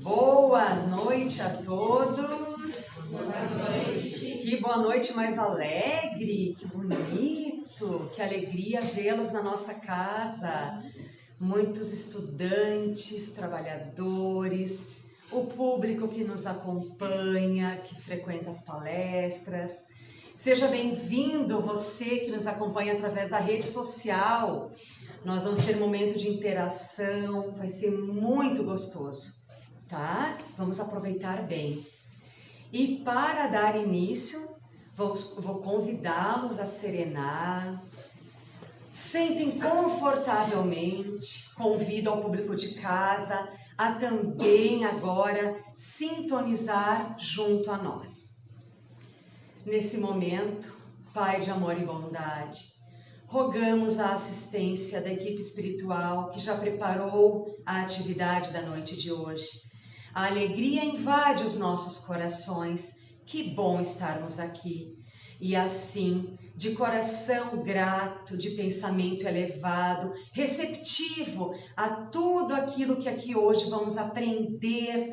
Boa noite a todos. Boa noite. Que boa noite mais alegre, que bonito, que alegria vê-los na nossa casa. Muitos estudantes, trabalhadores, o público que nos acompanha, que frequenta as palestras. Seja bem-vindo você que nos acompanha através da rede social. Nós vamos ter um momento de interação, vai ser muito gostoso, tá? Vamos aproveitar bem. E para dar início, vou convidá-los a serenar. Sentem confortavelmente, convido ao público de casa a também agora sintonizar junto a nós. Nesse momento, Pai de amor e bondade, rogamos a assistência da equipe espiritual que já preparou a atividade da noite de hoje. A alegria invade os nossos corações. Que bom estarmos aqui. E assim, de coração grato, de pensamento elevado, receptivo a tudo aquilo que aqui hoje vamos aprender,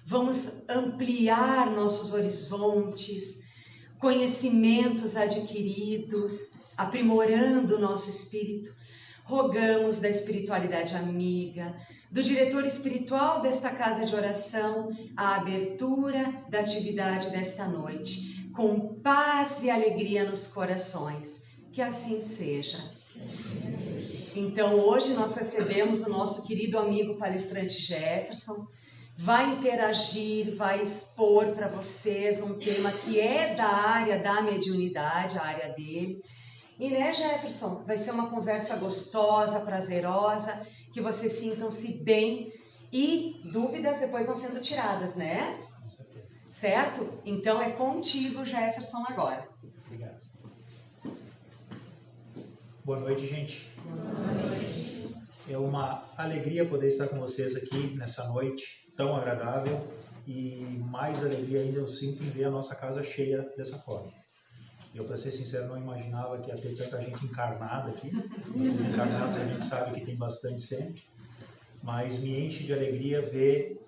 vamos ampliar nossos horizontes, conhecimentos adquiridos, aprimorando o nosso espírito. Rogamos da espiritualidade amiga, do diretor espiritual desta casa de oração, a abertura da atividade desta noite, com paz e alegria nos corações. Que assim seja. Então, hoje nós recebemos o nosso querido amigo palestrante Jefferson, vai interagir, vai expor para vocês um tema que é da área da mediunidade, a área dele. E né, Jefferson, vai ser uma conversa gostosa, prazerosa, que vocês sintam-se bem e dúvidas depois vão sendo tiradas, né? Certo? Então é contigo, Jefferson, agora. Obrigado. Boa noite, gente. Boa noite. É uma alegria poder estar com vocês aqui nessa noite tão agradável e mais alegria ainda eu sinto em ver a nossa casa cheia dessa forma. Eu, para ser sincero, não imaginava que ia ter tanta gente encarnada aqui. Os encarnados a gente sabe que tem bastante sempre, mas me enche de alegria ver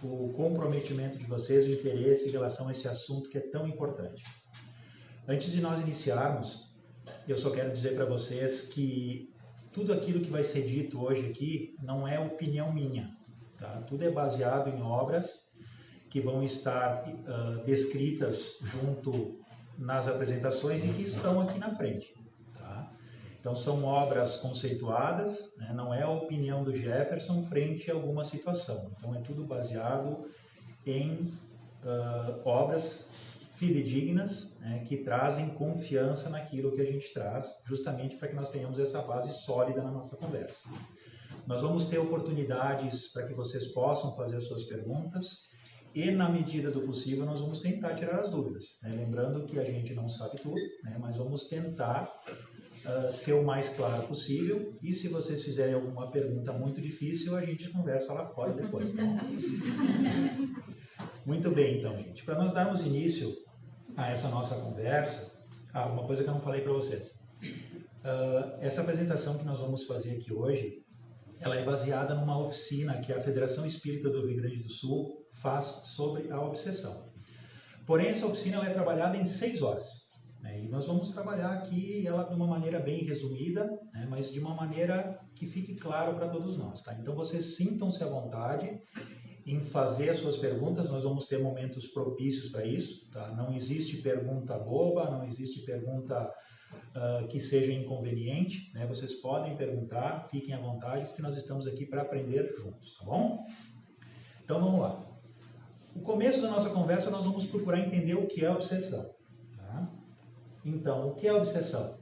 o comprometimento de vocês, o interesse em relação a esse assunto que é tão importante. Antes de nós iniciarmos, eu só quero dizer para vocês que tudo aquilo que vai ser dito hoje aqui não é opinião minha, tá? Tudo é baseado em obras que vão estar descritas junto nas apresentações e que estão aqui na frente, tá? Então são obras conceituadas, né? Não é a opinião do Jefferson frente a alguma situação. Então é tudo baseado em obras fidedignas, né? Que trazem confiança naquilo que a gente traz, justamente para que nós tenhamos essa base sólida na nossa conversa. Nós vamos ter oportunidades para que vocês possam fazer as suas perguntas e, na medida do possível, nós vamos tentar tirar as dúvidas, né? Lembrando que a gente não sabe tudo, né? Mas vamos tentar ser o mais claro possível. E se vocês fizerem alguma pergunta muito difícil, a gente conversa lá fora depois, tá? Muito bem, então, gente. Para nós darmos início a essa nossa conversa, uma coisa que eu não falei para vocês. Essa apresentação que nós vamos fazer aqui hoje, ela é baseada numa oficina que a Federação Espírita do Rio Grande do Sul faz sobre a obsessão. Porém, essa oficina ela é trabalhada em 6 horas. Né? E nós vamos trabalhar aqui ela de uma maneira bem resumida, né? Mas de uma maneira que fique claro para todos nós. Tá? Então, vocês sintam-se à vontade em fazer as suas perguntas. Nós vamos ter momentos propícios para isso. Tá? Não existe pergunta boba, não existe pergunta que seja inconveniente, né? Vocês podem perguntar, fiquem à vontade, porque nós estamos aqui para aprender juntos, tá bom? Então vamos lá. No começo da nossa conversa nós vamos procurar entender o que é obsessão. Tá? Então, o que é obsessão?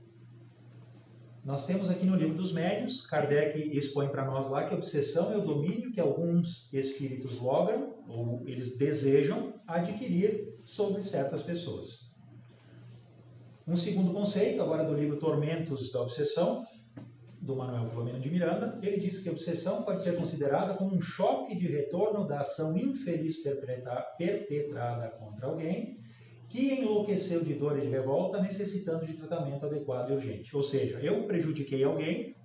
Nós temos aqui no Livro dos Médiuns, Kardec expõe para nós lá que a obsessão é o domínio que alguns espíritos logram, ou eles desejam adquirir sobre certas pessoas. Um segundo conceito, agora do livro Tormentos da Obsessão, do Manuel Filomeno de Miranda, ele diz que a obsessão pode ser considerada como um choque de retorno da ação infeliz perpetrada contra alguém que enlouqueceu de dor e de revolta, necessitando de tratamento adequado e urgente. Ou seja, eu prejudiquei alguém,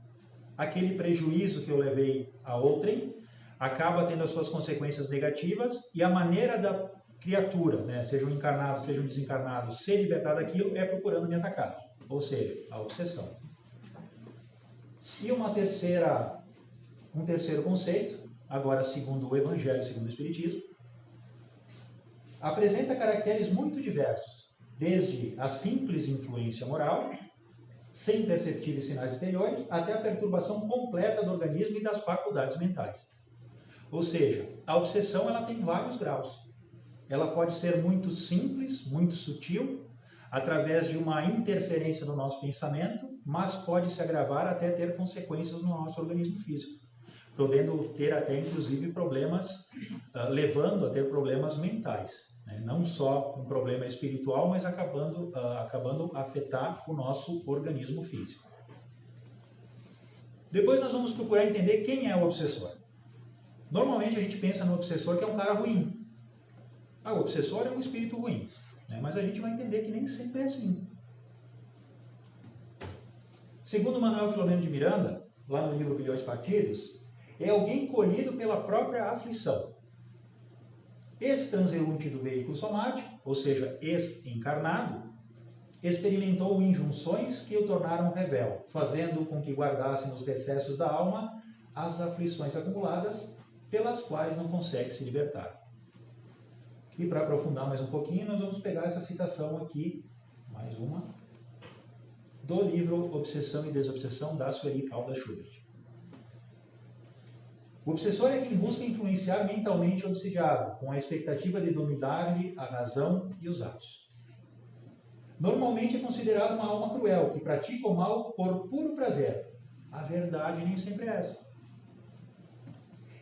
aquele prejuízo que eu levei a outrem acaba tendo as suas consequências negativas e a maneira da criatura, né, sejam encarnados, sejam desencarnados, se libertar daquilo é procurando me atacar, ou seja, a obsessão. E um terceiro conceito, agora segundo o Evangelho, segundo o Espiritismo, apresenta caracteres muito diversos, desde a simples influência moral, sem perceptíveis sinais exteriores, até a perturbação completa do organismo e das faculdades mentais. Ou seja, a obsessão ela tem vários graus. Ela pode ser muito simples, muito sutil, através de uma interferência no nosso pensamento, mas pode se agravar até ter consequências no nosso organismo físico, podendo ter até inclusive problemas, levando a ter problemas mentais, né? Não só um problema espiritual, mas acabando a afetar o nosso organismo físico. Depois nós vamos procurar entender quem é o obsessor. Normalmente a gente pensa no obsessor que é um cara ruim. O obsessor é um espírito ruim, né? Mas a gente vai entender que nem sempre é assim. Segundo Manuel Filomeno de Miranda, lá no livro Bilhões Partidos, é alguém colhido pela própria aflição. Ex-transeunte do veículo somático, ou seja, ex-encarnado, experimentou injunções que o tornaram rebelde, fazendo com que guardasse nos recessos da alma as aflições acumuladas, pelas quais não consegue se libertar. E para aprofundar mais um pouquinho, nós vamos pegar essa citação aqui, mais uma, do livro Obsessão e Desobsessão, da Sueli Caldas Schubert. O obsessor é quem busca influenciar mentalmente o obsidiado, com a expectativa de dominar-lhe a razão e os atos. Normalmente é considerado uma alma cruel, que pratica o mal por puro prazer. A verdade nem sempre é essa.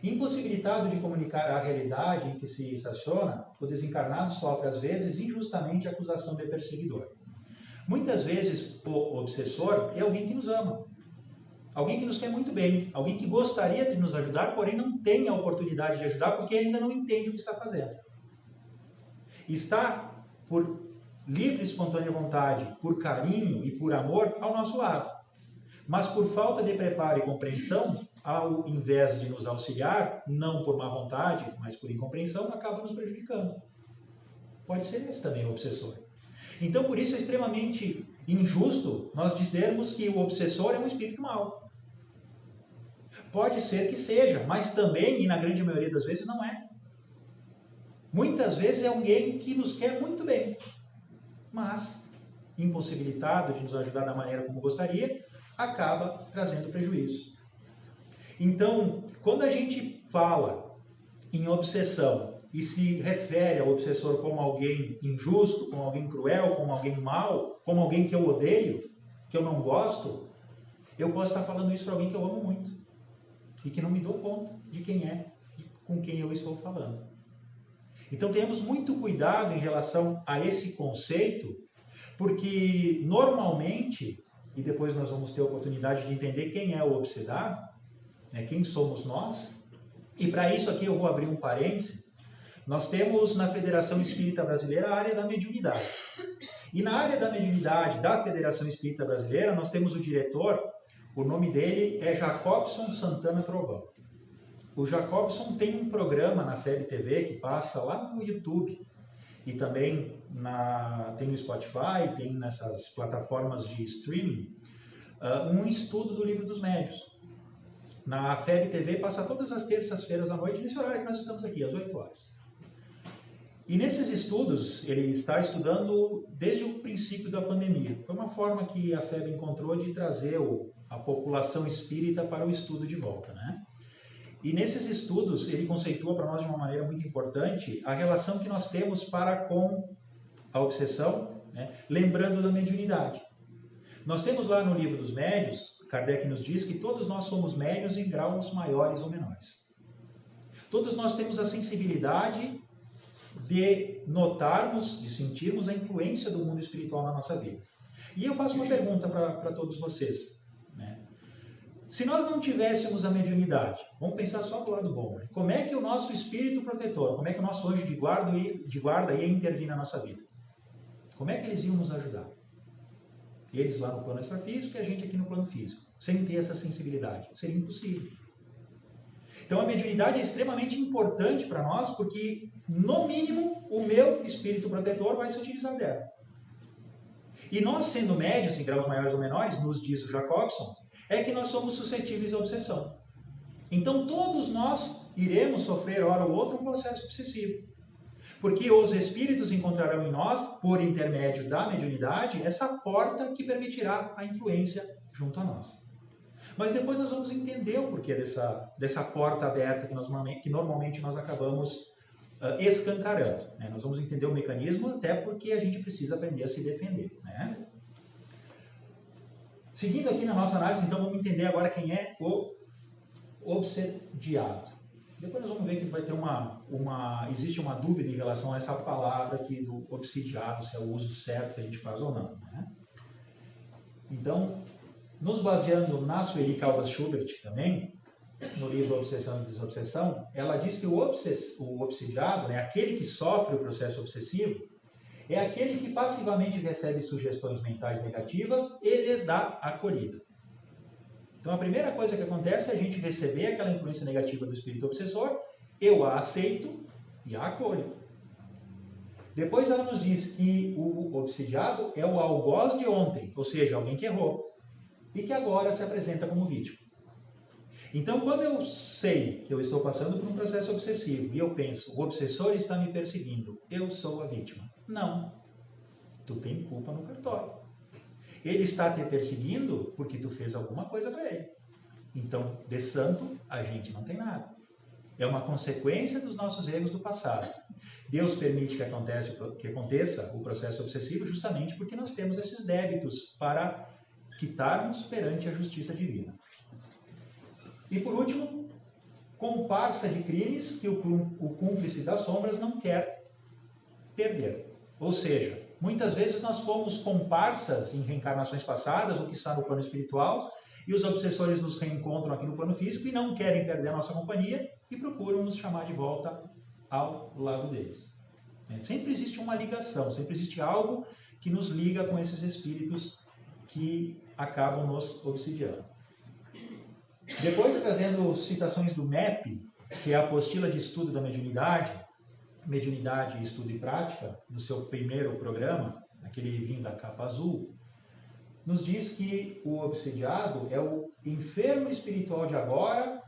Impossibilitado de comunicar a realidade em que se estaciona, o desencarnado sofre às vezes injustamente a acusação de perseguidor. Muitas vezes o obsessor é alguém que nos ama, alguém que nos quer muito bem, alguém que gostaria de nos ajudar, porém não tem a oportunidade de ajudar porque ainda não entende o que está fazendo. Está por livre e espontânea vontade, por carinho e por amor ao nosso lado, mas por falta de preparo e compreensão, ao invés de nos auxiliar, não por má vontade, mas por incompreensão, acaba nos prejudicando. Pode ser esse também o obsessor. Então, por isso é extremamente injusto nós dizermos que o obsessor é um espírito mau. Pode ser que seja, mas também, e na grande maioria das vezes, não é. Muitas vezes é alguém que nos quer muito bem, mas, impossibilitado de nos ajudar da maneira como gostaria, acaba trazendo prejuízo. Então, quando a gente fala em obsessão e se refere ao obsessor como alguém injusto, como alguém cruel, como alguém mau, como alguém que eu odeio, que eu não gosto, eu posso estar falando isso para alguém que eu amo muito e que não me dou conta de quem é e com quem eu estou falando. Então, tenhamos muito cuidado em relação a esse conceito, porque normalmente, e depois nós vamos ter a oportunidade de entender quem é o obsedado, né, quem somos nós, e para isso aqui eu vou abrir um parêntese. Nós temos na Federação Espírita Brasileira a área da mediunidade. E na área da mediunidade da Federação Espírita Brasileira, nós temos o diretor, o nome dele é Jacobson Santana Trovão. O Jacobson tem um programa na FEB TV que passa lá no YouTube e também tem no Spotify, tem nessas plataformas de streaming, um estudo do Livro dos Médiuns. Na FEB TV passa todas as terças-feiras à noite, nesse horário que nós estamos aqui, às 8 horas. E nesses estudos, ele está estudando desde o princípio da pandemia. Foi uma forma que a FEB encontrou de trazer a população espírita para o estudo de volta, né? E nesses estudos, ele conceitua para nós de uma maneira muito importante a relação que nós temos para com a obsessão, né? Lembrando da mediunidade. Nós temos lá no Livro dos Médiuns, Kardec nos diz que todos nós somos médiuns em graus maiores ou menores. Todos nós temos a sensibilidade de notarmos, de sentirmos a influência do mundo espiritual na nossa vida. E eu faço uma pergunta para todos vocês, né? Se nós não tivéssemos a mediunidade, vamos pensar só do lado bom, né? Como é que o nosso espírito protetor, como é que o nosso anjo de guarda ia intervir na nossa vida? Como é que eles iam nos ajudar? Eles lá no plano extrafísico e a gente aqui no plano físico, sem ter essa sensibilidade. Seria impossível. Então a mediunidade é extremamente importante para nós, porque, no mínimo, o meu espírito protetor vai se utilizar dela. E nós, sendo médios em graus maiores ou menores, nos diz o Jacobson, é que nós somos suscetíveis à obsessão. Então todos nós iremos sofrer, hora ou outra, um processo obsessivo. Porque os espíritos encontrarão em nós, por intermédio da mediunidade, essa porta que permitirá a influência junto a nós. Mas depois nós vamos entender o porquê dessa porta aberta que normalmente nós acabamos escancarando. Né? Nós vamos entender o mecanismo, até porque a gente precisa aprender a se defender. Né? Seguindo aqui na nossa análise, então vamos entender agora quem é o obsediado. Depois nós vamos ver que vai ter existe uma dúvida em relação a essa palavra aqui do obsidiado, se é o uso certo que a gente faz ou não. Né? Então, nos baseando na Sueli Caldas Schubert também, no livro Obsessão e Desobsessão, ela diz que o obsidiado, né, aquele que sofre o processo obsessivo, é aquele que passivamente recebe sugestões mentais negativas e lhes dá acolhida. Então a primeira coisa que acontece é a gente receber aquela influência negativa do espírito obsessor, eu a aceito e a acolho. Depois ela nos diz que o obsidiado é o algoz de ontem, ou seja, alguém que errou, e que agora se apresenta como vítima. Então quando eu sei que eu estou passando por um processo obsessivo e eu penso, o obsessor está me perseguindo, eu sou a vítima. Não, tu tem culpa no cartório. Ele está te perseguindo porque tu fez alguma coisa para ele. Então, de santo, a gente não tem nada. É uma consequência dos nossos erros do passado. Deus permite que aconteça o processo obsessivo justamente porque nós temos esses débitos para quitarmos perante a justiça divina. E por último, comparsa de crimes que o cúmplice das sombras não quer perder. Ou seja, muitas vezes nós fomos comparsas em reencarnações passadas, o que está no plano espiritual, e os obsessores nos reencontram aqui no plano físico e não querem perder a nossa companhia e procuram nos chamar de volta ao lado deles. Sempre existe uma ligação, sempre existe algo que nos liga com esses espíritos que acabam nos obsidiando. Depois, trazendo citações do MEP, que é a apostila de estudo da mediunidade, Estudo e Prática, no seu primeiro programa, aquele livrinho da capa azul, nos diz que o obsidiado é o enfermo espiritual de agora,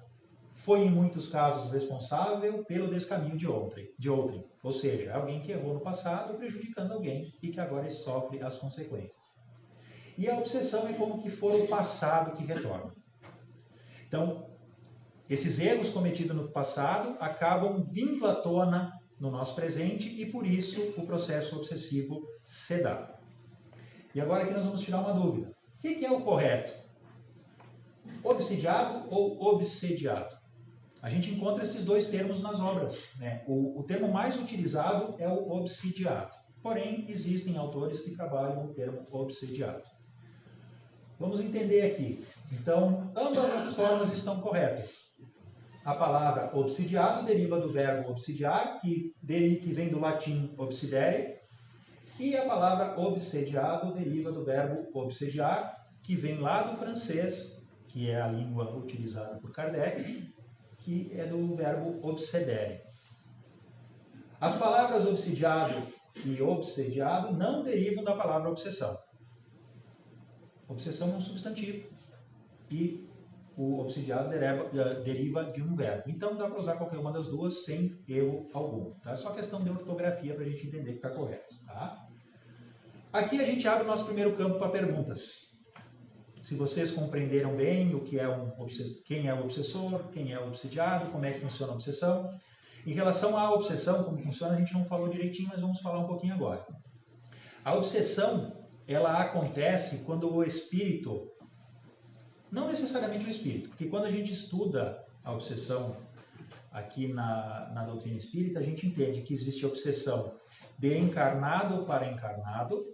foi em muitos casos responsável pelo descaminho de outrem. Ou seja, alguém que errou no passado, prejudicando alguém e que agora sofre as consequências. E a obsessão é como que for o passado que retorna. Então, esses erros cometidos no passado acabam vindo à tona no nosso presente e por isso o processo obsessivo se dá. E agora aqui nós vamos tirar uma dúvida. O que é o correto? Obsidiado ou obsediado? A gente encontra esses dois termos nas obras. Né? O termo mais utilizado é o obsidiado. Porém, existem autores que trabalham o termo obsediado. Vamos entender aqui. Então, ambas as formas estão corretas. A palavra obsidiado deriva do verbo obsidiar, que vem do latim obsidere, e a palavra obsediado deriva do verbo obsediar, que vem lá do francês, que é a língua utilizada por Kardec, que é do verbo obsedere. As palavras obsidiado e obsediado não derivam da palavra obsessão. Obsessão é um substantivo e o obsidiado deriva de um verbo. Então dá para usar qualquer uma das duas sem erro algum. Tá? É só questão de ortografia para a gente entender que está correto. Tá? Aqui a gente abre o nosso primeiro campo para perguntas. Se vocês compreenderam bem o que é quem é o obsessor, quem é o obsidiado, como é que funciona a obsessão. Em relação à obsessão, como funciona, a gente não falou direitinho, mas vamos falar um pouquinho agora. A obsessão, ela acontece quando o espírito, não necessariamente o espírito, porque quando a gente estuda a obsessão aqui na doutrina espírita, a gente entende que existe obsessão de encarnado para encarnado,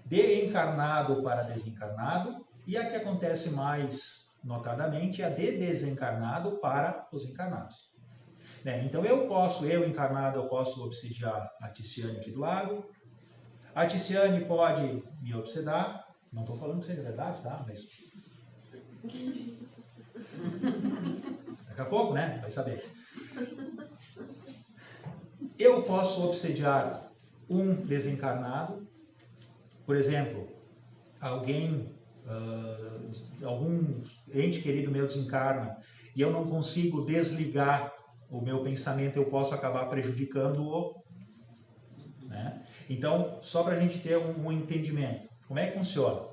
de encarnado para desencarnado, e a que acontece mais notadamente é a de desencarnado para os encarnados. Então eu encarnado, eu posso obsidiar a Ticiane aqui do lado, a Ticiane pode me obsedar, não estou falando que seja verdade, tá? Mas... Daqui a pouco, né? Vai saber. Eu posso obsediar um desencarnado, por exemplo, alguém, algum ente querido meu desencarna e eu não consigo desligar o meu pensamento, eu posso acabar prejudicando-o, né? Então, só para a gente ter um entendimento, como é que funciona?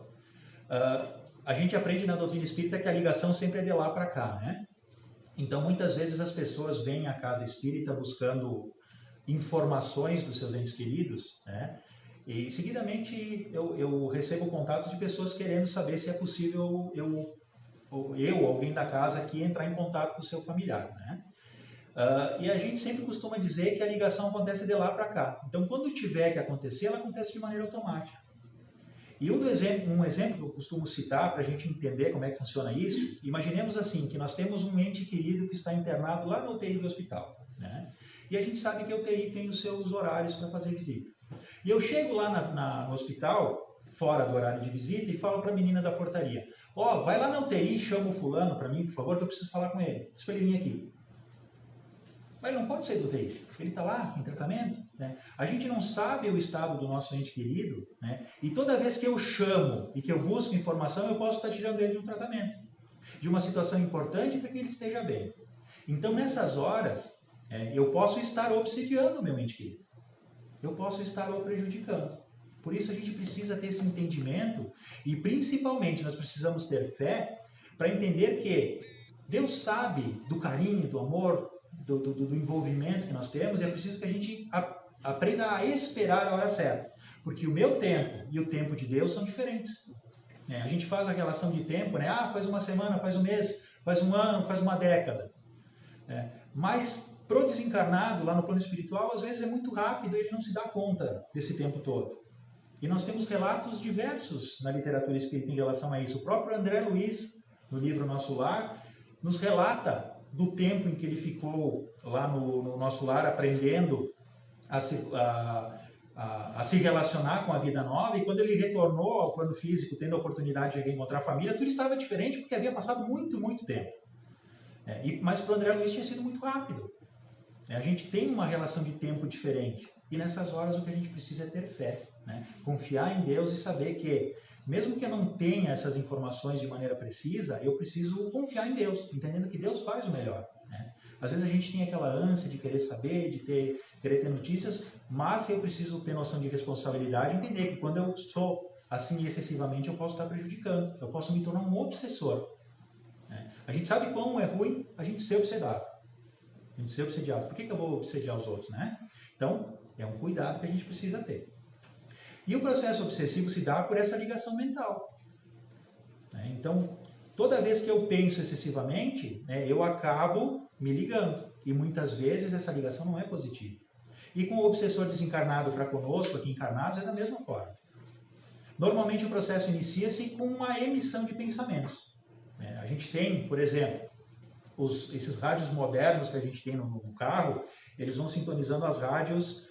A gente aprende na doutrina espírita que a ligação sempre é de lá para cá, né? Então, muitas vezes as pessoas vêm à casa espírita buscando informações dos seus entes queridos, né? E seguidamente eu recebo contatos de pessoas querendo saber se é possível alguém da casa aqui, entrar em contato com o seu familiar, né? E a gente sempre costuma dizer que a ligação acontece de lá para cá. Então, quando tiver que acontecer, ela acontece de maneira automática. E um exemplo que eu costumo citar para a gente entender como é que funciona isso, imaginemos assim, que nós temos um ente querido que está internado lá no UTI do hospital, né? E a gente sabe que a UTI tem os seus horários para fazer visita. E eu chego lá no hospital, fora do horário de visita, e falo para a menina da portaria, vai lá na UTI, chama o fulano para mim, por favor, que eu preciso falar com ele. Diz para ele vir aqui. Mas ele não pode sair do UTI, ele está lá em tratamento, né? A gente não sabe o estado do nosso ente querido, né? E toda vez que eu chamo e que eu busco informação, eu posso estar tirando ele de um tratamento, de uma situação importante para que ele esteja bem. Então, nessas horas, eu posso estar obsediando o meu ente querido. Eu posso estar o prejudicando. Por isso a gente precisa ter esse entendimento e, principalmente, nós precisamos ter fé para entender que Deus sabe do carinho, do amor, do envolvimento que nós temos, e é preciso que a gente aprenda a esperar a hora certa. Porque o meu tempo e o tempo de Deus são diferentes. A gente faz a relação de tempo, né? Faz uma semana, faz um mês, faz um ano, faz uma década. Mas pro desencarnado, lá no plano espiritual, às vezes é muito rápido e ele não se dá conta desse tempo todo. E nós temos relatos diversos na literatura espírita em relação a isso. O próprio André Luiz, no livro Nosso Lar, nos relata do tempo em que ele ficou lá no nosso lar aprendendo a se relacionar com a vida nova, e quando ele retornou ao plano físico, tendo a oportunidade de reencontrar a família, tudo estava diferente porque havia passado muito, muito tempo. Mas para o André Luiz tinha sido muito rápido. A gente tem uma relação de tempo diferente. E nessas horas o que a gente precisa é ter fé, né? Confiar em Deus e saber que, mesmo que eu não tenha essas informações de maneira precisa, eu preciso confiar em Deus, entendendo que Deus faz o melhor, né? Às vezes a gente tem aquela ânsia de querer saber, de querer ter notícias, mas eu preciso ter noção de responsabilidade e entender que quando eu sou assim excessivamente, eu posso estar prejudicando, eu posso me tornar um obsessor. A gente sabe quão é ruim a gente ser obsedado. A gente ser obsediado. Por que eu vou obsediar os outros, né? Então, é um cuidado que a gente precisa ter. E o processo obsessivo se dá por essa ligação mental. Então, toda vez que eu penso excessivamente, eu acabo me ligando. E muitas vezes essa ligação não é positiva. E com o obsessor desencarnado para conosco, aqui encarnados, é da mesma forma. Normalmente o processo inicia-se com uma emissão de pensamentos. A gente tem, por exemplo, esses rádios modernos que a gente tem no carro, eles vão sintonizando as rádios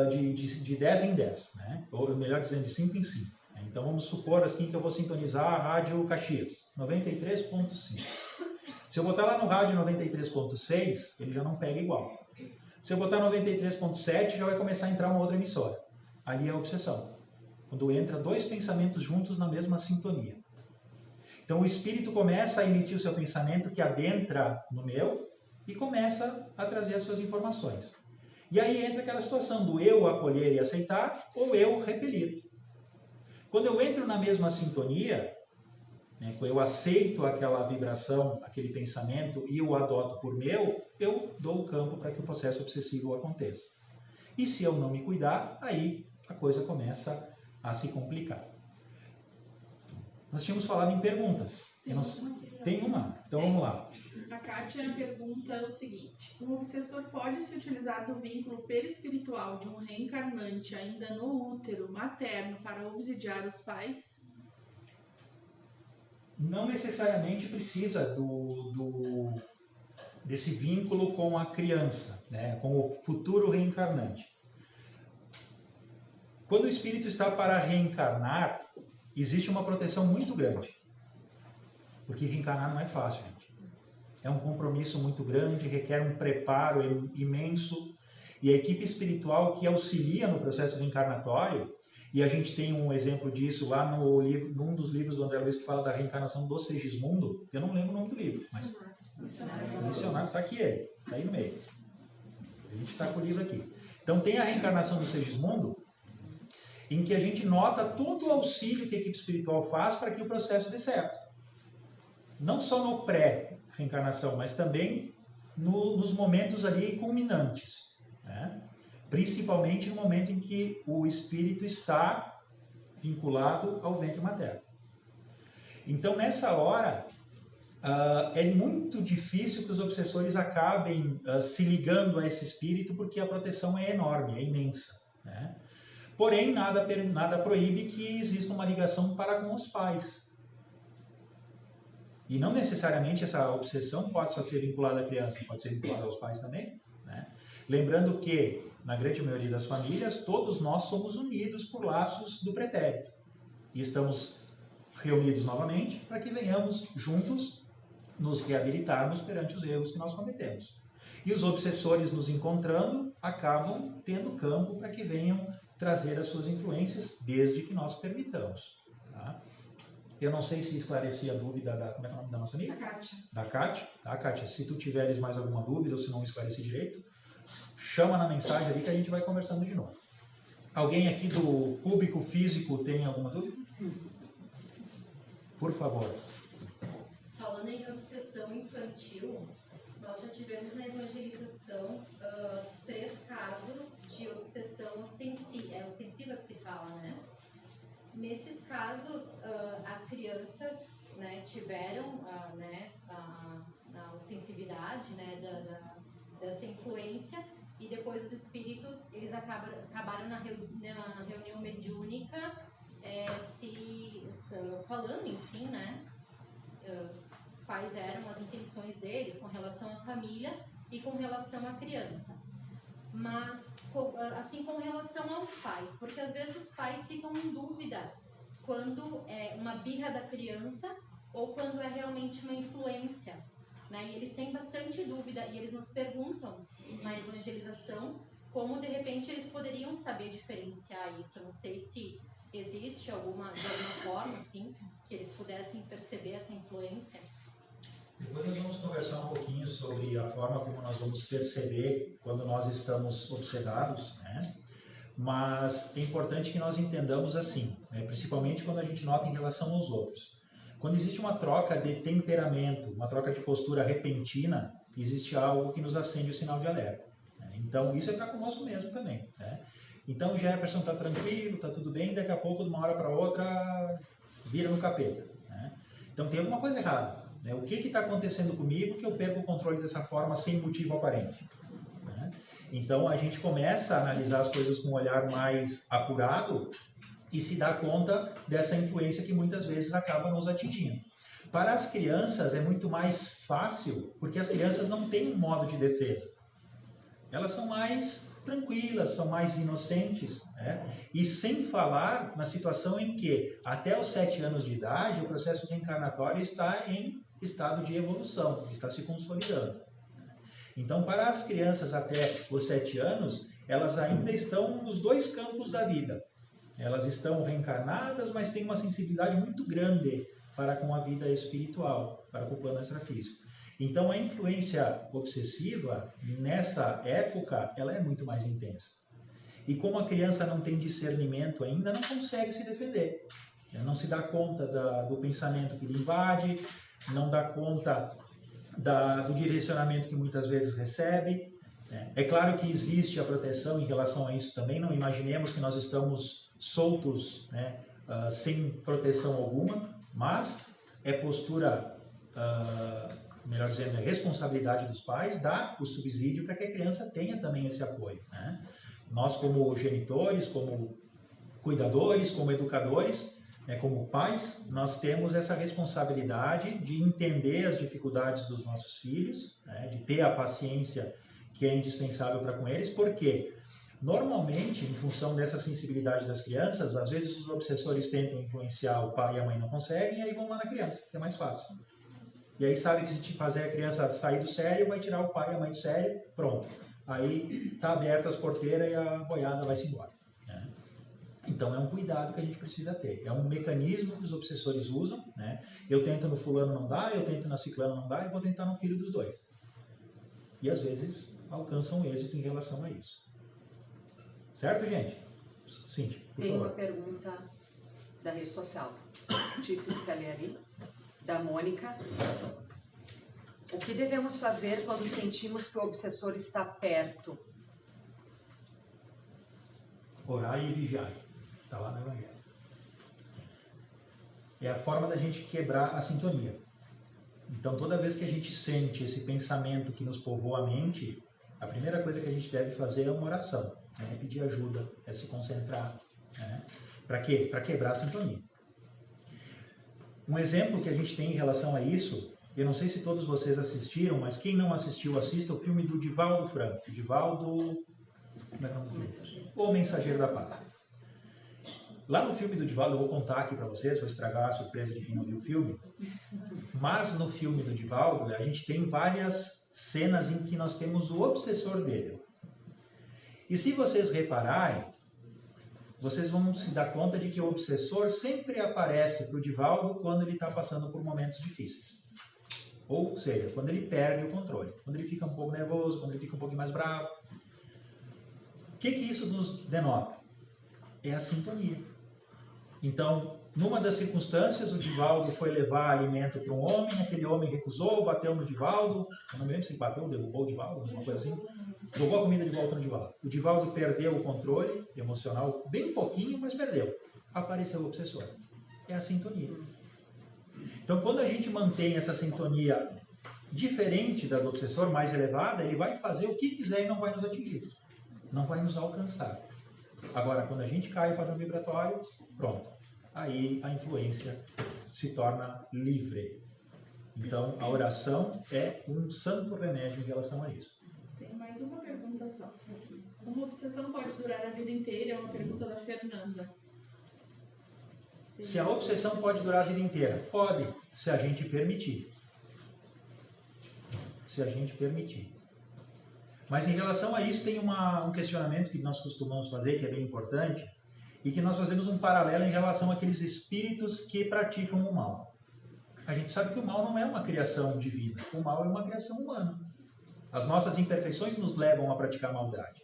de 10 em 10, né? Ou melhor dizendo, de 5 em 5. Então vamos supor assim que eu vou sintonizar a rádio Caxias, 93.5. Se eu botar lá no rádio 93.6, ele já não pega igual. Se eu botar 93.7, já vai começar a entrar uma outra emissora. Ali é a obsessão. Quando entra dois pensamentos juntos na mesma sintonia. Então o espírito começa a emitir o seu pensamento que adentra no meu e começa a trazer as suas informações. E aí entra aquela situação do eu acolher e aceitar ou eu repelir. Quando eu entro na mesma sintonia, quando eu aceito aquela vibração, aquele pensamento e o adoto por meu, eu dou o campo para que o processo obsessivo aconteça. E se eu não me cuidar, aí a coisa começa a se complicar. Nós tínhamos falado em perguntas. Tem uma? Então vamos lá. A Kátia pergunta o seguinte: um obsessor pode se utilizar do vínculo perispiritual de um reencarnante ainda no útero materno para obsidiar os pais? Não necessariamente precisa desse vínculo com a criança, com o futuro reencarnante. Quando o espírito está para reencarnar, existe uma proteção muito grande. Porque reencarnar não é fácil, gente. é um compromisso muito grande, requer um preparo imenso, e a equipe espiritual que auxilia no processo reencarnatório, e a gente tem um exemplo disso lá num dos livros do André Luiz, que fala da reencarnação do Segismundo. Eu não lembro o nome do livro, mas o missionário está aqui, está aí no meio. A gente está com o livro aqui. Então tem a reencarnação do Segismundo, em que a gente nota todo o auxílio que a equipe espiritual faz para que o processo dê certo. Não só no pré-reencarnação, mas também nos momentos ali culminantes, né? Principalmente no momento em que o espírito está vinculado ao ventre materno. Então, nessa hora, é muito difícil que os obsessores acabem se ligando a esse espírito, porque a proteção é enorme, é imensa, né? Porém, nada proíbe que exista uma ligação para com os pais. E não necessariamente essa obsessão pode só ser vinculada à criança, pode ser vinculada aos pais também, né? Lembrando que, na grande maioria das famílias, todos nós somos unidos por laços do pretérito. E estamos reunidos novamente para que venhamos juntos nos reabilitarmos perante os erros que nós cometemos. E os obsessores, nos encontrando, acabam tendo campo para que venham trazer as suas influências, desde que nós permitamos. Tá? Eu não sei se esclareci a dúvida como é que é o nome da nossa amiga? Da Kátia. Tá, Kátia? Se tu tiveres mais alguma dúvida, ou se não esclareci direito, chama na mensagem ali que a gente vai conversando de novo. Alguém aqui do público físico tem alguma dúvida? Por favor. Falando em obsessão infantil, nós já tivemos na evangelização 3 casos de obsessão ostensiva que se fala, né? Nesses casos, as crianças, né, tiveram a ostensividade, né, dessa influência, e depois os espíritos eles acabaram na reunião mediúnica falando, enfim, né, quais eram as intenções deles com relação à família e com relação à criança. Mas, assim, com relação aos pais, porque às vezes os pais ficam em dúvida quando é uma birra da criança ou quando é realmente uma influência, né? E eles têm bastante dúvida e eles nos perguntam na evangelização como, de repente, eles poderiam saber diferenciar isso. Eu não sei se existe de alguma forma, assim, que eles pudessem perceber essa influência. Depois nós vamos conversar um pouquinho sobre a forma como nós vamos perceber quando nós estamos obsedados, né? Mas é importante que nós entendamos assim, né? Principalmente quando a gente nota em relação aos outros. Quando existe uma troca de temperamento, uma troca de postura repentina, existe algo que nos acende o sinal de alerta, né? Então isso é para conosco mesmo também, né? Então Jefferson está tranquilo, está tudo bem, daqui a pouco, de uma hora para outra, vira no capeta, né? Então tem alguma coisa errada. O que está acontecendo comigo que eu perco o controle dessa forma sem motivo aparente? Né? Então a gente começa a analisar as coisas com um olhar mais apurado e se dá conta dessa influência que muitas vezes acaba nos atingindo. Para as crianças é muito mais fácil, porque as crianças não têm um modo de defesa. Elas são mais tranquilas, são mais inocentes, né? E sem falar na situação em que até os 7 anos de idade o processo reencarnatório está em estado de evolução, está se consolidando. Então, para as crianças até os 7 anos, elas ainda estão nos 2 campos da vida. Elas estão reencarnadas, mas têm uma sensibilidade muito grande para com a vida espiritual, para com o plano extrafísico. Então, a influência obsessiva, nessa época, ela é muito mais intensa. E como a criança não tem discernimento ainda, não consegue se defender. Não se dá conta do pensamento que lhe invade, não dá conta do direcionamento que muitas vezes recebe. É claro que existe a proteção em relação a isso também. Não imaginemos que nós estamos soltos, né, sem proteção alguma, mas é postura, melhor dizendo, é responsabilidade dos pais dar o subsídio para que a criança tenha também esse apoio, né? Nós, como genitores, como cuidadores, como educadores, como pais, nós temos essa responsabilidade de entender as dificuldades dos nossos filhos, né, de ter a paciência que é indispensável para com eles, porque normalmente, em função dessa sensibilidade das crianças, às vezes os obsessores tentam influenciar o pai e a mãe não conseguem, e aí vão lá na criança, que é mais fácil. E aí sabe que se te fazer a criança sair do sério, vai tirar o pai e a mãe do sério, pronto. Aí tá aberta as porteiras e a boiada vai se embora. Né? Então é um cuidado que a gente precisa ter. É um mecanismo que os obsessores usam. Né? Eu tento no fulano não dá, eu tento na ciclana não dá, eu vou tentar no filho dos dois. E às vezes alcançam êxito em relação a isso. Certo, gente? Cíntia, por Tem favor. uma pergunta da rede social. Tício Caleri, da Mônica. O que devemos fazer quando sentimos que o obsessor está perto? Orar e vigiar. Está lá no Evangelho. É a forma da gente quebrar a sintonia. Então, toda vez que a gente sente esse pensamento que nos povoa a mente, a primeira coisa que a gente deve fazer é uma oração. É pedir ajuda, é se concentrar. Né? Para quê? Para quebrar a sintonia. Um exemplo que a gente tem em relação a isso, eu não sei se todos vocês assistiram, mas quem não assistiu, assista o filme do Divaldo Franco. Divaldo... Como é que é o nome do filme? O Mensageiro da Paz. Lá no filme do Divaldo, eu vou contar aqui para vocês, vou estragar a surpresa de quem não viu o filme, mas no filme do Divaldo, a gente tem várias cenas em que nós temos o obsessor dele. E se vocês repararem, vocês vão se dar conta de que o obsessor sempre aparece para o Divaldo quando ele está passando por momentos difíceis. Ou seja, quando ele perde o controle, quando ele fica um pouco nervoso, quando ele fica um pouquinho mais bravo. O que isso nos denota? É a sintonia. Então, numa das circunstâncias, o Divaldo foi levar alimento para um homem, aquele homem recusou, bateu no Divaldo, eu não me lembro se ele bateu, derrubou o Divaldo, alguma coisa assim, jogou a comida de volta no Divaldo. O Divaldo perdeu o controle emocional, bem pouquinho, mas perdeu. Apareceu o obsessor. É a sintonia. Então, quando a gente mantém essa sintonia diferente da do obsessor, mais elevada, ele vai fazer o que quiser e não vai nos atingir. Não vai nos alcançar. Agora, quando a gente cai para o vibratório, pronto. Aí a influência se torna livre. Então, a oração é um santo remédio em relação a isso. Tem mais uma pergunta só. Uma obsessão pode durar a vida inteira? É uma pergunta da Fernanda. Se a obsessão pode durar a vida inteira? Pode, se a gente permitir. Se a gente permitir. Mas em relação a isso, tem um questionamento que nós costumamos fazer, que é bem importante, e que nós fazemos um paralelo em relação àqueles espíritos que praticam o mal. A gente sabe que o mal não é uma criação divina, o mal é uma criação humana. As nossas imperfeições nos levam a praticar maldade.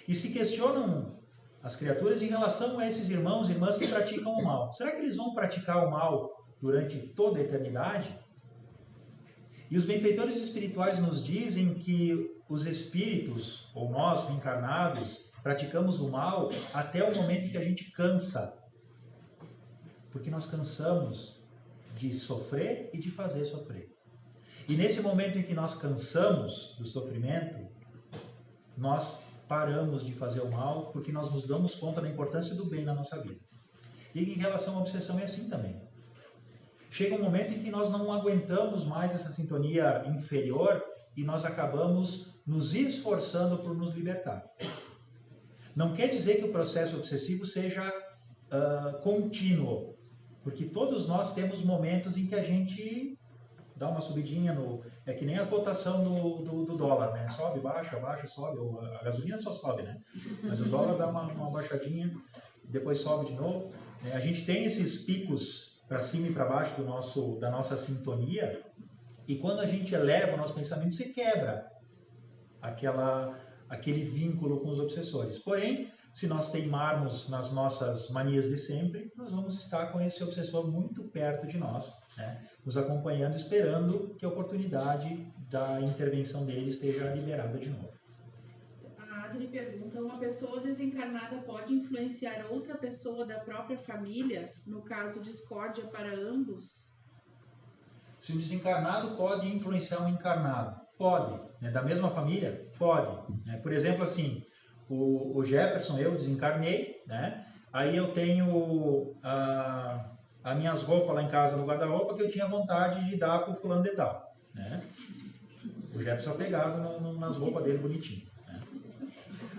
E se questionam as criaturas em relação a esses irmãos e irmãs que praticam o mal. Será que eles vão praticar o mal durante toda a eternidade? E os benfeitores espirituais nos dizem que os espíritos, ou nós reencarnados, praticamos o mal até o momento em que a gente cansa. Porque nós cansamos de sofrer e de fazer sofrer. E nesse momento em que nós cansamos do sofrimento, nós paramos de fazer o mal porque nós nos damos conta da importância do bem na nossa vida. E em relação à obsessão é assim também. Chega um momento em que nós não aguentamos mais essa sintonia inferior e nós acabamos nos esforçando por nos libertar. Não quer dizer que o processo obsessivo seja contínuo, porque todos nós temos momentos em que a gente dá uma subidinha no... É que nem a cotação do dólar, né? Sobe, baixa, baixa, sobe. A gasolina só sobe, né? Mas o dólar dá uma baixadinha, depois sobe de novo. A gente tem esses picos para cima e para baixo da nossa sintonia, e quando a gente eleva o nosso pensamento, se quebra aquele vínculo com os obsessores. Porém, se nós teimarmos nas nossas manias de sempre, nós vamos estar com esse obsessor muito perto de nós, né? Nos acompanhando, esperando que a oportunidade da intervenção dele esteja liberada de novo. A Adri pergunta, uma pessoa desencarnada pode influenciar outra pessoa da própria família, no caso discórdia para ambos? Se um desencarnado pode influenciar um encarnado? Pode. Né? Da mesma família? Pode. Né? Por exemplo, assim, o Jefferson, eu desencarnei, né? Aí eu tenho as minhas roupas lá em casa no guarda-roupa que eu tinha vontade de dar para o fulano de tal. Né? O Jefferson pegado nas roupas dele bonitinho. Né?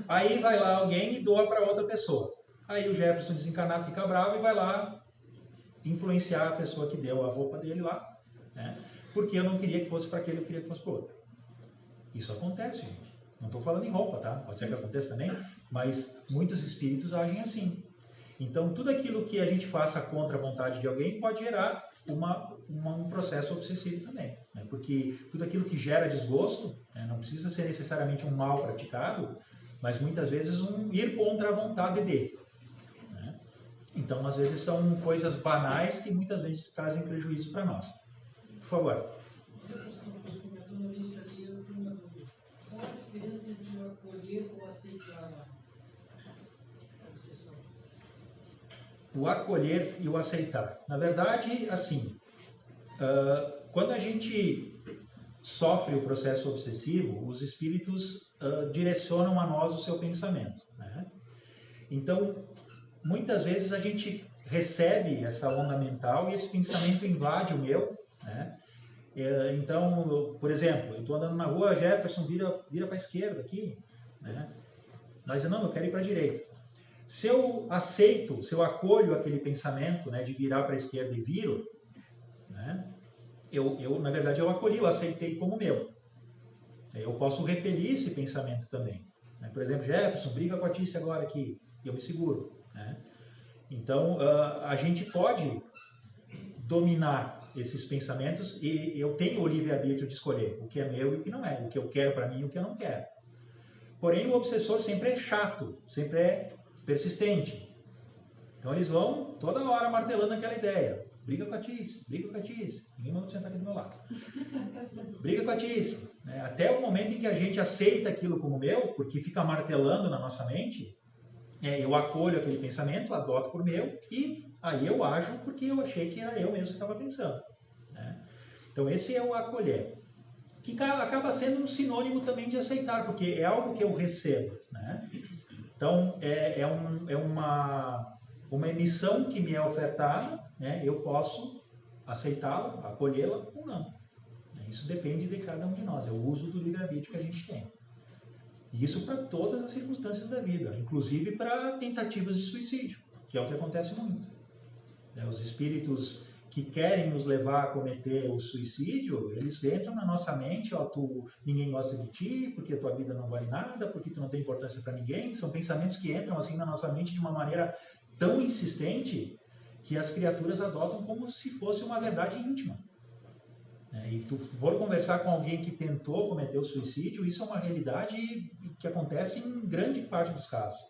Aí vai lá alguém e doa para outra pessoa. Aí o Jefferson desencarnado fica bravo e vai lá influenciar a pessoa que deu a roupa dele lá. Né? porque eu não queria que fosse para aquele, eu queria que fosse para o outro. Isso acontece, gente. Não estou falando em roupa, tá? Pode ser que aconteça também, mas muitos espíritos agem assim. Então, tudo aquilo que a gente faça contra a vontade de alguém pode gerar um processo obsessivo também, né? Porque tudo aquilo que gera desgosto, né, não precisa ser necessariamente um mal praticado, mas muitas vezes um ir contra a vontade de. Né? Então, às vezes são coisas banais que muitas vezes trazem prejuízo para nós. Por favor. Qual a diferença entre o acolher ou aceitar a obsessão? O acolher e o aceitar. Na verdade, assim, quando a gente sofre o processo obsessivo, os espíritos direcionam a nós o seu pensamento. Né? Então, muitas vezes a gente recebe essa onda mental e esse pensamento invade o meu. Né? Então, por exemplo, eu estou andando na rua, Jefferson, vira para a esquerda aqui, né? Mas não, eu quero ir para a direita. Se eu aceito, se eu acolho aquele pensamento, né, de virar para a esquerda e viro, né, na verdade, eu acolhi, eu aceitei como meu. Eu posso repelir esse pensamento também. Né? Por exemplo, Jefferson, briga com a Tícia agora aqui, e eu me seguro. Né? Então, a gente pode dominar esses pensamentos e eu tenho o livre-arbítrio de escolher o que é meu e o que não é, o que eu quero para mim e o que eu não quero. Porém, o obsessor sempre é chato, sempre é persistente. Então, eles vão toda hora martelando aquela ideia. Briga com a Tícia, briga com a Tícia. Ninguém manda sentar aqui do meu lado. Briga com a Tícia. Né? Até o momento em que a gente aceita aquilo como meu, porque fica martelando na nossa mente, eu acolho aquele pensamento, adoto por meu e aí eu ajo porque eu achei que era eu mesmo que estava pensando. Né? Então, esse é o acolher. Que acaba sendo um sinônimo também de aceitar, porque é algo que eu recebo. Né? Então, é uma emissão que me é ofertada, né? Eu posso aceitá-la, acolhê-la ou não. Isso depende de cada um de nós, é o uso do livre-arbítrio que a gente tem. E isso para todas as circunstâncias da vida, inclusive para tentativas de suicídio, que é o que acontece muito. Os espíritos que querem nos levar a cometer o suicídio, eles entram na nossa mente, ninguém gosta de ti, porque a tua vida não vale nada, porque tu não tem importância para ninguém. São pensamentos que entram assim na nossa mente de uma maneira tão insistente que as criaturas adotam como se fosse uma verdade íntima. E tu for conversar com alguém que tentou cometer o suicídio, isso é uma realidade que acontece em grande parte dos casos.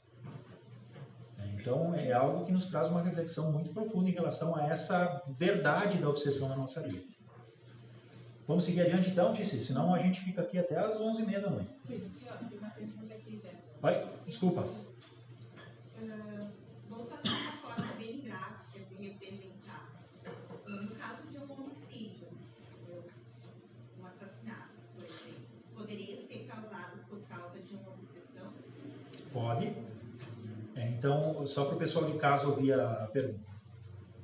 Então, é algo que nos traz uma reflexão muito profunda em relação a essa verdade da obsessão na nossa vida. Vamos seguir adiante então, Tici? Senão a gente fica aqui até às 11h30 da noite. Sim, tem uma questão daqui, Zé. Vai, desculpa. Vamos fazer uma forma bem drástica de representar. No caso de um homicídio, um assassinato, por exemplo, poderia ser causado por causa de uma obsessão? Pode. Então, só para o pessoal de casa ouvir a pergunta.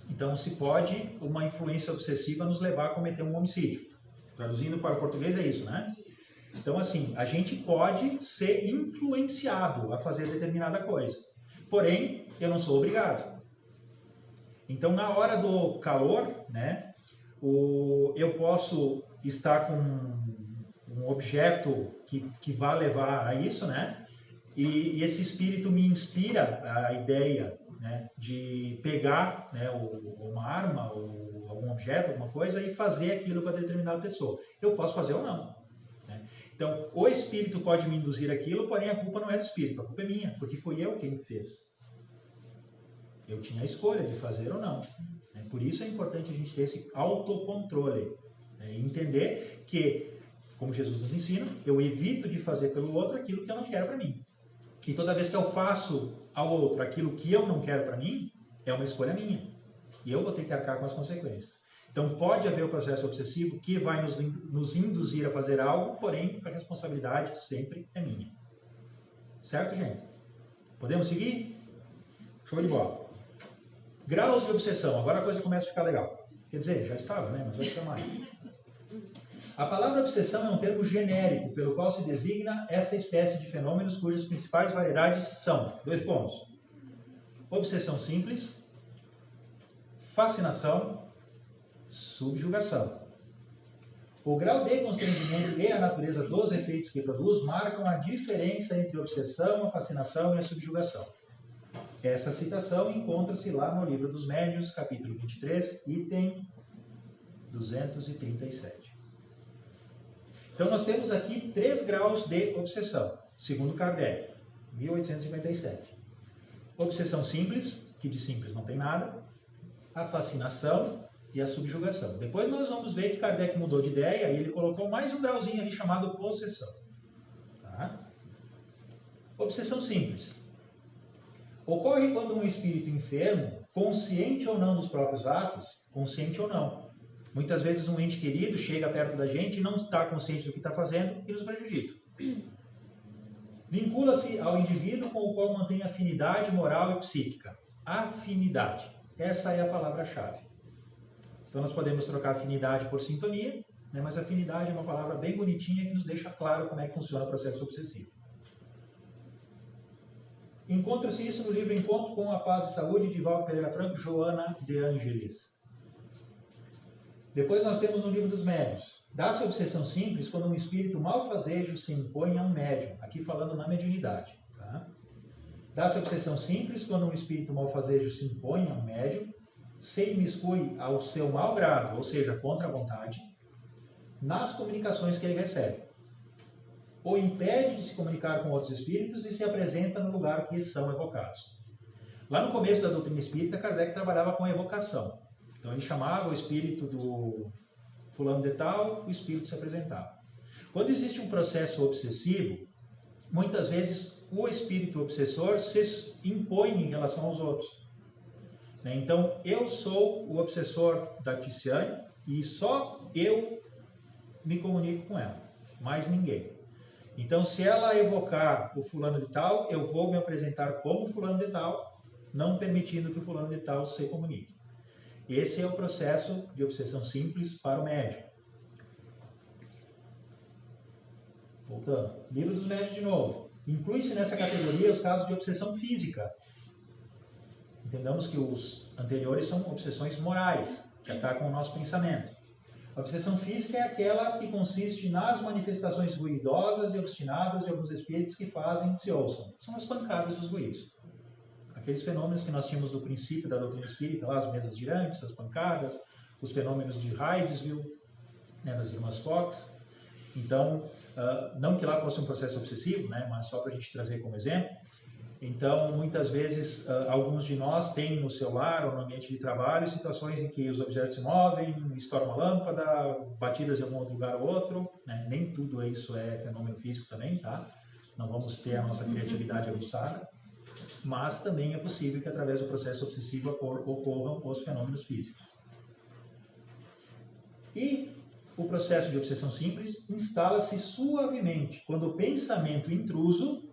Então, se pode uma influência obsessiva nos levar a cometer um homicídio? Traduzindo para o português é isso, né? Então, assim, a gente pode ser influenciado a fazer determinada coisa. Porém, eu não sou obrigado. Então, na hora do calor, né, eu posso estar com um objeto que vá levar a isso, né? E esse espírito me inspira a ideia, né, de pegar, né, uma arma ou algum objeto, alguma coisa e fazer aquilo com a determinada pessoa. Eu posso fazer ou não. Né? Então, o espírito pode me induzir aquilo, porém a culpa não é do espírito, a culpa é minha, porque foi eu quem fez. Eu tinha a escolha de fazer ou não. Né? Por isso é importante a gente ter esse autocontrole, né? E entender que, como Jesus nos ensina, eu evito de fazer pelo outro aquilo que eu não quero para mim. E toda vez que eu faço ao outro aquilo que eu não quero para mim, é uma escolha minha. E eu vou ter que arcar com as consequências. Então pode haver o processo obsessivo que vai nos induzir a fazer algo, porém a responsabilidade sempre é minha. Certo, gente? Podemos seguir? Show de bola. Graus de obsessão. Agora a coisa começa a ficar legal. Quer dizer, já estava, né? Mas vai ficar mais. A palavra obsessão é um termo genérico pelo qual se designa essa espécie de fenômenos cujas principais variedades são, 2 pontos, obsessão simples, fascinação, subjugação. O grau de constrangimento e a natureza dos efeitos que produz marcam a diferença entre a obsessão, a fascinação e a subjugação. Essa citação encontra-se lá no Livro dos Médiuns, capítulo 23, item 237. Então, nós temos aqui 3 graus de obsessão, segundo Kardec, 1857. Obsessão simples, que de simples não tem nada, a fascinação e a subjugação. Depois nós vamos ver que Kardec mudou de ideia e ele colocou mais um grauzinho ali chamado possessão. Tá? Obsessão simples. Ocorre quando um espírito enfermo, consciente ou não dos próprios atos, consciente ou não. Muitas vezes um ente querido chega perto da gente e não está consciente do que está fazendo e nos prejudica. Vincula-se ao indivíduo com o qual mantém afinidade moral e psíquica. Afinidade. Essa é a palavra-chave. Então nós podemos trocar afinidade por sintonia, né, mas afinidade é uma palavra bem bonitinha que nos deixa claro como é que funciona o processo obsessivo. Encontra-se isso no livro Encontro com a Paz e Saúde, de Valdo Pereira Franco, Joana de Ângeles. Depois nós temos no Livro dos Médiuns. Dá-se obsessão simples quando um espírito malfazejo se impõe a um médium, aqui falando na mediunidade. Tá? Dá-se obsessão simples quando um espírito malfazejo se impõe a um médium, se imiscui ao seu mau grado, ou seja, contra a vontade, nas comunicações que ele recebe. Ou impede de se comunicar com outros espíritos e se apresenta no lugar que são evocados. Lá no começo da doutrina espírita, Kardec trabalhava com a evocação. Então ele chamava o espírito do fulano de tal, o espírito se apresentava. Quando existe um processo obsessivo, muitas vezes o espírito obsessor se impõe em relação aos outros. Então, eu sou o obsessor da Ticiane e só eu me comunico com ela, mais ninguém. Então, se ela evocar o fulano de tal, eu vou me apresentar como fulano de tal, não permitindo que o fulano de tal se comunique. Esse é o processo de obsessão simples para o médium. Voltando. Livro dos Médiuns de novo. Inclui-se nessa categoria os casos de obsessão física. Entendamos que os anteriores são obsessões morais, que atacam o nosso pensamento. A obsessão física é aquela que consiste nas manifestações ruidosas e obstinadas de alguns espíritos que fazem se ouçam. São as pancadas dos ruídos. Aqueles fenômenos que nós tínhamos do princípio da doutrina espírita, lá as mesas girantes, as pancadas, os fenômenos de Hydesville, né, das irmãs Fox. Então, não que lá fosse um processo obsessivo, né, mas só para a gente trazer como exemplo. Então, muitas vezes, alguns de nós têm no seu lar ou no ambiente de trabalho situações em que os objetos se movem, estoura uma lâmpada, batidas em algum outro lugar ou outro. Né? Nem tudo isso é fenômeno físico também, tá? Não vamos ter a nossa criatividade aguçada. Mas também é possível que, através do processo obsessivo, ocorram os fenômenos físicos. E o processo de obsessão simples instala-se suavemente, quando o pensamento intruso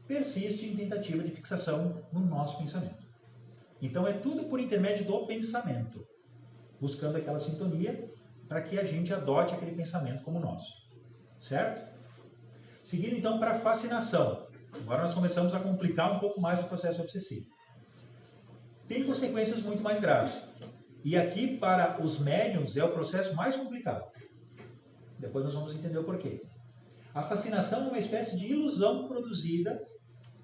persiste em tentativa de fixação no nosso pensamento. Então é tudo por intermédio do pensamento, buscando aquela sintonia para que a gente adote aquele pensamento como nosso. Certo? Seguindo então para a fascinação. Agora nós começamos a complicar um pouco mais o processo obsessivo. Tem consequências muito mais graves. E aqui, para os médiuns, é o processo mais complicado. Depois nós vamos entender o porquê. A fascinação é uma espécie de ilusão produzida,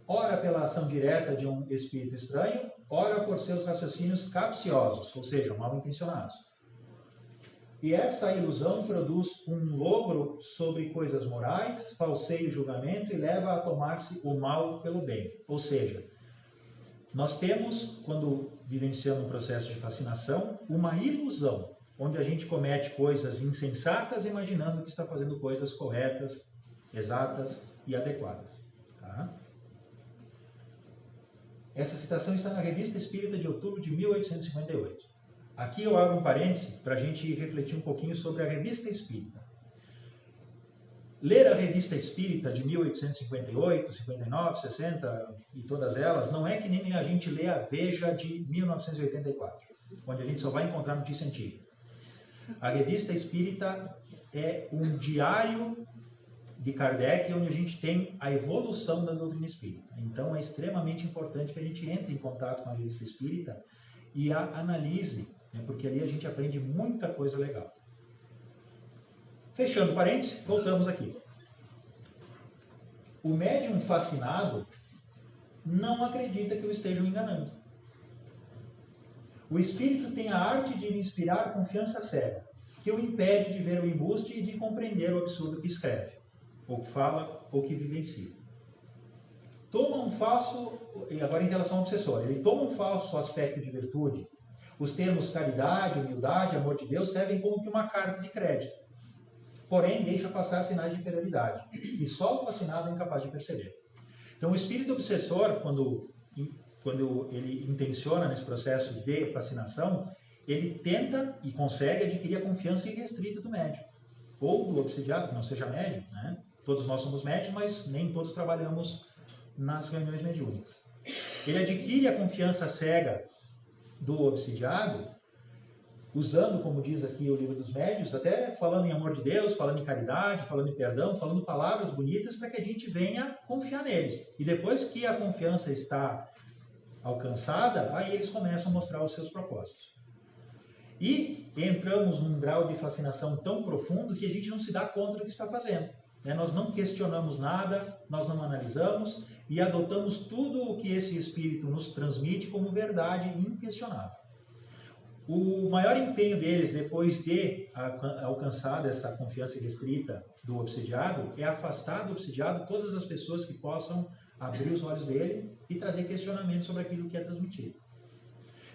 ora pela ação direta de um espírito estranho, ora por seus raciocínios capciosos, ou seja, mal intencionados. E essa ilusão produz um logro sobre coisas morais, falseia o julgamento e leva a tomar-se o mal pelo bem. Ou seja, nós temos, quando vivenciamos um processo de fascinação, uma ilusão, onde a gente comete coisas insensatas imaginando que está fazendo coisas corretas, exatas e adequadas. Tá? Essa citação está na Revista Espírita de outubro de 1858. Aqui eu abro um parêntese para a gente refletir um pouquinho sobre a Revista Espírita. Ler a Revista Espírita de 1858, 59, 60 e todas elas, não é que nem a gente lê a Veja de 1984, onde a gente só vai encontrar notícia antiga. A Revista Espírita é um diário de Kardec, onde a gente tem a evolução da doutrina espírita. Então é extremamente importante que a gente entre em contato com a Revista Espírita e a analise, né, porque ali a gente aprende muita coisa legal. Fechando parênteses, voltamos aqui. O médium fascinado não acredita que o estejam enganando. O espírito tem a arte de lhe inspirar confiança cega, que o impede de ver o embuste e de compreender o absurdo que escreve, ou que fala, ou que vivencia. Toma um falso, agora em relação ao obsessor, ele toma um falso aspecto de virtude. Os termos caridade, humildade, amor de Deus servem como que uma carta de crédito. Porém, deixa passar sinais de inferioridade, e só o fascinado é incapaz de perceber. Então, o espírito obsessor, quando ele intenciona nesse processo de fascinação, ele tenta e consegue adquirir a confiança irrestrita do médium, ou do obsidiado, que não seja médium, né? Todos nós somos médiums, mas nem todos trabalhamos nas reuniões mediúnicas. Ele adquire a confiança cega do obsidiado, usando, como diz aqui o livro dos médiuns, até falando em amor de Deus, falando em caridade, falando em perdão, falando palavras bonitas para que a gente venha confiar neles. E depois que a confiança está alcançada, aí eles começam a mostrar os seus propósitos. E entramos num grau de fascinação tão profundo que a gente não se dá conta do que está fazendo. Nós não questionamos nada, nós não analisamos e adotamos tudo o que esse espírito nos transmite como verdade inquestionável. O maior empenho deles, depois de alcançar essa confiança irrestrita do obsidiado, é afastar do obsidiado todas as pessoas que possam abrir os olhos dele e trazer questionamentos sobre aquilo que é transmitido.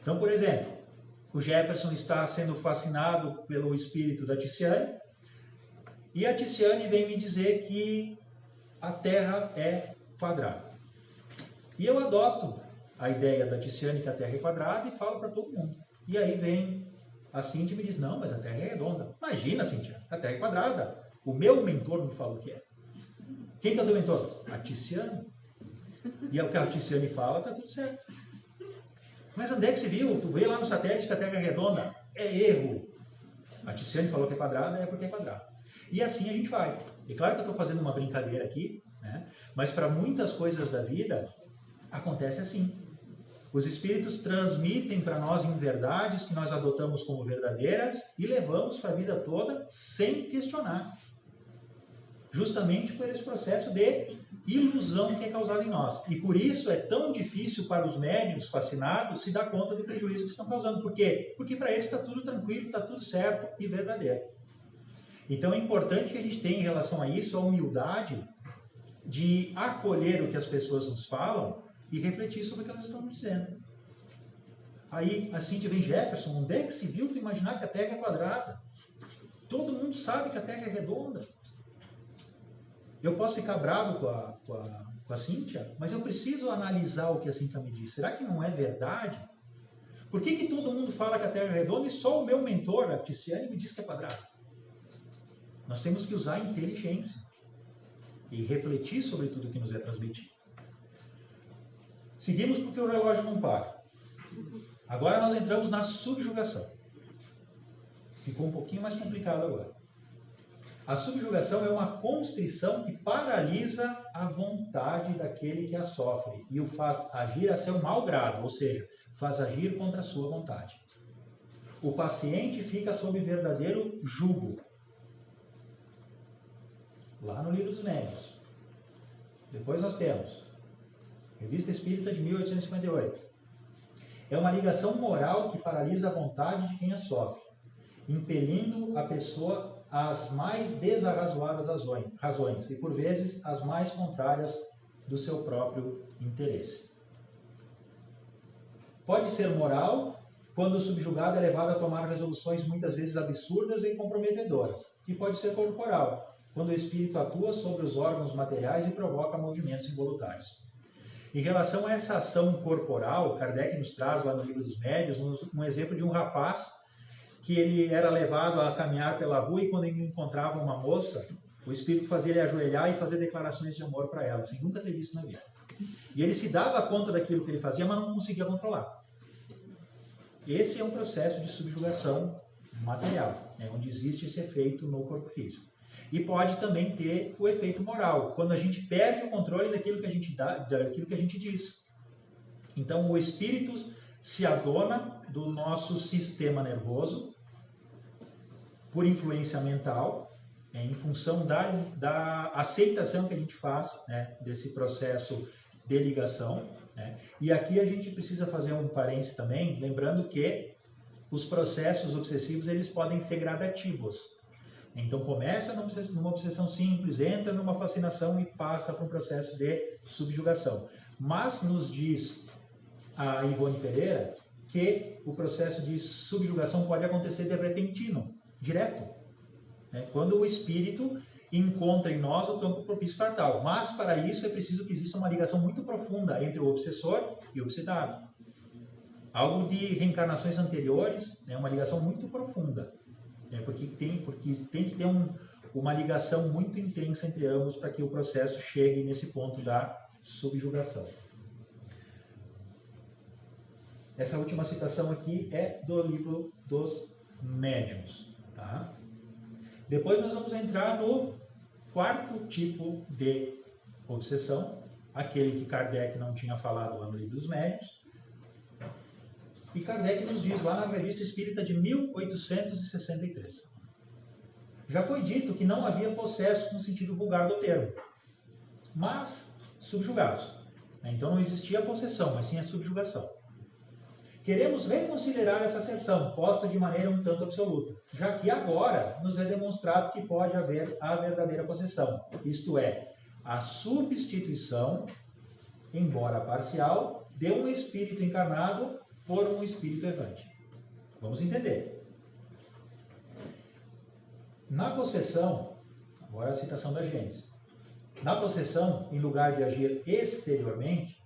Então, por exemplo, o Jefferson está sendo fascinado pelo espírito da Ticiane, e a Ticiane vem me dizer que a Terra é quadrada. E eu adoto a ideia da Ticiane que a Terra é quadrada e falo para todo mundo. E aí vem a Cíntia e me diz, não, mas a Terra é redonda. Imagina, Cíntia, a Terra é quadrada. O meu mentor me falou que é. Quem que é o teu mentor? A Ticiane. E é o que a Ticiane fala, está tudo certo. Mas onde é que se viu? Tu vê lá no satélite que a Terra é redonda? É erro. A Ticiane falou que é quadrada, é porque é quadrada. E assim a gente vai. É claro que eu estou fazendo uma brincadeira aqui, né? Mas para muitas coisas da vida, acontece assim. Os espíritos transmitem para nós inverdades que nós adotamos como verdadeiras e levamos para a vida toda sem questionar. Justamente por esse processo de ilusão que é causado em nós. E por isso é tão difícil para os médiuns fascinados se dar conta do prejuízo que estão causando. Por quê? Porque para eles está tudo tranquilo, está tudo certo e verdadeiro. Então é importante que a gente tenha em relação a isso a humildade de acolher o que as pessoas nos falam e refletir sobre o que elas estão nos dizendo. Aí a Cíntia vem, Jefferson, onde é que se viu tu imaginar que a Terra é quadrada? Todo mundo sabe que a Terra é redonda. Eu posso ficar bravo com a Cíntia, mas eu preciso analisar o que a Cíntia me diz. Será que não é verdade? Por que todo mundo fala que a Terra é redonda e só o meu mentor, a Ticiane, me diz que é quadrada? Nós temos que usar a inteligência e refletir sobre tudo que nos é transmitido. Seguimos porque o relógio não para. Agora nós entramos na subjugação. Ficou um pouquinho mais complicado agora. A subjugação é uma constrição que paralisa a vontade daquele que a sofre e o faz agir a seu mau grado, ou seja, faz agir contra a sua vontade. O paciente fica sob verdadeiro jugo. Lá no Livro dos Médiuns. Depois nós temos Revista Espírita de 1858. É uma ligação moral que paralisa a vontade de quem a sofre, impelindo a pessoa às mais desarrazoadas razões e, por vezes, as mais contrárias do seu próprio interesse. Pode ser moral quando o subjugado é levado a tomar resoluções muitas vezes absurdas e comprometedoras, e pode ser corporal, quando o espírito atua sobre os órgãos materiais e provoca movimentos involuntários. Em relação a essa ação corporal, Kardec nos traz lá no Livro dos Médiuns um exemplo de um rapaz que ele era levado a caminhar pela rua e quando ele encontrava uma moça, o espírito fazia ele ajoelhar e fazer declarações de amor para ela, sem nunca ter visto na vida. E ele se dava conta daquilo que ele fazia, mas não conseguia controlar. Esse é um processo de subjugação material, onde existe esse efeito no corpo físico. E pode também ter o efeito moral, quando a gente perde o controle daquilo que a gente dá, daquilo que a gente diz. Então o espírito se adona do nosso sistema nervoso por influência mental, em função da aceitação que a gente faz, né, desse processo de ligação, né? E aqui a gente precisa fazer um parênteses também, lembrando que os processos obsessivos eles podem ser gradativos. Então começa numa obsessão simples, entra numa fascinação e passa para um processo de subjugação. Mas nos diz a Ivone Pereira que o processo de subjugação pode acontecer de repentino, direto, né? Quando o espírito encontra em nós o campo propício para tal. Mas para isso é preciso que exista uma ligação muito profunda entre o obsessor e o obsedado. Algo de reencarnações anteriores, né? Uma ligação muito profunda. Porque tem que ter uma ligação muito intensa entre ambos para que o processo chegue nesse ponto da subjugação. Essa última citação aqui é do livro dos Médiuns. Tá? Depois nós vamos entrar no quarto tipo de obsessão, aquele que Kardec não tinha falado lá no livro dos Médiuns. E Kardec nos diz lá na Revista Espírita de 1863. Já foi dito que não havia possessos no sentido vulgar do termo, mas subjugados. Então não existia a possessão, mas sim a subjugação. Queremos reconsiderar essa asserção, posta de maneira um tanto absoluta, já que agora nos é demonstrado que pode haver a verdadeira possessão, isto é, a substituição, embora parcial, de um espírito encarnado por um espírito errante. Vamos entender. Na possessão, agora a citação da Gênesis. Na possessão, em lugar de agir exteriormente,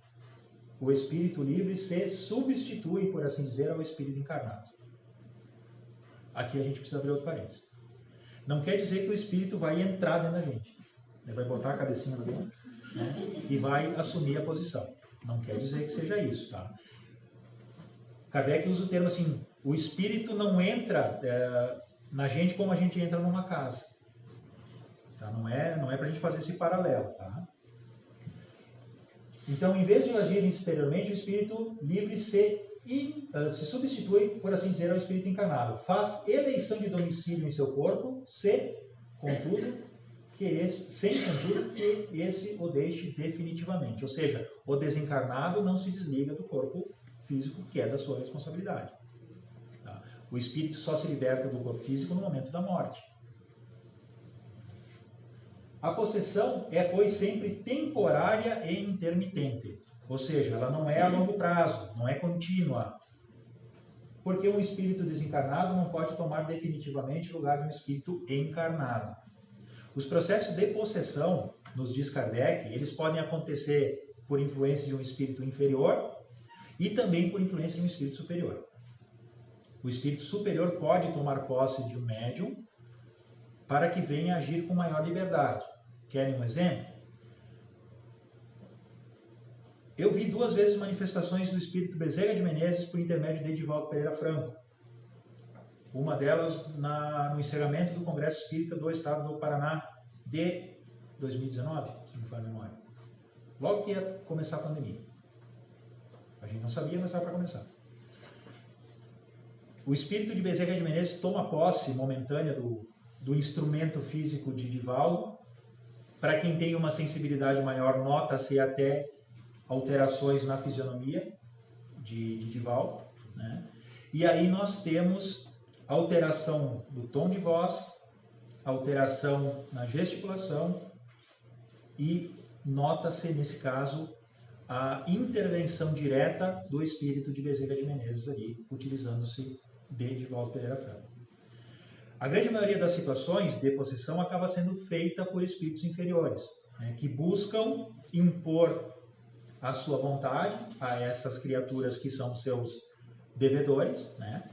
o espírito livre se substitui, por assim dizer, ao espírito encarnado. Aqui a gente precisa abrir outro parênteses. Não quer dizer que o espírito vai entrar dentro da gente. Ele vai botar a cabecinha lá dentro, né, e vai assumir a posição. Não quer dizer que seja isso, tá? Kardec usa o termo assim, o espírito não entra na gente como a gente entra numa casa. Tá? Não é para a gente fazer esse paralelo. Tá? Então, em vez de agir exteriormente, o espírito livre se substitui, por assim dizer, ao espírito encarnado. Faz eleição de domicílio em seu corpo, sem contudo que esse o deixe definitivamente. Ou seja, o desencarnado não se desliga do corpo físico, que é da sua responsabilidade. Tá? O espírito só se liberta do corpo físico no momento da morte. A possessão é, pois, sempre temporária e intermitente. Ou seja, ela não é a longo prazo, não é contínua. Porque um espírito desencarnado não pode tomar definitivamente o lugar de um espírito encarnado. Os processos de possessão, nos diz Kardec, eles podem acontecer por influência de um espírito inferior e também por influência de um espírito superior. O espírito superior pode tomar posse de um médium para que venha agir com maior liberdade. Querem um exemplo? Eu vi 2 vezes manifestações do espírito Bezerra de Menezes por intermédio de Edivaldo Pereira Franco. Uma delas no encerramento do Congresso Espírita do Estado do Paraná de 2019, se não me falha a memória. Logo que ia começar a pandemia. A gente não sabia, mas estava para começar. O espírito de Bezerra de Menezes toma posse momentânea do instrumento físico de Edivaldo. Para quem tem uma sensibilidade maior, nota-se até alterações na fisionomia de Edivaldo, né? E aí nós temos alteração do tom de voz, alteração na gesticulação e nota-se, nesse caso, a intervenção direta do espírito de Bezerra de Menezes ali, utilizando-se de Edivaldo Pereira Franco. A grande maioria das situações de possessão acaba sendo feita por espíritos inferiores, né, que buscam impor a sua vontade a essas criaturas que são seus devedores, né,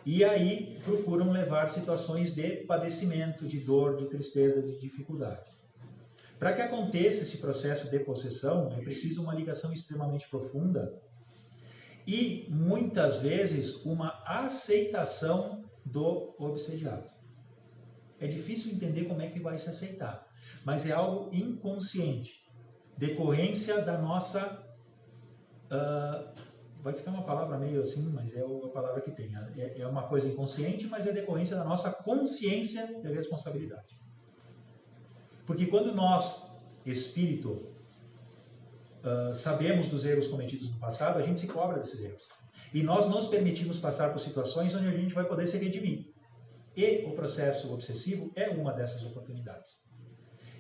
e aí procuram levar situações de padecimento, de dor, de tristeza, de dificuldade. Para que aconteça esse processo de possessão, é preciso uma ligação extremamente profunda e, muitas vezes, uma aceitação do obsediado. É difícil entender como é que vai se aceitar, mas é algo inconsciente, decorrência da nossa... vai ficar uma palavra meio assim, mas é a palavra que tem. É uma coisa inconsciente, mas é decorrência da nossa consciência de responsabilidade. Porque quando nós, espírito, sabemos dos erros cometidos no passado, a gente se cobra desses erros. E nós nos permitimos passar por situações onde a gente vai poder se redimir. E o processo obsessivo é uma dessas oportunidades.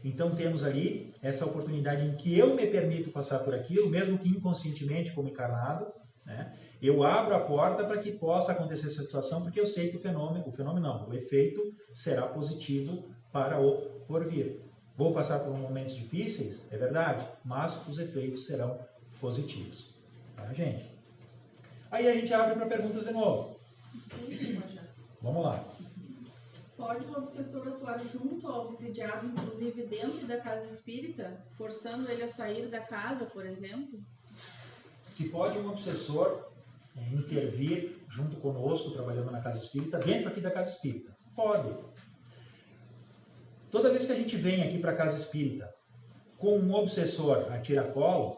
Então temos ali essa oportunidade em que eu me permito passar por aquilo, mesmo que inconscientemente, como encarnado, né? Eu abro a porta para que possa acontecer essa situação, porque eu sei que o efeito será positivo para o porvir. Vou passar por momentos difíceis, é verdade, mas os efeitos serão positivos. Tá, gente? Aí a gente abre para perguntas de novo. Vamos lá. Pode o obsessor atuar junto ao obsidiado, inclusive dentro da casa espírita, forçando ele a sair da casa, por exemplo? Se pode um obsessor intervir junto conosco, trabalhando na casa espírita, dentro aqui da casa espírita? Pode. Toda vez que a gente vem aqui para a casa espírita com um obsessor a tiracolo,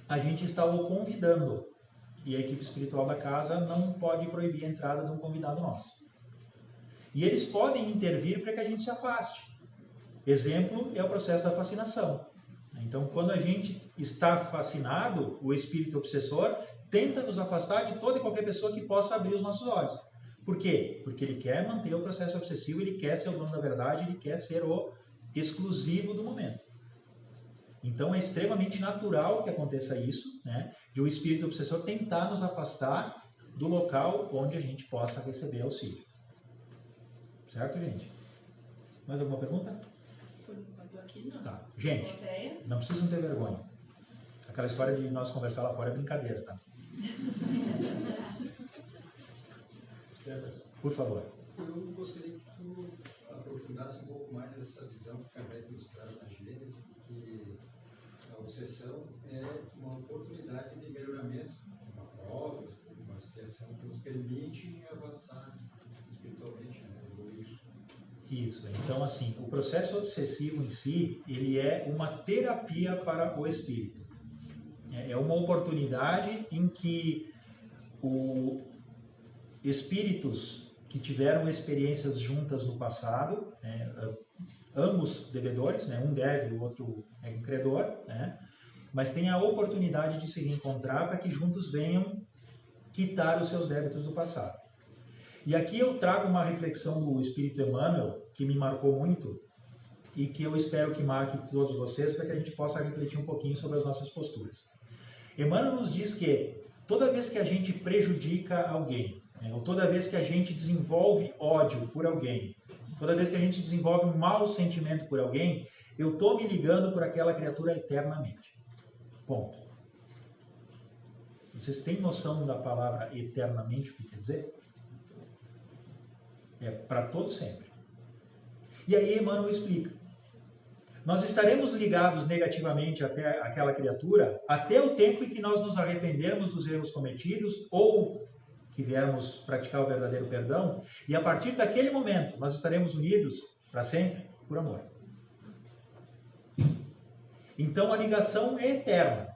a gente está o convidando. E a equipe espiritual da casa não pode proibir a entrada de um convidado nosso. E eles podem intervir para que a gente se afaste. Exemplo é o processo da fascinação. Então, quando a gente está fascinado, o espírito obsessor tenta nos afastar de toda e qualquer pessoa que possa abrir os nossos olhos. Por quê? Porque ele quer manter o processo obsessivo, ele quer ser o dono da verdade, ele quer ser o exclusivo do momento. Então, é extremamente natural que aconteça isso, né? De o espírito obsessor tentar nos afastar do local onde a gente possa receber auxílio. Certo, gente? Mais alguma pergunta? Por enquanto aqui não. Tá. Gente, não precisam ter vergonha. Aquela história de nós conversar lá fora é brincadeira, tá? Por favor. Eu gostaria que tu aprofundasse um pouco mais essa visão que Kardec nos traz na Gênesis, que a obsessão é uma oportunidade de melhoramento, uma prova, uma expiação que nos permite avançar espiritualmente, né? Evoluir. Isso. Então, assim, o processo obsessivo em si, ele é uma terapia para o espírito. É uma oportunidade em que espíritos que tiveram experiências juntas no passado, ambos devedores, né? Um deve, o outro é um credor, né? Mas tem a oportunidade de se reencontrar para que juntos venham quitar os seus débitos do passado. E aqui eu trago uma reflexão do Espírito Emmanuel, que me marcou muito, e que eu espero que marque todos vocês, para que a gente possa refletir um pouquinho sobre as nossas posturas. Emmanuel nos diz que toda vez que a gente prejudica alguém, ou toda vez que a gente desenvolve ódio por alguém, toda vez que a gente desenvolve um mau sentimento por alguém, eu estou me ligando por aquela criatura eternamente. Ponto. Vocês têm noção da palavra eternamente, o que quer dizer? É para todo sempre. E aí Emmanuel explica. Nós estaremos ligados negativamente até aquela criatura até o tempo em que nós nos arrependermos dos erros cometidos ou que viermos praticar o verdadeiro perdão, e a partir daquele momento nós estaremos unidos para sempre por amor. Então a ligação é eterna.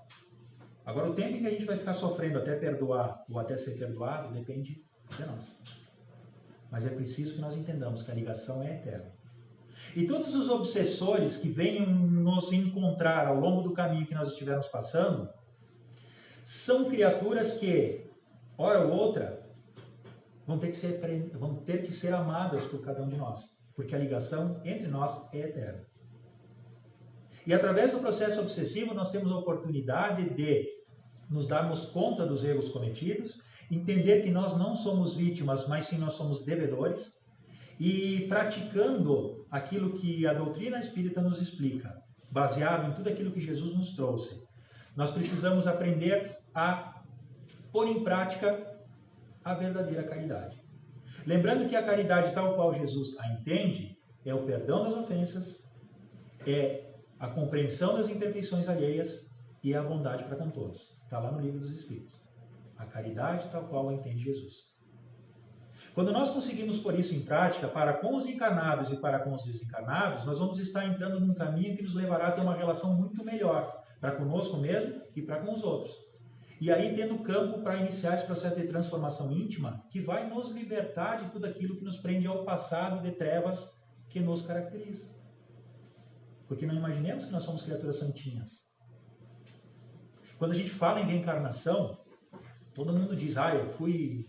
Agora o tempo em que a gente vai ficar sofrendo até perdoar ou até ser perdoado depende de nós. Mas é preciso que nós entendamos que a ligação é eterna. E todos os obsessores que venham nos encontrar ao longo do caminho que nós estivermos passando, são criaturas que, hora ou outra, vão ter que ser amadas por cada um de nós. Porque a ligação entre nós é eterna. E através do processo obsessivo, nós temos a oportunidade de nos darmos conta dos erros cometidos, entender que nós não somos vítimas, mas sim nós somos devedores, e praticando aquilo que a doutrina espírita nos explica, baseado em tudo aquilo que Jesus nos trouxe, nós precisamos aprender a pôr em prática a verdadeira caridade. Lembrando que a caridade, tal qual Jesus a entende, é o perdão das ofensas, é a compreensão das imperfeições alheias e a bondade para com todos. Está lá no Livro dos Espíritos. A caridade, tal qual a entende Jesus. Quando nós conseguimos pôr isso em prática para com os encarnados e para com os desencarnados, nós vamos estar entrando num caminho que nos levará a ter uma relação muito melhor para conosco mesmo e para com os outros. E aí tendo campo para iniciar esse processo de transformação íntima que vai nos libertar de tudo aquilo que nos prende ao passado de trevas que nos caracteriza. Porque não imaginemos que nós somos criaturas santinhas. Quando a gente fala em reencarnação, todo mundo diz, eu fui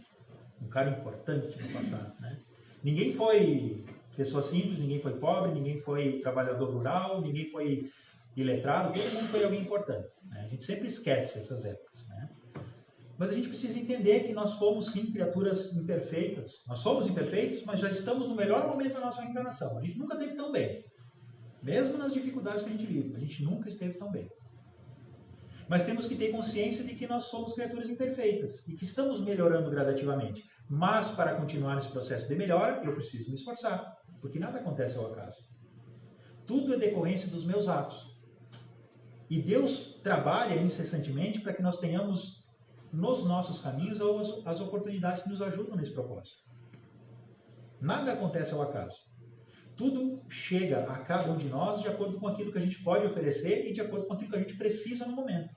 um cara importante no passado, né? Ninguém foi pessoa simples, ninguém foi pobre, ninguém foi trabalhador rural, ninguém foi iletrado, todo mundo foi alguém importante, né? A gente sempre esquece essas épocas, né? Mas a gente precisa entender que nós fomos, sim, criaturas imperfeitas. Nós somos imperfeitos, mas já estamos no melhor momento da nossa reencarnação. A gente nunca esteve tão bem. Mesmo nas dificuldades que a gente vive, a gente nunca esteve tão bem. Mas temos que ter consciência de que nós somos criaturas imperfeitas e que estamos melhorando gradativamente. Mas, para continuar nesse processo de melhora, eu preciso me esforçar, porque nada acontece ao acaso. Tudo é decorrência dos meus atos. E Deus trabalha incessantemente para que nós tenhamos nos nossos caminhos as oportunidades que nos ajudam nesse propósito. Nada acontece ao acaso. Tudo chega a cada um de nós de acordo com aquilo que a gente pode oferecer e de acordo com aquilo que a gente precisa no momento.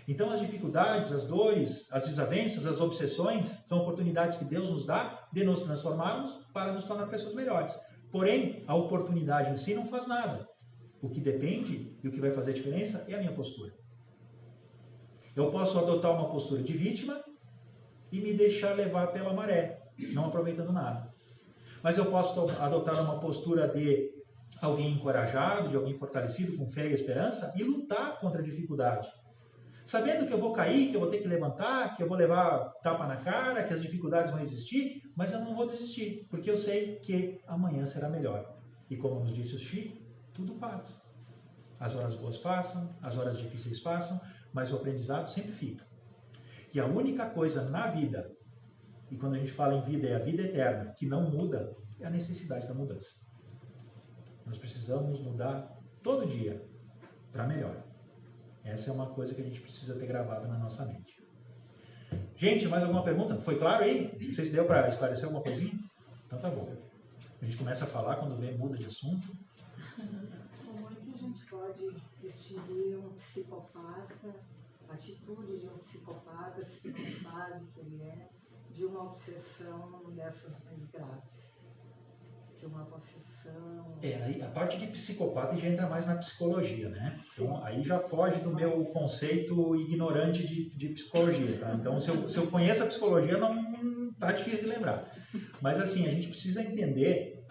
Então, as dificuldades, as dores, as desavenças, as obsessões são oportunidades que Deus nos dá de nos transformarmos para nos tornar pessoas melhores. Porém, a oportunidade em si não faz nada. O que depende e o que vai fazer a diferença é a minha postura. Eu posso adotar uma postura de vítima e me deixar levar pela maré, não aproveitando nada. Mas eu posso adotar uma postura de alguém encorajado, de alguém fortalecido, com fé e esperança, e lutar contra a dificuldade. Sabendo que eu vou cair, que eu vou ter que levantar, que eu vou levar tapa na cara, que as dificuldades vão existir, mas eu não vou desistir, porque eu sei que amanhã será melhor. E como nos disse o Chico, tudo passa. As horas boas passam, as horas difíceis passam, mas o aprendizado sempre fica. E a única coisa na vida, e quando a gente fala em vida, é a vida eterna, que não muda, é a necessidade da mudança. Nós precisamos mudar todo dia para melhor. Essa é uma coisa que a gente precisa ter gravado na nossa mente. Gente, mais alguma pergunta? Foi claro aí? Não sei se deu para esclarecer alguma coisinha? Então tá bom. A gente começa a falar quando vem, muda de assunto. Como é que a gente pode distinguir um psicopata, a atitude de um psicopata, se não sabe que ele é, de uma obsessão dessas mais graves? De uma possessão... Aí a parte de psicopata já entra mais na psicologia, né? Então, aí já foge do meu conceito ignorante de psicologia, tá? Então, se eu conheço a psicologia, não tá difícil de lembrar. Mas, assim, a gente precisa entender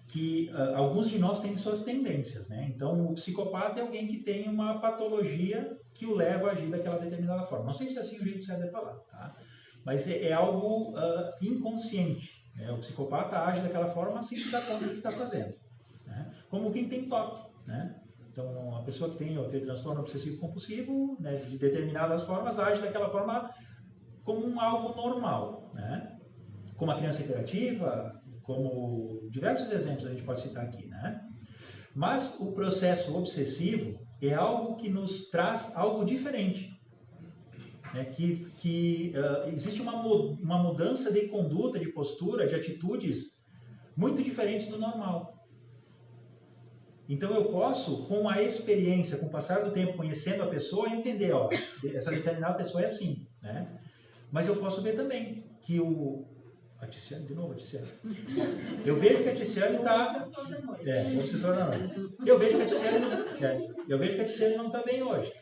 que alguns de nós têm suas tendências, né? Então, o psicopata é alguém que tem uma patologia que o leva a agir daquela determinada forma. Não sei se é assim o jeito certo de falar, tá? Mas é algo inconsciente. O psicopata age daquela forma sem se dar conta do que está fazendo, né? Como quem tem toque, né? Então, a pessoa que tem aquele transtorno obsessivo-compulsivo, né, de determinadas formas, age daquela forma como algo normal, né? Como a criança hiperativa, como diversos exemplos a gente pode citar aqui, né? Mas o processo obsessivo é algo que nos traz algo diferente. Existe uma mudança de conduta, de postura, de atitudes muito diferentes do normal. Então eu posso, com a experiência, com o passar do tempo, conhecendo a pessoa, entender, essa determinada pessoa é assim, né? Mas eu posso ver também que a Tiziane, de novo a Tiziane. Eu vejo que a Tiziane está... Obsessor da noite. Obsessor da noite. Eu vejo que a Tiziane não está bem hoje,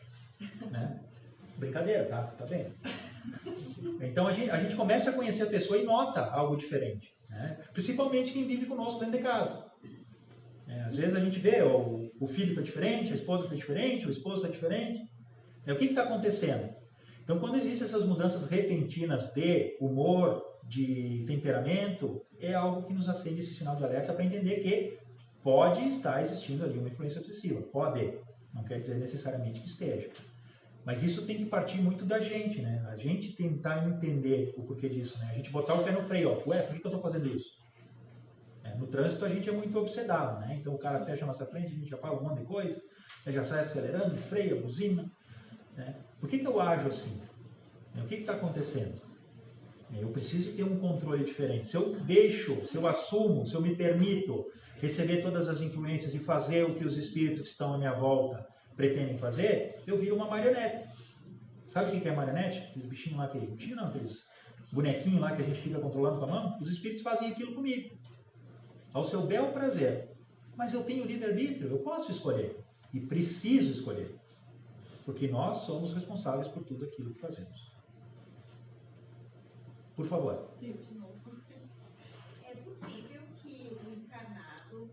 né? Brincadeira, tá bem. Então a gente começa a conhecer a pessoa e nota algo diferente, né? Principalmente quem vive conosco dentro de casa. Às vezes a gente vê o filho está diferente, a esposa está diferente, o esposo está diferente. O que está acontecendo? Então, quando existem essas mudanças repentinas de humor, de temperamento, é algo que nos acende esse sinal de alerta para entender que pode estar existindo ali uma influência obsessiva. Pode. Não quer dizer necessariamente que esteja. Mas isso tem que partir muito da gente, né? A gente tentar entender o porquê disso, né? A gente botar o pé no freio, por que eu estou fazendo isso? No trânsito a gente é muito obsedado, né? Então o cara fecha a nossa frente, a gente já fala um monte de coisa, já sai acelerando, freia, buzina, né? Por que eu ajo assim? O que está acontecendo? Eu preciso ter um controle diferente. Se eu deixo, se eu assumo, se eu me permito receber todas as influências e fazer o que os espíritos que estão à minha volta pretendem fazer, eu viro uma marionete. Sabe o que é marionete? Aqueles bichinhos lá, aqueles bonequinhos lá que a gente fica controlando com a mão. Os espíritos fazem aquilo comigo, ao seu bel prazer. Mas eu tenho livre-arbítrio, eu posso escolher. E preciso escolher. Porque nós somos responsáveis por tudo aquilo que fazemos. Por favor. É possível que o encarnado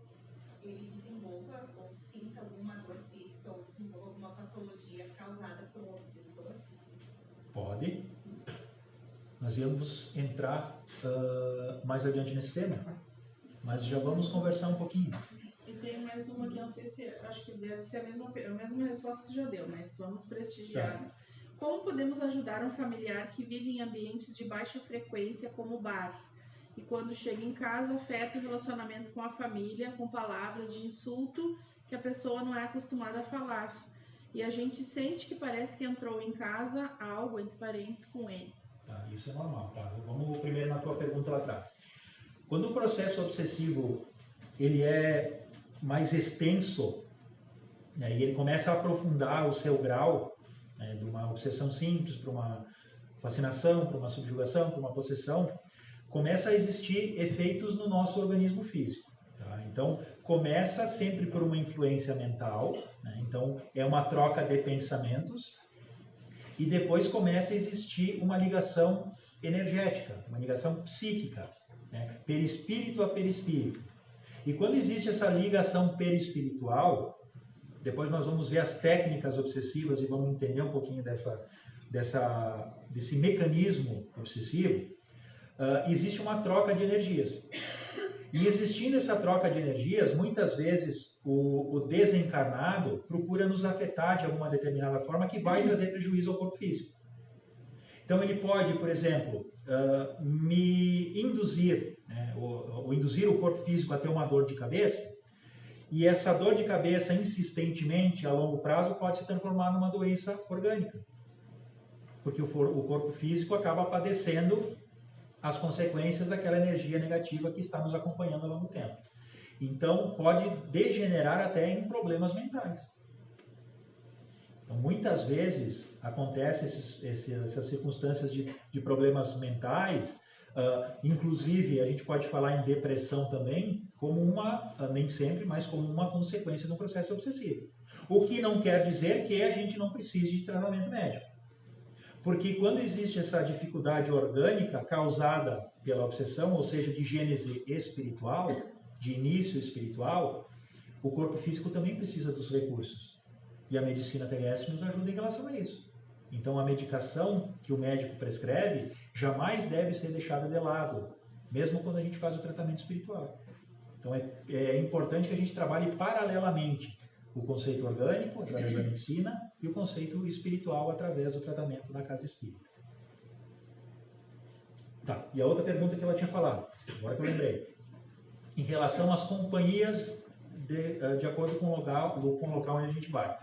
ele desenvolva ou sinta alguma dor física ou desenvolva alguma patologia causada por um obsessor? Pode. Nós íamos entrar mais adiante nesse tema. Mas já vamos conversar um pouquinho. E tem mais uma que eu não sei se... Acho que deve ser a mesma resposta que já deu, mas vamos prestigiar. Tá. Como podemos ajudar um familiar que vive em ambientes de baixa frequência, como o bar? E quando chega em casa, afeta o relacionamento com a família, com palavras de insulto que a pessoa não é acostumada a falar. E a gente sente que parece que entrou em casa algo, entre parênteses, com ele. Tá, isso é normal. Tá? Vamos primeiro na tua pergunta lá atrás. Quando o processo obsessivo ele é mais extenso, né, e ele começa a aprofundar o seu grau, né, de uma obsessão simples para uma fascinação, para uma subjugação, para uma possessão, começa a existir efeitos no nosso organismo físico. Tá? Então, começa sempre por uma influência mental, né? Então é uma troca de pensamentos, e depois começa a existir uma ligação energética, uma ligação psíquica, né? Perispírito a perispírito. E quando existe essa ligação perispiritual, depois nós vamos ver as técnicas obsessivas e vamos entender um pouquinho desse mecanismo obsessivo, existe uma troca de energias. E existindo essa troca de energias, muitas vezes o desencarnado procura nos afetar de alguma determinada forma que vai trazer prejuízo ao corpo físico. Então ele pode, por exemplo, me induzir, né, ou induzir o corpo físico a ter uma dor de cabeça, e essa dor de cabeça insistentemente, a longo prazo, pode se transformar numa doença orgânica. Porque o corpo físico acaba padecendo as consequências daquela energia negativa que está nos acompanhando ao longo do tempo. Então, pode degenerar até em problemas mentais. Então, muitas vezes, acontecem essas circunstâncias de problemas mentais, inclusive, a gente pode falar em depressão também, como nem sempre, mas como uma consequência do processo obsessivo. O que não quer dizer que a gente não precise de tratamento médico. Porque quando existe essa dificuldade orgânica causada pela obsessão, ou seja, de gênese espiritual, de início espiritual, o corpo físico também precisa dos recursos. E a medicina terrestre nos ajuda em relação a isso. Então a medicação que o médico prescreve jamais deve ser deixada de lado, mesmo quando a gente faz o tratamento espiritual. Então é importante que a gente trabalhe paralelamente o conceito orgânico, através da medicina, e o conceito espiritual, através do tratamento na casa espírita. Tá, e a outra pergunta que ela tinha falado, agora que eu lembrei, em relação às companhias de acordo com o local onde a gente vai.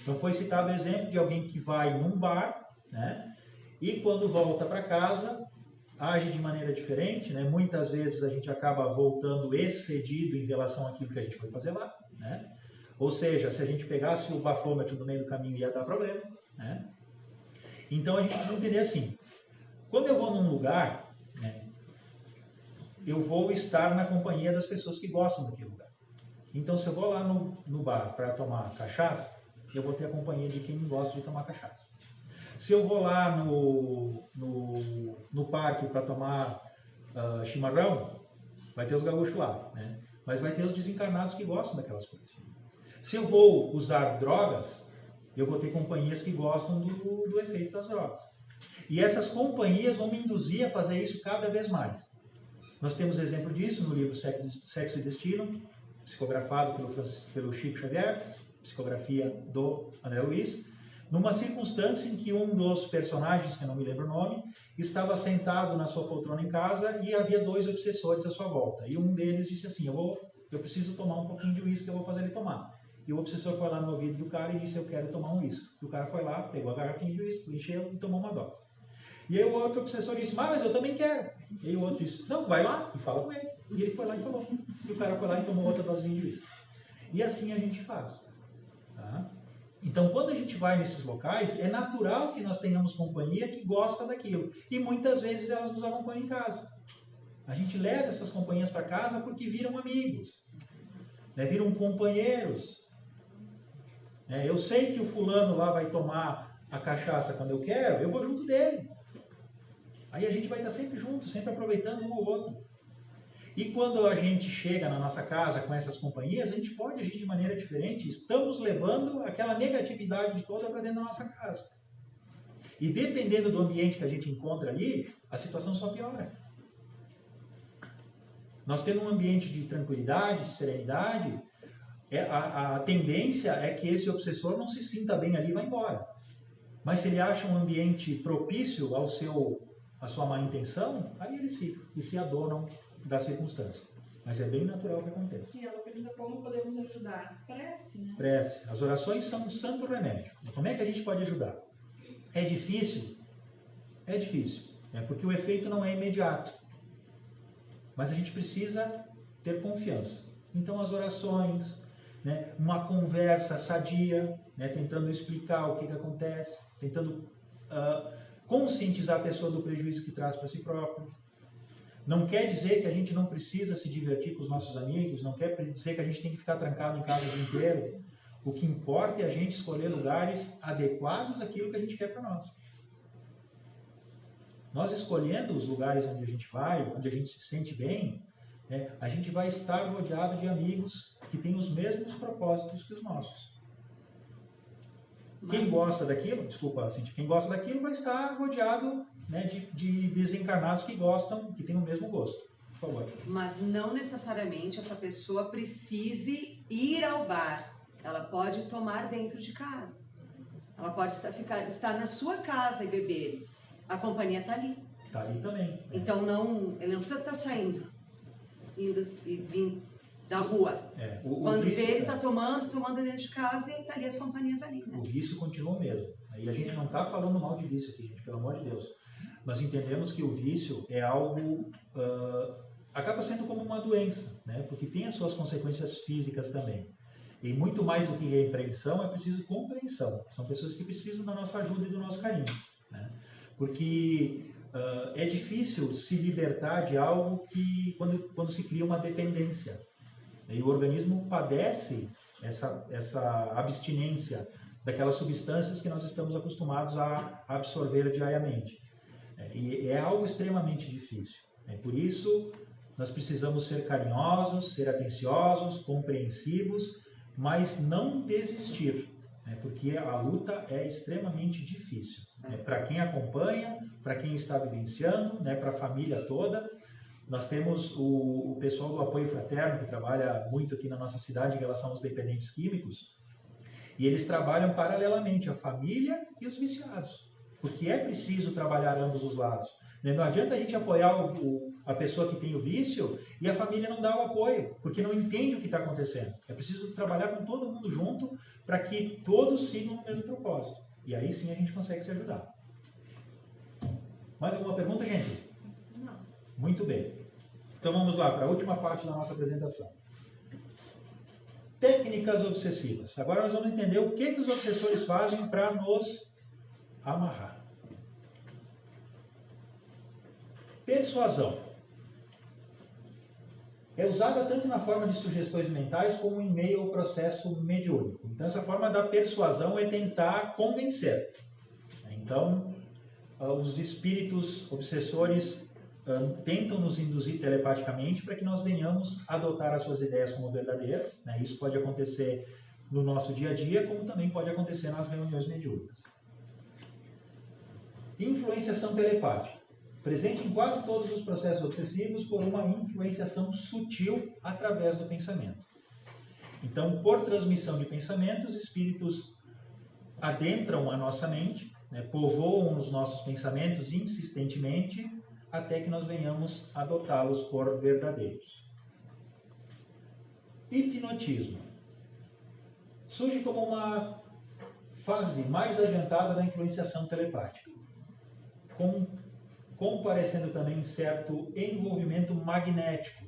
Então foi citado o exemplo de alguém que vai num bar, né, e quando volta para casa, age de maneira diferente, né? Muitas vezes a gente acaba voltando excedido em relação àquilo que a gente foi fazer lá, né? Ou seja, se a gente pegasse o bafômetro no meio do caminho ia dar problema, né? Então a gente precisa entender assim, quando eu vou num lugar, né, eu vou estar na companhia das pessoas que gostam daquele lugar. Então se eu vou lá no bar para tomar cachaça, eu vou ter a companhia de quem gosta de tomar cachaça. Se eu vou lá no parque para tomar chimarrão, vai ter os gaúchos lá, né? Mas vai ter os desencarnados que gostam daquelas coisas. Se eu vou usar drogas, eu vou ter companhias que gostam do efeito das drogas. E essas companhias vão me induzir a fazer isso cada vez mais. Nós temos exemplo disso no livro Sexo e Destino, psicografado pelo Chico Xavier, psicografia do André Luiz, numa circunstância em que um dos personagens, que eu não me lembro o nome, estava sentado na sua poltrona em casa e havia 2 obsessores à sua volta. E um deles disse assim, eu preciso tomar um pouquinho de uísque, eu vou fazer ele tomar. E o obsessor foi lá no ouvido do cara e disse, eu quero tomar um uísque. E o cara foi lá, pegou a garrafinha de uísque, encheu e tomou uma dose. E aí o outro obsessor disse, mas eu também quero. E aí o outro disse, não, vai lá e fala com ele. E ele foi lá e falou. E o cara foi lá e tomou outra dosinha de uísque. E assim a gente faz. Tá? Então, quando a gente vai nesses locais, é natural que nós tenhamos companhia que gosta daquilo. E muitas vezes elas nos acompanham em casa. A gente leva essas companhias para casa porque viram amigos. né? Viram companheiros. Eu sei que o fulano lá vai tomar a cachaça quando eu quero, eu vou junto dele. Aí a gente vai estar sempre junto, sempre aproveitando um ao outro. E quando a gente chega na nossa casa com essas companhias, a gente pode agir de maneira diferente. Estamos levando aquela negatividade toda para dentro da nossa casa. E dependendo do ambiente que a gente encontra ali, a situação só piora. Nós temos um ambiente de tranquilidade, de serenidade, a tendência é que esse obsessor não se sinta bem ali e vá embora. Mas se ele acha um ambiente propício à sua má intenção, aí eles ficam e se adonam da circunstância. Mas é bem natural que aconteça. E ela pergunta como podemos ajudar. Prece, né? Prece. As orações são um santo remédio. Como é que a gente pode ajudar? É difícil? É difícil. Porque o efeito não é imediato. Mas a gente precisa ter confiança. Então as orações, né, uma conversa sadia, né, tentando explicar o que acontece, tentando conscientizar a pessoa do prejuízo que traz para si próprio. Não quer dizer que a gente não precisa se divertir com os nossos amigos, não quer dizer que a gente tem que ficar trancado em casa o dia inteiro. O que importa é a gente escolher lugares adequados àquilo que a gente quer para nós. Nós escolhendo os lugares onde a gente vai, onde a gente se sente bem, né, a gente vai estar rodeado de amigos que têm os mesmos propósitos que os nossos. Quem gosta daquilo, desculpa, Cíntia, quem gosta daquilo vai estar rodeado, né, de desencarnados que gostam, que têm o mesmo gosto. Por favor. Mas não necessariamente essa pessoa precise ir ao bar. Ela pode tomar dentro de casa. Ela pode estar na sua casa e beber. A companhia está ali. Está ali também. Então ele não precisa estar saindo, indo e vindo da rua. Quando vê, ele está tomando dentro de casa e está ali as companhias ali. Né? O vício continua o mesmo. E a gente não está falando mal de vício aqui, gente, pelo amor de Deus. Nós entendemos que o vício é algo... acaba sendo como uma doença, né? Porque tem as suas consequências físicas também. E muito mais do que repreensão, é preciso compreensão. São pessoas que precisam da nossa ajuda e do nosso carinho. Né? Porque é difícil se libertar de algo que quando se cria uma dependência. E o organismo padece essa abstinência daquelas substâncias que nós estamos acostumados a absorver diariamente. E é algo extremamente difícil. Por isso, nós precisamos ser carinhosos, ser atenciosos, compreensivos, mas não desistir, porque a luta é extremamente difícil. Para quem acompanha, para quem está vivenciando, para a família toda. Nós temos o pessoal do Apoio Fraterno, que trabalha muito aqui na nossa cidade em relação aos dependentes químicos, e eles trabalham paralelamente a família e os viciados, porque é preciso trabalhar ambos os lados. Não adianta a gente apoiar a pessoa que tem o vício e a família não dá o apoio, porque não entende o que está acontecendo. É preciso trabalhar com todo mundo junto para que todos sigam o mesmo propósito. E aí sim a gente consegue se ajudar. Mais alguma pergunta, gente? Não. Muito bem. Então vamos lá para a última parte da nossa apresentação. Técnicas obsessivas. Agora nós vamos entender o que os obsessores fazem para nos amarrar. Persuasão. É usada tanto na forma de sugestões mentais como em meio ao processo mediúnico. Então essa forma da persuasão é tentar convencer. Então os espíritos obsessores tentam nos induzir telepaticamente para que nós venhamos adotar as suas ideias como verdadeiras. Isso pode acontecer no nosso dia a dia, como também pode acontecer nas reuniões mediúnicas. Influenciação telepática. Presente em quase todos os processos obsessivos por uma influenciação sutil através do pensamento. Então, por transmissão de pensamentos, espíritos adentram a nossa mente, povoam os nossos pensamentos insistentemente, até que nós venhamos adotá-los por verdadeiros. Hipnotismo. Surge como uma fase mais adiantada da influenciação telepática, comparecendo também certo envolvimento magnético,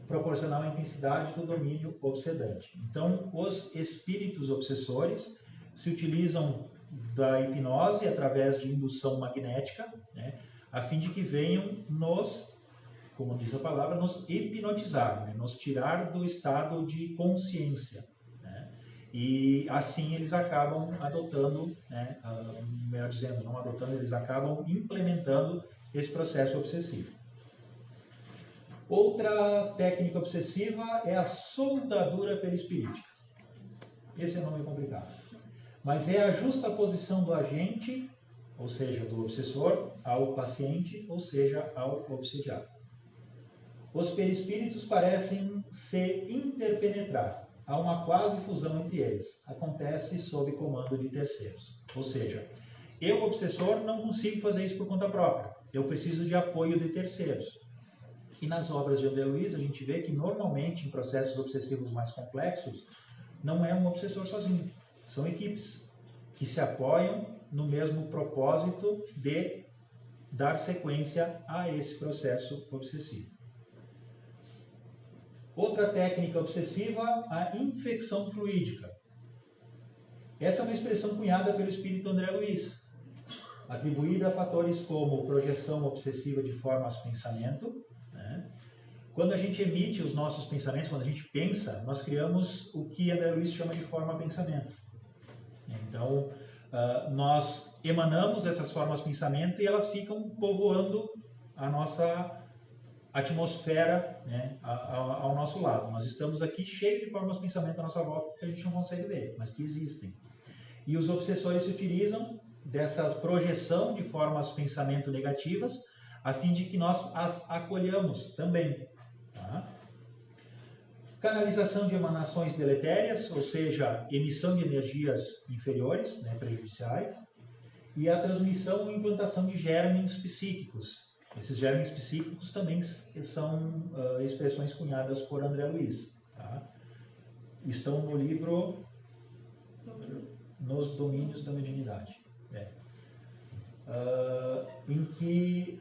proporcional à intensidade do domínio obsedante. Então, os espíritos obsessores se utilizam da hipnose através de indução magnética, a fim de que venham nos como diz a palavra, nos hipnotizar, né? Nos tirar do estado de consciência. Né? E assim eles acabam adotando, né? Melhor dizendo, não adotando, eles acabam implementando esse processo obsessivo. Outra técnica obsessiva é a soldadura perispirítica. Esse é um nome complicado. Mas é a justaposição do agente, ou seja, do obsessor, ao paciente, ou seja, ao obsediado. Os perispíritos parecem se interpenetrar. Há uma quase fusão entre eles. Acontece sob comando de terceiros. Ou seja, eu, obsessor, não consigo fazer isso por conta própria. Eu preciso de apoio de terceiros. E nas obras de André Luiz, a gente vê que normalmente em processos obsessivos mais complexos, não é um obsessor sozinho. São equipes que se apoiam no mesmo propósito de dar sequência a esse processo obsessivo. Outra técnica obsessiva, a infecção fluídica. Essa é uma expressão cunhada pelo espírito André Luiz, atribuída a fatores como projeção obsessiva de formas-pensamento. Né? Quando a gente emite os nossos pensamentos, quando a gente pensa, nós criamos o que André Luiz chama de forma-pensamento. Então, nós emanamos essas formas-pensamento e elas ficam povoando a nossa atmosfera, né, ao nosso lado. Nós estamos aqui cheios de formas-pensamento à nossa volta que a gente não consegue ver, mas que existem. E os obsessores se utilizam dessa projeção de formas-pensamento negativas a fim de que nós as acolhamos também. Tá? Canalização de emanações deletérias, ou seja, emissão de energias inferiores, né, prejudiciais, e a transmissão ou implantação de germes psíquicos. Esses germes psíquicos também são expressões cunhadas por André Luiz. Tá? Estão no livro Nos Domínios da Mediunidade. Em que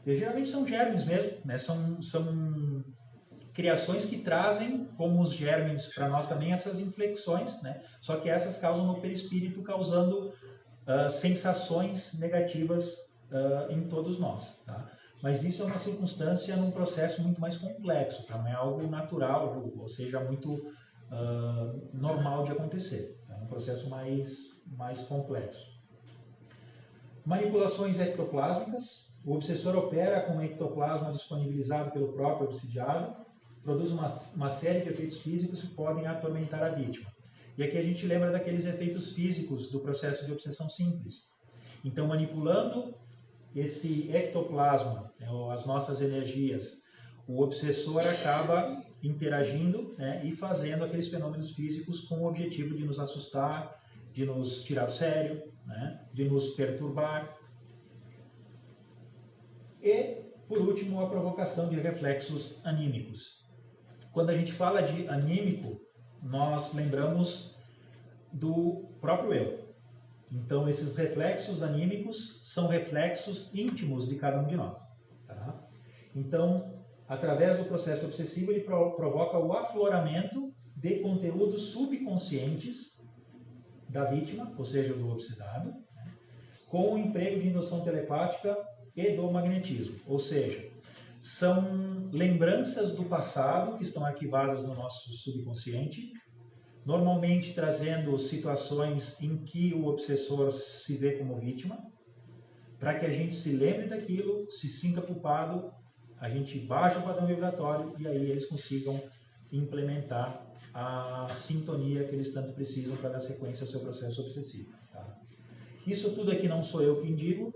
geralmente são germes mesmo, né? São criações que trazem, como os germes, para nós também essas inflexões, né? Só que essas causam no perispírito, causando sensações negativas em todos nós. Tá? Mas isso é uma circunstância num processo muito mais complexo, tá? Não é algo natural, ou seja, muito normal de acontecer. É um processo mais complexo. Manipulações ectoplásmicas. O obsessor opera com o ectoplasma disponibilizado pelo próprio obsidiado, produz uma série de efeitos físicos que podem atormentar a vítima. E aqui a gente lembra daqueles efeitos físicos do processo de obsessão simples. Então, manipulando esse ectoplasma, né, as nossas energias, o obsessor acaba interagindo, né, e fazendo aqueles fenômenos físicos com o objetivo de nos assustar, de nos tirar do sério, né, de nos perturbar. E, por último, a provocação de reflexos anímicos. Quando a gente fala de anímico, nós lembramos do próprio eu. Então, esses reflexos anímicos são reflexos íntimos de cada um de nós. Tá? Então, através do processo obsessivo, ele provoca o afloramento de conteúdos subconscientes da vítima, ou seja, do obsedado, com o emprego de indução telepática e do magnetismo. Ou seja, são lembranças do passado que estão arquivadas no nosso subconsciente, normalmente trazendo situações em que o obsessor se vê como vítima, para que a gente se lembre daquilo, se sinta culpado, a gente baixa o padrão vibratório e aí eles consigam implementar a sintonia que eles tanto precisam para dar sequência ao seu processo obsessivo. Tá? Isso tudo aqui não sou eu quem digo,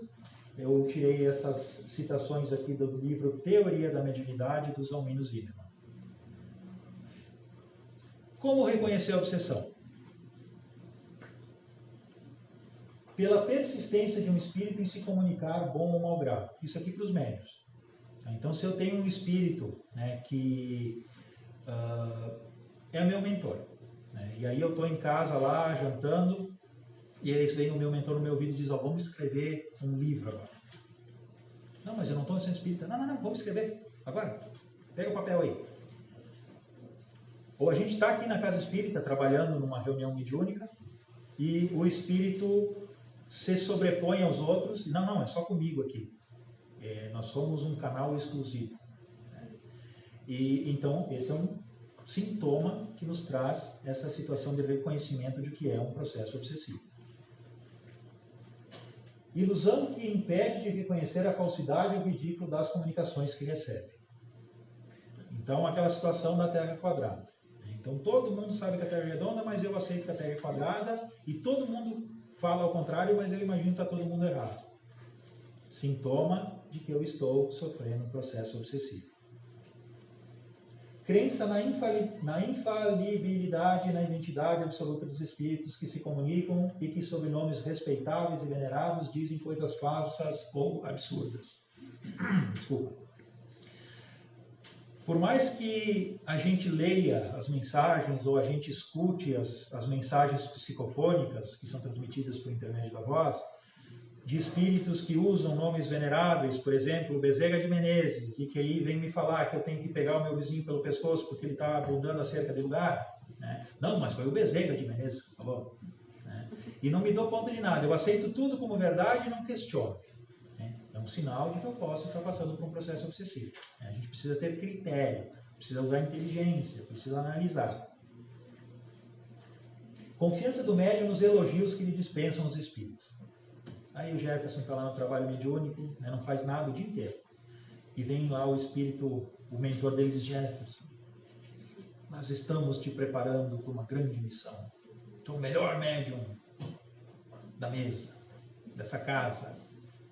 eu tirei essas citações aqui do livro Teoria da Mediunidade, do Zalmino Zimmermann. Como reconhecer a obsessão? Pela persistência de um espírito em se comunicar bom ou mau grado. Isso aqui para os médiuns. Então, se eu tenho um espírito, né, que é meu mentor, né, e aí eu estou em casa lá, jantando, e aí vem o meu mentor no meu ouvido e diz, vamos escrever um livro agora. Não, mas eu não estou no centro espírita. Não, vamos escrever agora. Pega o papel aí. Ou a gente está aqui na casa espírita, trabalhando numa reunião mediúnica, e o espírito se sobrepõe aos outros, e não, é só comigo aqui. Nós somos um canal exclusivo. Né? E então esse é um sintoma que nos traz essa situação de reconhecimento de que é um processo obsessivo. Ilusão que impede de reconhecer a falsidade e o ridículo das comunicações que recebe. Então, aquela situação da Terra quadrada. Então, todo mundo sabe que a Terra é redonda, mas eu aceito que a Terra é quadrada, e todo mundo fala ao contrário, mas eu imagino que está todo mundo errado. Sintoma de que eu estou sofrendo um processo obsessivo. Crença na infalibilidade e na identidade absoluta dos espíritos que se comunicam e que, sob nomes respeitáveis e venerados, dizem coisas falsas ou absurdas. Desculpa. Por mais que a gente leia as mensagens ou a gente escute as mensagens psicofônicas que são transmitidas por intermédio da voz, de espíritos que usam nomes veneráveis, por exemplo, o Bezerra de Menezes, e que aí vem me falar que eu tenho que pegar o meu vizinho pelo pescoço porque ele está abundando acerca de lugar. Né? Não, mas foi o Bezerra de Menezes que falou. Né? E não me dou conta de nada. Eu aceito tudo como verdade e não questiono. Né? É um sinal de que eu posso estar passando por um processo obsessivo. A gente precisa ter critério, precisa usar inteligência, precisa analisar. Confiança do médium nos elogios que lhe dispensam os espíritos. Aí o Jefferson está lá no trabalho mediúnico, né, não faz nada o dia inteiro. E vem lá o espírito, o mentor deles, Jefferson. Nós estamos te preparando para uma grande missão. Tu é o melhor médium da mesa, dessa casa.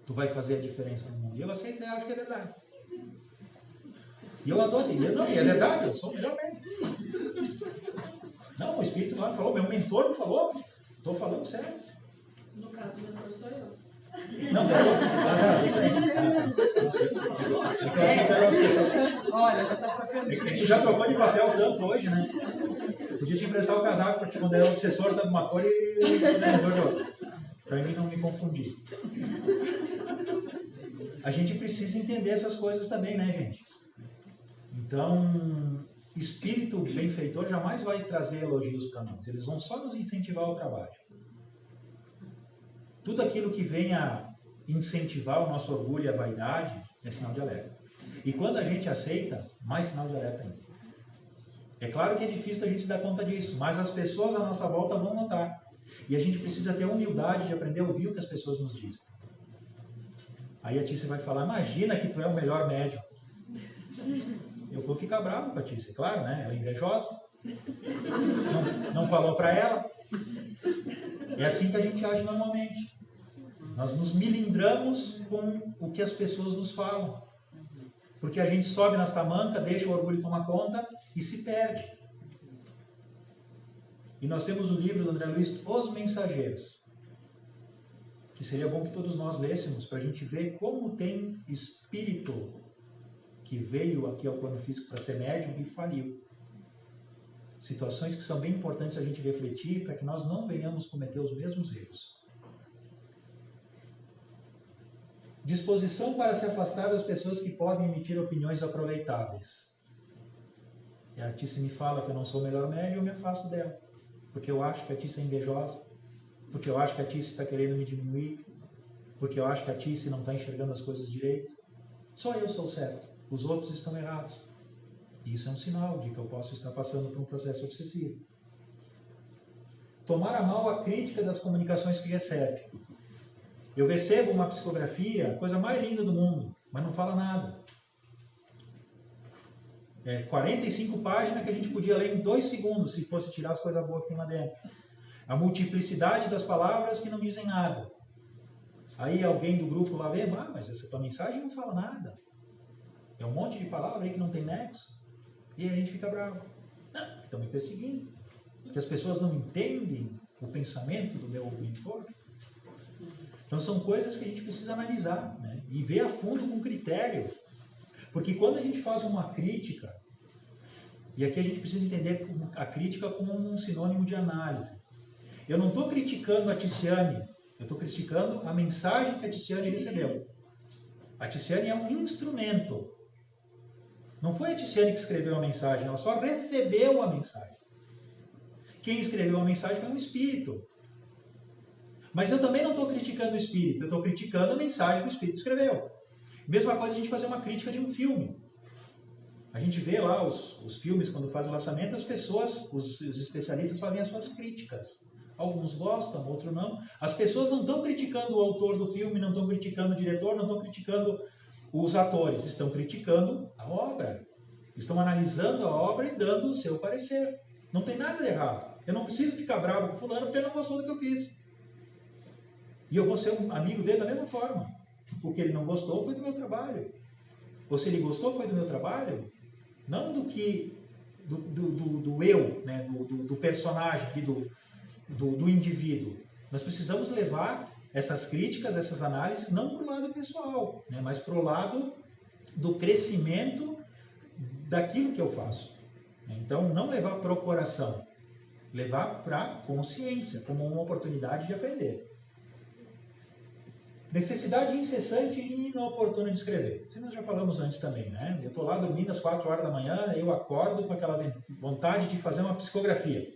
Tu vai fazer a diferença no mundo. E eu aceito e acho que é verdade. E eu adoro ele. Não, e é verdade, eu sou o melhor médium. Não, o espírito lá falou, meu mentor não falou. Estou falando sério. No caso, o mentor sou eu. Não, isso aí. Olha, já está sofrendo de Tu já trocou de papel tanto hoje, né? Podia te emprestar o casaco para te quando era o obsessor tá de uma cor e o treinador de outra. Para mim não me confundir. A gente precisa entender essas coisas também, né, gente? Então, espírito benfeitor jamais vai trazer elogios para nós. Eles vão só nos incentivar ao trabalho. Tudo aquilo que venha incentivar o nosso orgulho e a vaidade é sinal de alerta. E quando a gente aceita, mais sinal de alerta ainda. É claro que é difícil a gente se dar conta disso, mas as pessoas à nossa volta vão notar. E a gente precisa ter a humildade de aprender a ouvir o que as pessoas nos dizem. Aí a Tícia vai falar, imagina que tu é o melhor médium. Eu vou ficar bravo com a Tícia, claro, né? Ela é invejosa. Não falou para ela. É assim que a gente age normalmente. Nós nos milindramos com o que as pessoas nos falam. Porque a gente sobe nas tamancas, deixa o orgulho tomar conta e se perde. E nós temos o livro do André Luiz, Os Mensageiros, que seria bom que todos nós lêssemos para a gente ver como tem espírito que veio aqui ao plano físico para ser médium e faliu. Situações que são bem importantes a gente refletir para que nós não venhamos cometer os mesmos erros. Disposição para se afastar das pessoas que podem emitir opiniões aproveitáveis. E a Tícia me fala que eu não sou o melhor médium, eu me afasto dela. Porque eu acho que a Tícia é invejosa. Porque eu acho que a Tícia está querendo me diminuir. Porque eu acho que a Tícia não está enxergando as coisas direito. Só eu sou certo. Os outros estão errados. Isso é um sinal de que eu posso estar passando por um processo obsessivo. Tomar a mal a crítica das comunicações que recebe. Eu recebo uma psicografia, a coisa mais linda do mundo, mas não fala nada. 45 páginas que a gente podia ler em 2 segundos, se fosse tirar as coisas boas que tem lá dentro. A multiplicidade das palavras que não dizem nada. Aí alguém do grupo lá vê, mas essa tua mensagem não fala nada. É um monte de palavras aí que não tem nexo. E aí a gente fica bravo. Não, estão me perseguindo. Porque as pessoas não entendem o pensamento do meu mentor. Então são coisas que a gente precisa analisar, né? E ver a fundo com critério. Porque quando a gente faz uma crítica, e aqui a gente precisa entender a crítica como um sinônimo de análise. Eu não estou criticando a Ticiane, eu estou criticando a mensagem que a Ticiane recebeu. A Ticiane é um instrumento. Não foi a Ticiane que escreveu a mensagem, ela só recebeu a mensagem. Quem escreveu a mensagem foi um espírito. Mas eu também não estou criticando o espírito, eu estou criticando a mensagem que o espírito escreveu. Mesma coisa a gente fazer uma crítica de um filme. A gente vê lá os filmes, quando faz o lançamento, as pessoas, os especialistas fazem as suas críticas. Alguns gostam, outros não. As pessoas não estão criticando o autor do filme, não estão criticando o diretor, não estão criticando os atores. Estão criticando a obra. Estão analisando a obra e dando o seu parecer. Não tem nada de errado. Eu não preciso ficar bravo com fulano porque ele não gostou do que eu fiz. E eu vou ser um amigo dele da mesma forma. O que ele não gostou foi do meu trabalho. Ou se ele gostou foi do meu trabalho, não do que do eu, né? do personagem, do indivíduo. Nós precisamos levar essas críticas, essas análises, não para o lado pessoal, né? Mas para o lado do crescimento daquilo que eu faço. Então, não levar para o coração, levar para a consciência, como uma oportunidade de aprender. Necessidade incessante e inoportuna de escrever. Isso nós já falamos antes também, né? Eu estou lá dormindo às 4 horas da manhã, eu acordo com aquela vontade de fazer uma psicografia.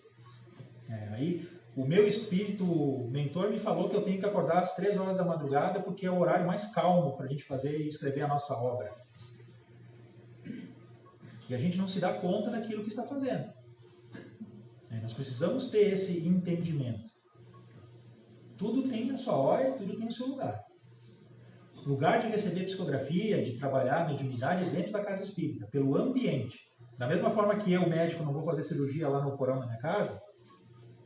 Aí o meu espírito mentor me falou que eu tenho que acordar às 3 horas da madrugada porque é o horário mais calmo para a gente fazer e escrever a nossa obra. E a gente não se dá conta daquilo que está fazendo. Nós precisamos ter esse entendimento. Tudo tem a sua hora e tudo tem o seu lugar. O lugar de receber psicografia, de trabalhar a mediunidade é dentro da casa espírita, pelo ambiente. Da mesma forma que eu, médico, não vou fazer cirurgia lá no porão da minha casa,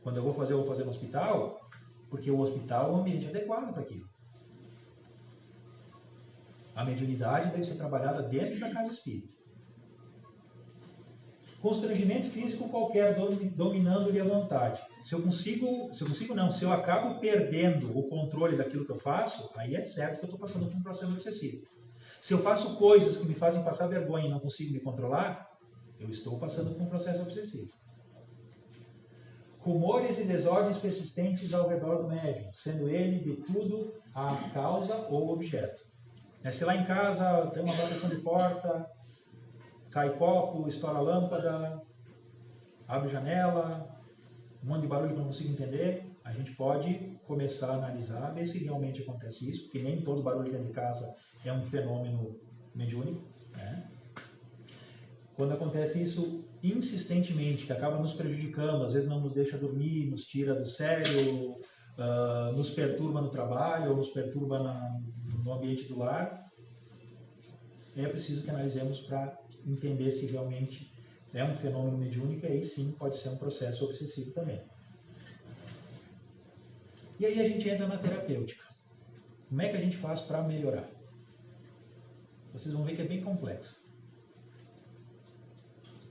quando eu vou fazer no hospital, porque o hospital é um ambiente adequado para aquilo. A mediunidade deve ser trabalhada dentro da casa espírita. Constrangimento físico qualquer dominando-lhe a vontade. Se eu acabo perdendo o controle daquilo que eu faço, aí é certo que eu estou passando por um processo obsessivo. Se eu faço coisas que me fazem passar vergonha e não consigo me controlar, eu estou passando por um processo obsessivo. Rumores e desordens persistentes ao redor do médium, sendo ele de tudo a causa ou objeto. Se lá em casa tem uma bateção de porta, cai copo, estoura lâmpada, abre janela, um monte de barulho que eu não consigo entender, a gente pode começar a analisar, ver se realmente acontece isso, porque nem todo barulho dentro de casa é um fenômeno mediúnico, né? Quando acontece isso insistentemente, que acaba nos prejudicando, às vezes não nos deixa dormir, nos tira do sério, nos perturba no trabalho, ou nos perturba no ambiente do lar, é preciso que analisemos para entender se realmente é um fenômeno mediúnico, e aí sim pode ser um processo obsessivo também. E aí a gente entra na terapêutica. Como é que a gente faz para melhorar? Vocês vão ver que é bem complexo.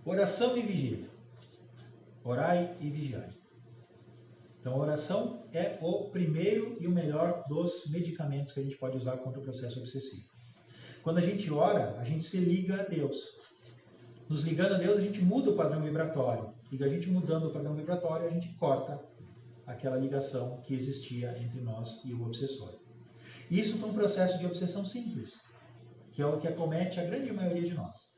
Oração e vigília. Orai e vigiai. Então a oração é o primeiro e o melhor dos medicamentos que a gente pode usar contra o processo obsessivo. Quando a gente ora, a gente se liga a Deus. Nos ligando a Deus, a gente muda o padrão vibratório. E a gente mudando o padrão vibratório, a gente corta aquela ligação que existia entre nós e o obsessor. Isso foi um processo de obsessão simples, que é o que acomete a grande maioria de nós.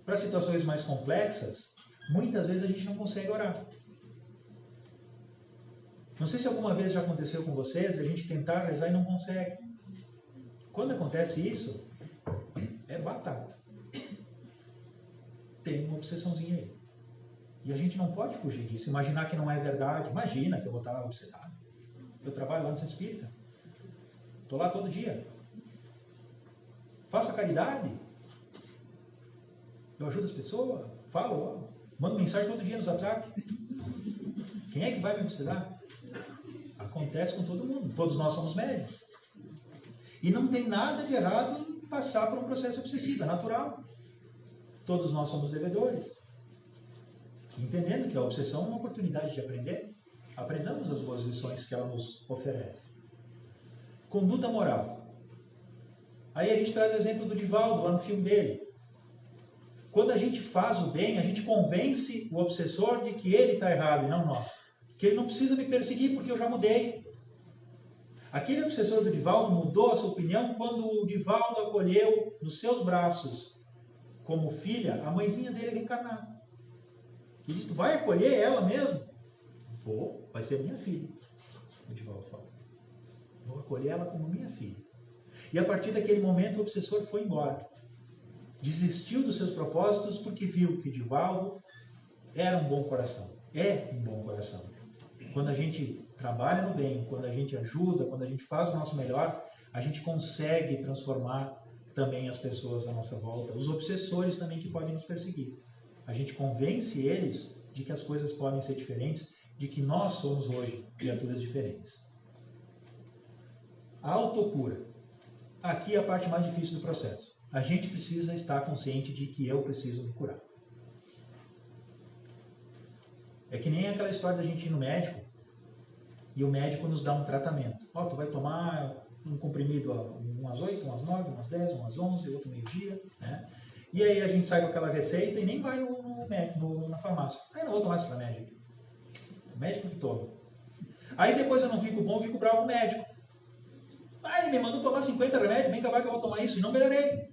Para situações mais complexas, muitas vezes a gente não consegue orar. Não sei se alguma vez já aconteceu com vocês, a gente tentar rezar e não consegue. Quando acontece isso, é batata. Tem uma obsessãozinha aí. E a gente não pode fugir disso. Imaginar que não é verdade. Imagina que eu vou estar obcecado. Eu trabalho lá no Centro Espírita. Estou lá todo dia. Faço a caridade. Eu ajudo as pessoas. Falo. Mando mensagem todo dia no WhatsApp. Quem é que vai me obsedar? Acontece com todo mundo. Todos nós somos médios. E não tem nada de errado em passar por um processo obsessivo. É natural. Todos nós somos devedores. Entendendo que a obsessão é uma oportunidade de aprender, aprendamos as boas lições que ela nos oferece. Conduta moral. Aí a gente traz o exemplo do Divaldo, lá no filme dele. Quando a gente faz o bem, a gente convence o obsessor de que ele está errado e não nós. Que ele não precisa me perseguir porque eu já mudei. Aquele obsessor do Divaldo mudou a sua opinião quando o Divaldo acolheu nos seus braços, como filha, a mãezinha dele reencarnada. E disse, tu vai acolher ela mesmo? Vou, vai ser minha filha. O Divaldo fala. Vou acolher ela como minha filha. E a partir daquele momento o obsessor foi embora. Desistiu dos seus propósitos porque viu que Divaldo era um bom coração. É um bom coração. Quando a gente trabalha no bem, quando a gente ajuda, quando a gente faz o nosso melhor, a gente consegue transformar também as pessoas à nossa volta. Os obsessores também que podem nos perseguir. A gente convence eles de que as coisas podem ser diferentes, de que nós somos hoje criaturas diferentes. A autocura. Aqui é a parte mais difícil do processo. A gente precisa estar consciente de que eu preciso me curar. É que nem aquela história da gente ir no médico e o médico nos dá um tratamento. Ó, tu vai tomar um comprimido umas 8, umas 9, umas 10, umas 11, outro meio-dia, né? E aí a gente sai com aquela receita e nem vai na farmácia. Aí não vou tomar esse remédio. O médico que toma. Aí depois eu não fico bom, fico bravo com o médico. Ah, ele me mandou tomar 50 remédios, bem capaz que eu vou tomar isso e não melhorei.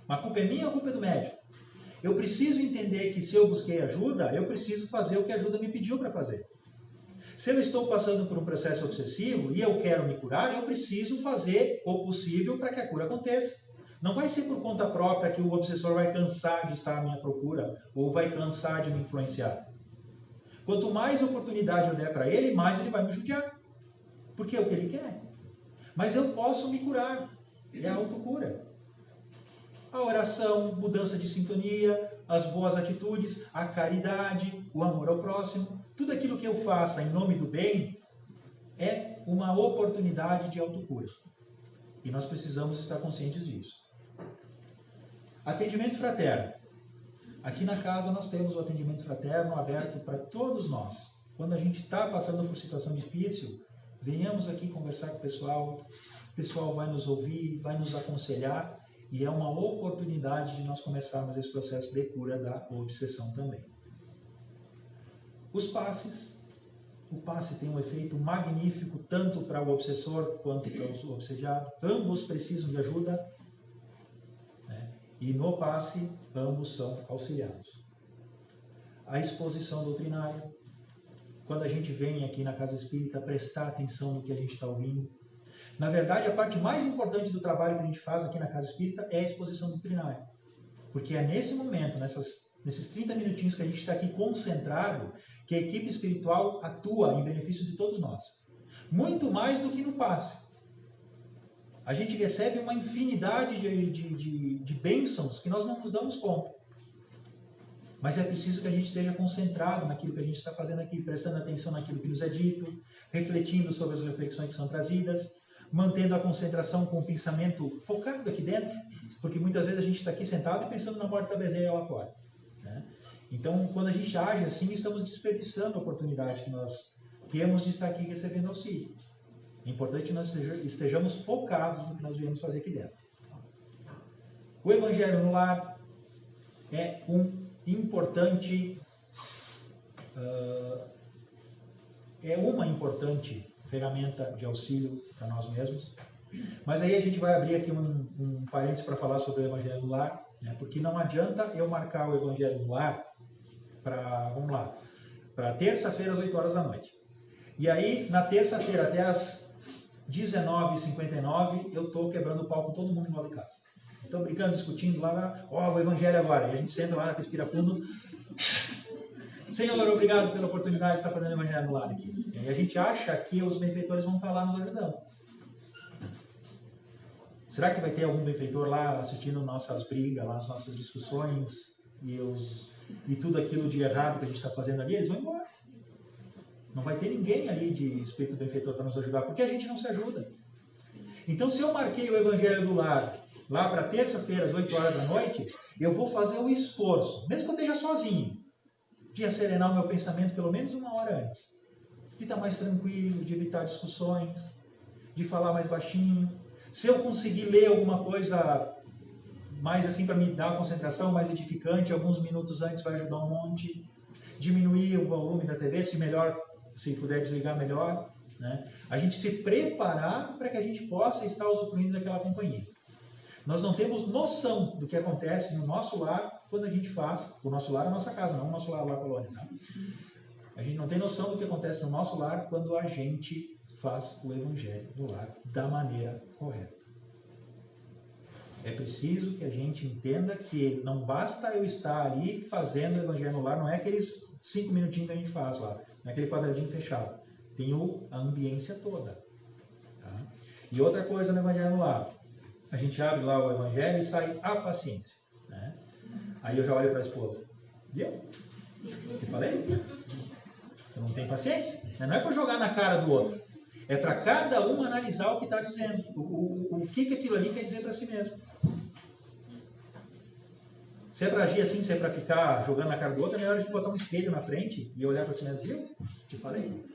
Mas a culpa é minha ou a culpa é do médico? Eu preciso entender que se eu busquei ajuda, eu preciso fazer o que a ajuda me pediu para fazer. Se eu estou passando por um processo obsessivo e eu quero me curar, eu preciso fazer o possível para que a cura aconteça. Não vai ser por conta própria que o obsessor vai cansar de estar à minha procura ou vai cansar de me influenciar. Quanto mais oportunidade eu der para ele, mais ele vai me judiar. Porque é o que ele quer. Mas eu posso me curar. É a autocura. A oração, mudança de sintonia, as boas atitudes, a caridade, o amor ao próximo, tudo aquilo que eu faça em nome do bem é uma oportunidade de autocura. E nós precisamos estar conscientes disso. Atendimento fraterno. Aqui na casa nós temos o atendimento fraterno aberto para todos nós. Quando a gente está passando por situação difícil, venhamos aqui conversar com o pessoal vai nos ouvir, vai nos aconselhar, e é uma oportunidade de nós começarmos esse processo de cura da obsessão também. Os passes. O passe tem um efeito magnífico tanto para o obsessor quanto para o obsediado. Ambos precisam de ajuda, né? E no passe, ambos são auxiliados. A exposição doutrinária. Quando a gente vem aqui na Casa Espírita prestar atenção no que a gente está ouvindo. Na verdade, a parte mais importante do trabalho que a gente faz aqui na Casa Espírita é a exposição doutrinária. Porque é nesse momento, nesses 30 minutinhos que a gente está aqui concentrado, que a equipe espiritual atua em benefício de todos nós. Muito mais do que no passe. A gente recebe uma infinidade de bênçãos que nós não nos damos conta. Mas é preciso que a gente esteja concentrado naquilo que a gente está fazendo aqui, prestando atenção naquilo que nos é dito, refletindo sobre as reflexões que são trazidas, mantendo a concentração com o pensamento focado aqui dentro, porque muitas vezes a gente está aqui sentado e pensando na morte da bezerra lá fora, né? Então, quando a gente age assim, estamos desperdiçando a oportunidade que nós temos de estar aqui recebendo auxílio. É importante que nós estejamos focados no que nós viemos fazer aqui dentro. O Evangelho no Lar é uma importante ferramenta de auxílio para nós mesmos. Mas aí a gente vai abrir aqui um parênteses para falar sobre o Evangelho no Lar, né? Porque não adianta eu marcar o Evangelho no Lar para terça-feira às 8 horas da noite. E aí, na terça-feira até às 19h59, eu estou quebrando o pau com todo mundo em volta de casa. Estão brincando, discutindo lá, o Evangelho agora. E a gente senta lá, respira fundo. Senhor, obrigado pela oportunidade de estar fazendo o Evangelho no Lar aqui. E a gente acha que os benfeitores vão estar lá nos ajudando. Será que vai ter algum benfeitor lá assistindo nossas brigas, lá, as nossas discussões e tudo aquilo de errado que a gente está fazendo ali? Eles vão embora. Não vai ter ninguém ali de espírito benfeitor para nos ajudar, porque a gente não se ajuda. Então, se eu marquei o Evangelho do Lar lá para terça-feira, às 8 horas da noite, eu vou fazer o esforço, mesmo que eu esteja sozinho, de acerenar o meu pensamento pelo menos 1 hora antes. De estar mais tranquilo, de evitar discussões, de falar mais baixinho. Se eu conseguir ler alguma coisa mais assim para me dar uma concentração mais edificante, alguns minutos antes vai ajudar um monte. Diminuir o volume da TV, se puder desligar melhor, né? A gente se preparar para que a gente possa estar usufruindo daquela companhia. Nós não temos noção do que acontece no nosso lar quando a gente faz, o nosso lar é a nossa casa, não o nosso lar lá colônia, tá? A gente não tem noção do que acontece no nosso lar quando a gente faz o Evangelho no Lar da maneira correta. É preciso que a gente entenda que não basta eu estar ali fazendo o Evangelho no Lar, não é aqueles 5 minutinhos que a gente faz lá, não é aquele quadradinho fechado. Tem a ambiência toda. Tá? E outra coisa no Evangelho no Lar, a gente abre lá o Evangelho e sai a paciência. Né? Aí eu já olho para a esposa. Viu? O que falei? Você não tem paciência? Não é para jogar na cara do outro. É para cada um analisar o que está dizendo. O que aquilo ali quer dizer para si mesmo. Se é para agir assim, se é para ficar jogando na cara do outro, é melhor a gente botar um espelho na frente e olhar para si mesmo. Viu? Te falei.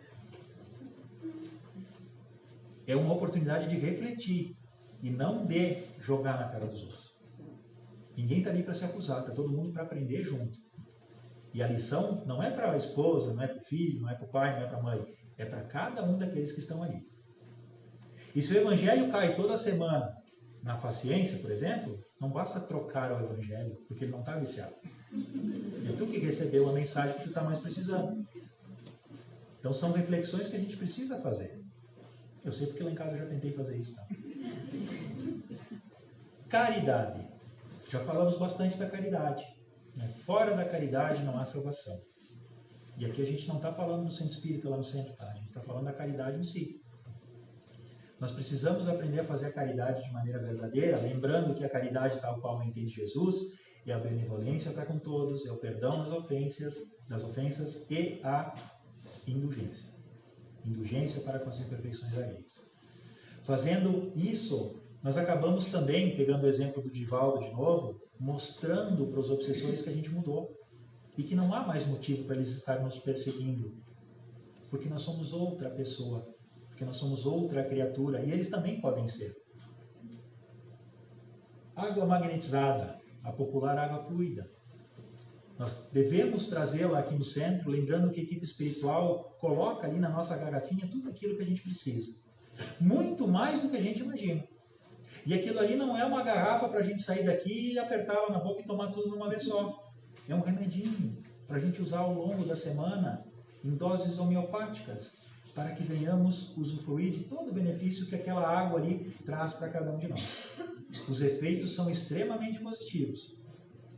É uma oportunidade de refletir e não de jogar na cara dos outros. Ninguém está ali para se acusar, está todo mundo para aprender junto. E a lição não é para a esposa, não é para o filho, não é para o pai, não é para a mãe. É para cada um daqueles que estão ali. E se o Evangelho cai toda semana na paciência, por exemplo, não basta trocar o Evangelho, porque ele não está viciado. É tu que recebeu a mensagem que tu está mais precisando. Então são reflexões que a gente precisa fazer. Eu sei porque lá em casa eu já tentei fazer isso. Tá? Caridade. Já falamos bastante da caridade. Fora da caridade não há salvação. E aqui a gente não está falando do centro espírita lá no centro, tá? A gente está falando da caridade em si. Nós precisamos aprender a fazer a caridade de maneira verdadeira, lembrando que a caridade tal qual entende Jesus é a benevolência para com todos, é o perdão das ofensas e a indulgência. Indulgência para com as imperfeições alheias. Fazendo isso, nós acabamos também, pegando o exemplo do Divaldo de novo, mostrando para os obsessores que a gente mudou. E que não há mais motivo para eles estarem nos perseguindo. Porque nós somos outra pessoa. Porque nós somos outra criatura. E eles também podem ser. Água magnetizada. A popular água fluida. Nós devemos trazê-la aqui no centro, lembrando que a equipe espiritual coloca ali na nossa garrafinha tudo aquilo que a gente precisa. Muito mais do que a gente imagina. E aquilo ali não é uma garrafa para a gente sair daqui e apertá-la na boca e tomar tudo de uma vez só. É um remedinho para a gente usar ao longo da semana em doses homeopáticas para que venhamos usufruir de todo o benefício que aquela água ali traz para cada um de nós. Os efeitos são extremamente positivos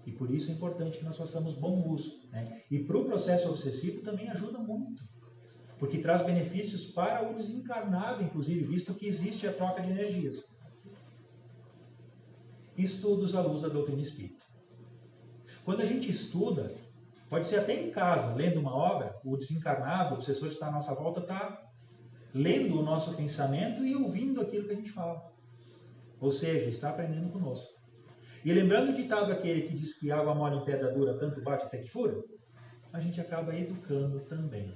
e por isso é importante que nós façamos bom uso. Né? E para o processo obsessivo também ajuda muito, porque traz benefícios para o desencarnado, inclusive, visto que existe a troca de energias. Estudos à luz da doutrina espírita. Quando a gente estuda, pode ser até em casa, lendo uma obra, o desencarnado, o obsessor que está à nossa volta, está lendo o nosso pensamento e ouvindo aquilo que a gente fala. Ou seja, está aprendendo conosco. E lembrando o ditado aquele que diz que água mole em pedra dura, tanto bate até que fura, a gente acaba educando também.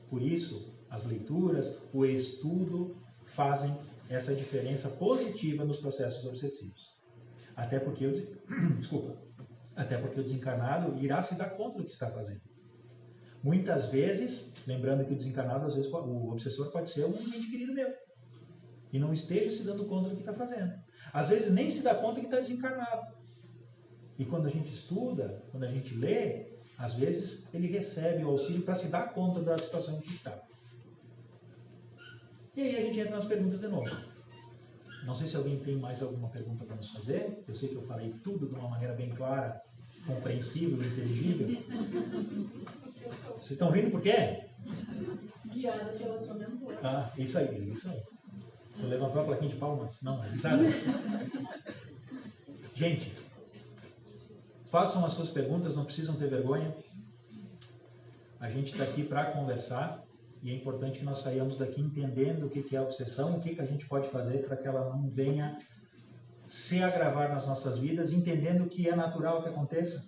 Por isso, as leituras, o estudo fazem essa diferença positiva nos processos obsessivos. Até porque o desencarnado irá se dar conta do que está fazendo. Muitas vezes, lembrando que o desencarnado, às vezes, o obsessor pode ser um ente querido meu. E não esteja se dando conta do que está fazendo. Às vezes nem se dá conta que está desencarnado. E quando a gente estuda, quando a gente lê, às vezes ele recebe o auxílio para se dar conta da situação em que está. E aí a gente entra nas perguntas de novo. Não sei se alguém tem mais alguma pergunta para nos fazer. Eu sei que eu falei tudo de uma maneira bem clara, compreensível e inteligível. Vocês estão rindo por quê? Guiada pela tua mentora. Ah, isso aí, isso aí. Tu levantou a plaquinha de palmas? Não, é risadas. Gente, façam as suas perguntas, não precisam ter vergonha. A gente está aqui para conversar. E é importante que nós saiamos daqui entendendo o que é a obsessão, o que a gente pode fazer para que ela não venha se agravar nas nossas vidas, entendendo que é natural que aconteça.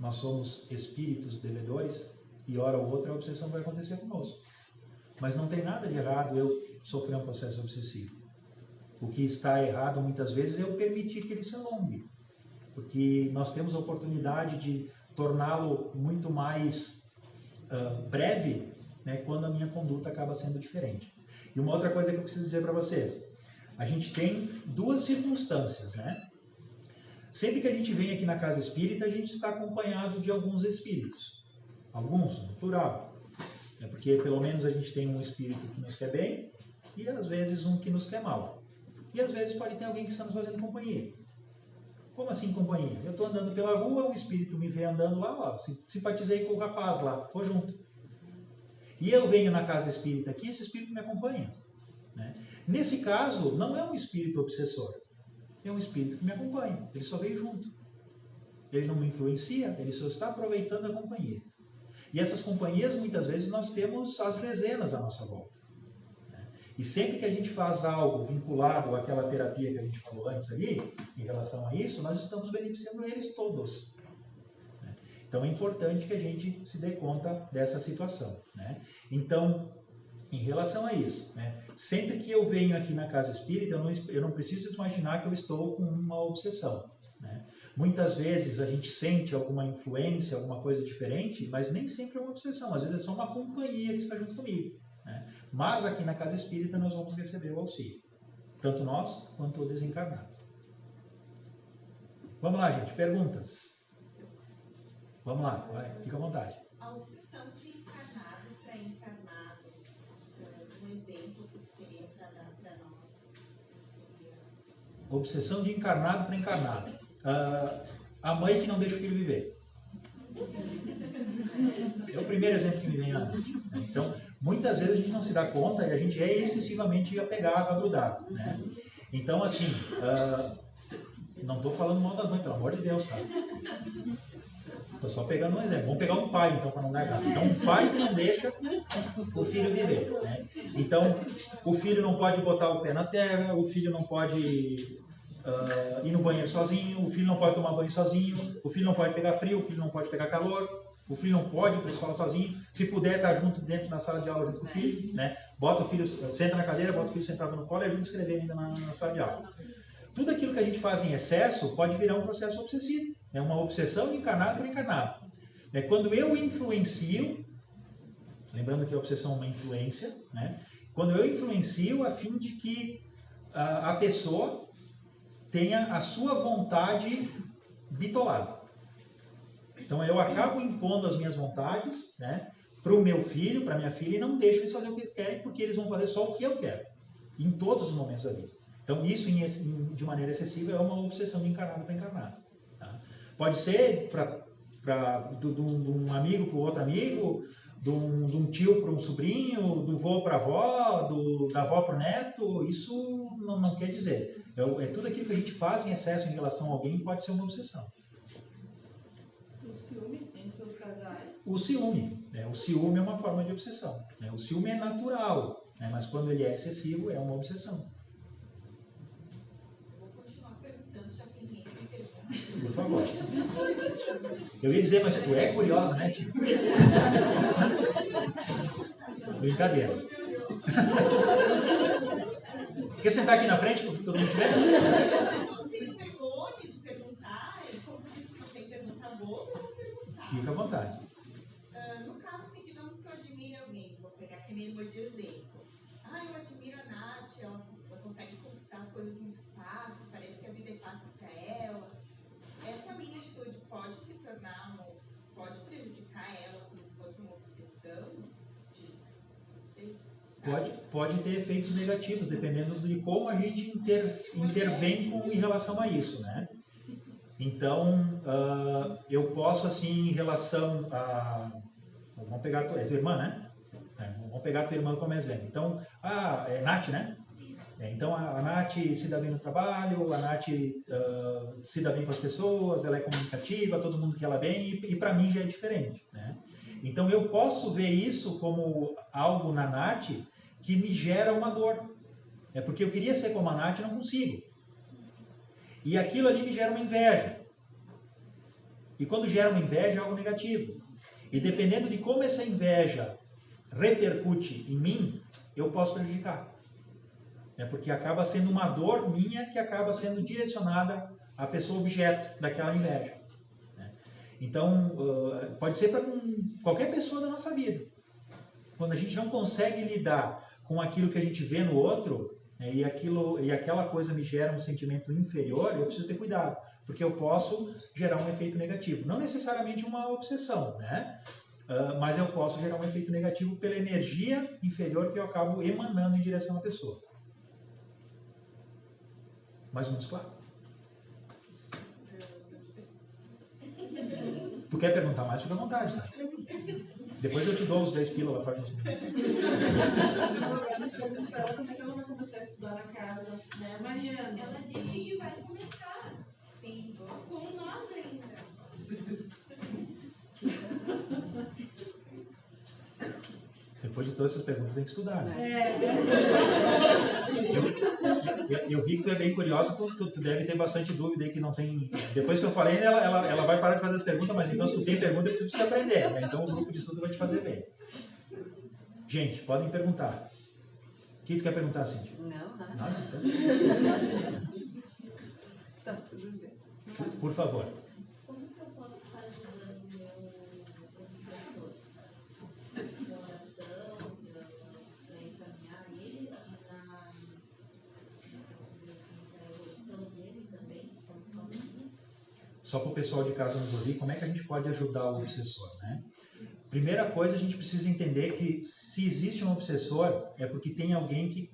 Nós somos espíritos devedores e hora ou outra a obsessão vai acontecer conosco. Mas não tem nada de errado eu sofrer um processo obsessivo. O que está errado muitas vezes é eu permitir que ele se alongue. Porque nós temos a oportunidade de torná-lo muito mais breve, né, quando a minha conduta acaba sendo diferente. E uma outra coisa que eu preciso dizer para vocês. A gente tem duas circunstâncias, né? Sempre que a gente vem aqui na casa espírita, a gente está acompanhado de alguns espíritos. Alguns, no plural. É porque pelo menos a gente tem um espírito que nos quer bem e às vezes um que nos quer mal. E às vezes pode ter alguém que está nos fazendo companhia. Como assim companhia? Eu estou andando pela rua, um espírito me vê andando lá, ó, simpatizei com o rapaz lá, estou junto. E eu venho na casa espírita aqui, esse espírito me acompanha. Né? Nesse caso, não é um espírito obsessor, é um espírito que me acompanha, ele só veio junto. Ele não me influencia, ele só está aproveitando a companhia. E essas companhias, muitas vezes, nós temos as dezenas à nossa volta. E sempre que a gente faz algo vinculado àquela terapia que a gente falou antes ali, em relação a isso, nós estamos beneficiando eles todos. Então é importante que a gente se dê conta dessa situação. Então, em relação a isso, sempre que eu venho aqui na casa espírita, eu não preciso imaginar que eu estou com uma obsessão. Muitas vezes a gente sente alguma influência, alguma coisa diferente, mas nem sempre é uma obsessão, às vezes é só uma companhia que está junto comigo. Mas aqui na casa espírita nós vamos receber o auxílio, tanto nós quanto o desencarnado. Vamos lá, gente, perguntas? Vamos lá, vai, fica à vontade. A obsessão de encarnado para encarnado, um exemplo que você teria para dar para nós? Obsessão de encarnado para encarnado. A mãe que não deixa o filho viver. É o primeiro exemplo que me vem à mente. Então, muitas vezes a gente não se dá conta e a gente é excessivamente apegado, agrudado. Então, assim, não estou falando mal das mães, pelo amor de Deus, tá? Estou só pegando um exemplo. Vamos pegar um pai, então, para não dar errado. Então, um pai que não deixa o filho viver. Então, o filho não pode botar o pé na terra, o filho não pode ir no banheiro sozinho, o filho não pode tomar banho sozinho, o filho não pode pegar frio, o filho não pode pegar calor, o filho não pode ir para a escola sozinho. Se puder estar junto dentro da sala de aula junto com o filho, bota o filho, senta na cadeira, bota o filho sentado no colo e ajuda a escrever ainda na sala de aula. Tudo aquilo que a gente faz em excesso pode virar um processo obsessivo. É uma obsessão de encarnado por encarnado. É quando eu influencio, lembrando que a obsessão é uma influência, quando eu influencio a fim de que a pessoa tenha a sua vontade bitolada. Então eu acabo impondo as minhas vontades para o meu filho, para a minha filha, e não deixo eles fazer o que eles querem, porque eles vão fazer só o que eu quero, em todos os momentos da vida. Então isso, de maneira excessiva, é uma obsessão de encarnado para encarnado. Tá? Pode ser de um amigo para o outro amigo, de um tio para um sobrinho, do vô para a avó, da avó para o neto. Isso não quer dizer. É tudo aquilo que a gente faz em excesso em relação a alguém pode ser uma obsessão. O ciúme entre os casais? O ciúme. O ciúme é uma forma de obsessão. O ciúme é natural, mas quando ele é excessivo, é uma obsessão. Por favor. Eu ia dizer, mas tu é curiosa, né, tio? Brincadeira. Quer sentar aqui na frente para todo mundo ver? Fica à vontade. No caso, assim, digamos que eu admiro alguém, vou pegar aqui minha irmã de exemplo. Eu admiro a Nath, ela consegue conquistar as coisas muito fácil, parece que a vida é fácil para ela. Essa minha atitude pode se tornar, pode prejudicar ela como se fosse uma obsessão? Pode ter efeitos negativos, dependendo de como a gente intervém em relação a isso, Então, eu posso, assim, em relação a... Vamos pegar a tua irmã, Vamos pegar a tua irmã como exemplo. Então, é Nath, então, a Nath se dá bem no trabalho, a Nath se dá bem com as pessoas, ela é comunicativa, todo mundo quer ela bem, e para mim já é diferente. Então, eu posso ver isso como algo na Nath que me gera uma dor. É porque eu queria ser como a Nath e não consigo. E aquilo ali me gera uma inveja. E quando gera uma inveja é algo negativo. E dependendo de como essa inveja repercute em mim, eu posso prejudicar. Porque acaba sendo uma dor minha que acaba sendo direcionada à pessoa objeto daquela inveja. Então, pode ser para qualquer pessoa da nossa vida. Quando a gente não consegue lidar com aquilo que a gente vê no outro, e aquela coisa me gera um sentimento inferior, eu preciso ter cuidado, porque eu posso gerar um efeito negativo. Não necessariamente uma obsessão, mas eu posso gerar um efeito negativo pela energia inferior que eu acabo emanando em direção à pessoa. Mais ou menos claro? Tu quer perguntar mais? Fica à vontade, tá? Depois eu te dou os 10 pila lá fora. Como é que ela vai começar a estudar na casa, né, Mariana? Ela disse que vai começar. Sim, com nós ainda. Depois de todas essas perguntas, tem que estudar, né? Eu vi que tu é bem curiosa, tu deve ter bastante dúvida aí que não tem... Depois que eu falei, ela vai parar de fazer as perguntas, mas então se tu tem pergunta, tu precisa aprender, né? Então o grupo de estudo vai te fazer bem. Gente, podem perguntar. O que tu quer perguntar, Cíntia? Não, nada. Nada? Tá tudo bem. Por favor. Como que eu posso estar ajudando o meu obsessor? Com oração, para encaminhar ele na evolução dele também, como somente? Só para o pessoal de casa nos ouvir, como é que a gente pode ajudar o obsessor, né? Primeira coisa, a gente precisa entender que se existe um obsessor, é porque tem alguém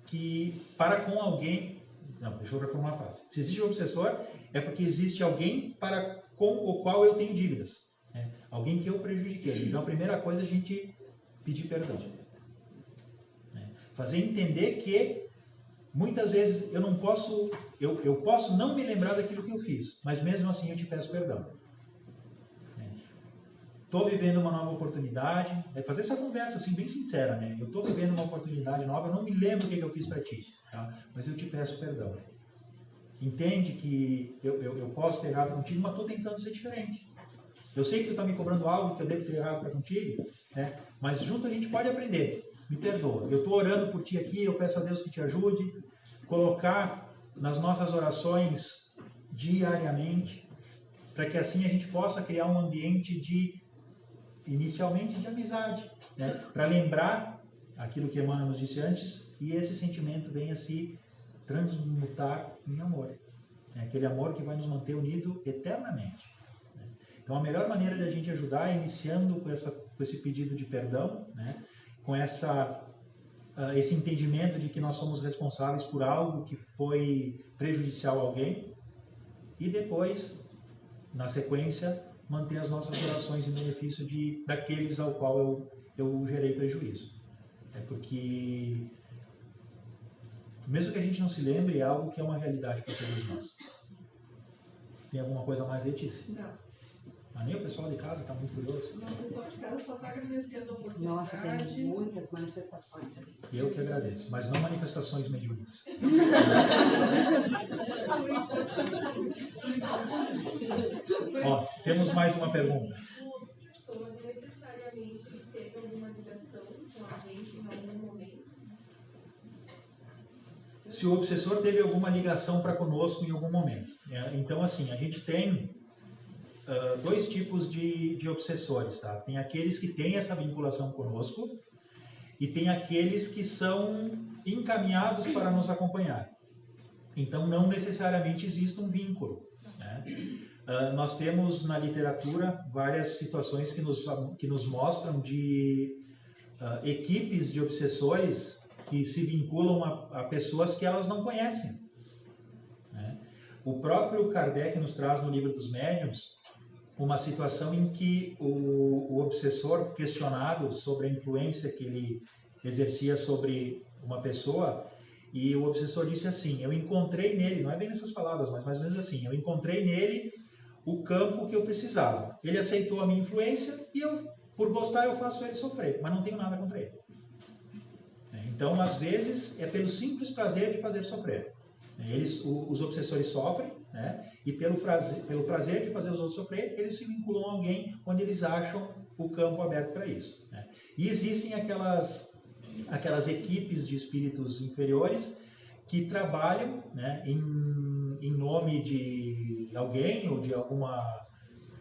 que para com alguém... Não, deixa eu reformular a frase. Se existe um obsessor, é porque existe alguém para com o qual eu tenho dívidas. Né? Alguém que eu prejudiquei. Então, a primeira coisa é a gente pedir perdão. Né? Fazer entender que muitas vezes eu não posso... Eu posso não me lembrar daquilo que eu fiz, mas mesmo assim eu te peço perdão. Estou vivendo uma nova oportunidade, é fazer essa conversa assim bem sincera, né? Eu estou vivendo uma oportunidade nova, eu não me lembro o que eu fiz para ti, tá? Mas eu te peço perdão. Entende que eu posso ter errado contigo, mas estou tentando ser diferente. Eu sei que tu está me cobrando algo que eu devo ter errado para contigo, né? Mas junto a gente pode aprender. Me perdoa. Eu estou orando por ti aqui, eu peço a Deus que te ajude. Colocar nas nossas orações diariamente, para que assim a gente possa criar um ambiente inicialmente de amizade, né? Para lembrar aquilo que Emmanuel nos disse antes e esse sentimento venha se transmutar em amor. É aquele amor que vai nos manter unidos eternamente. Né? Então a melhor maneira de a gente ajudar é iniciando com esse pedido de perdão, né? Com esse entendimento de que nós somos responsáveis por algo que foi prejudicial a alguém e depois, na sequência, manter as nossas orações em benefício daqueles ao qual eu gerei prejuízo. É porque, mesmo que a gente não se lembre, é algo que é uma realidade para todos nós. Tem alguma coisa mais, Letícia? Não. Mas nem o pessoal de casa está muito curioso. Não, o pessoal de casa só está agradecendo a oportunidade. Nossa, tem muitas manifestações ali. E eu que agradeço, mas não manifestações mediúnicas. Ó, temos mais uma pergunta. O obsessor necessariamente teve alguma ligação com a gente em algum momento? Se o obsessor teve alguma ligação para conosco em algum momento. Então, assim, a gente tem dois tipos de obsessores, tá? Tem aqueles que têm essa vinculação conosco e tem aqueles que são encaminhados para nos acompanhar. Então, não necessariamente existe um vínculo, né? Nós temos na literatura várias situações que nos mostram de equipes de obsessores que se vinculam a pessoas que elas não conhecem. Né? O próprio Kardec nos traz no Livro dos Médiuns uma situação em que o obsessor, questionado sobre a influência que ele exercia sobre uma pessoa, e o obsessor disse assim: eu encontrei nele, não é bem nessas palavras, mas mais ou menos assim, eu encontrei nele o campo que eu precisava. Ele aceitou a minha influência e eu, por gostar, eu faço ele sofrer, mas não tenho nada contra ele. Então, às vezes, é pelo simples prazer de fazer sofrer. Os obsessores sofrem, né? E pelo prazer de fazer os outros sofrer, eles se vinculam a alguém onde eles acham o campo aberto para isso. Né? E existem aquelas equipes de espíritos inferiores que trabalham, né, em nome de alguém ou de alguma,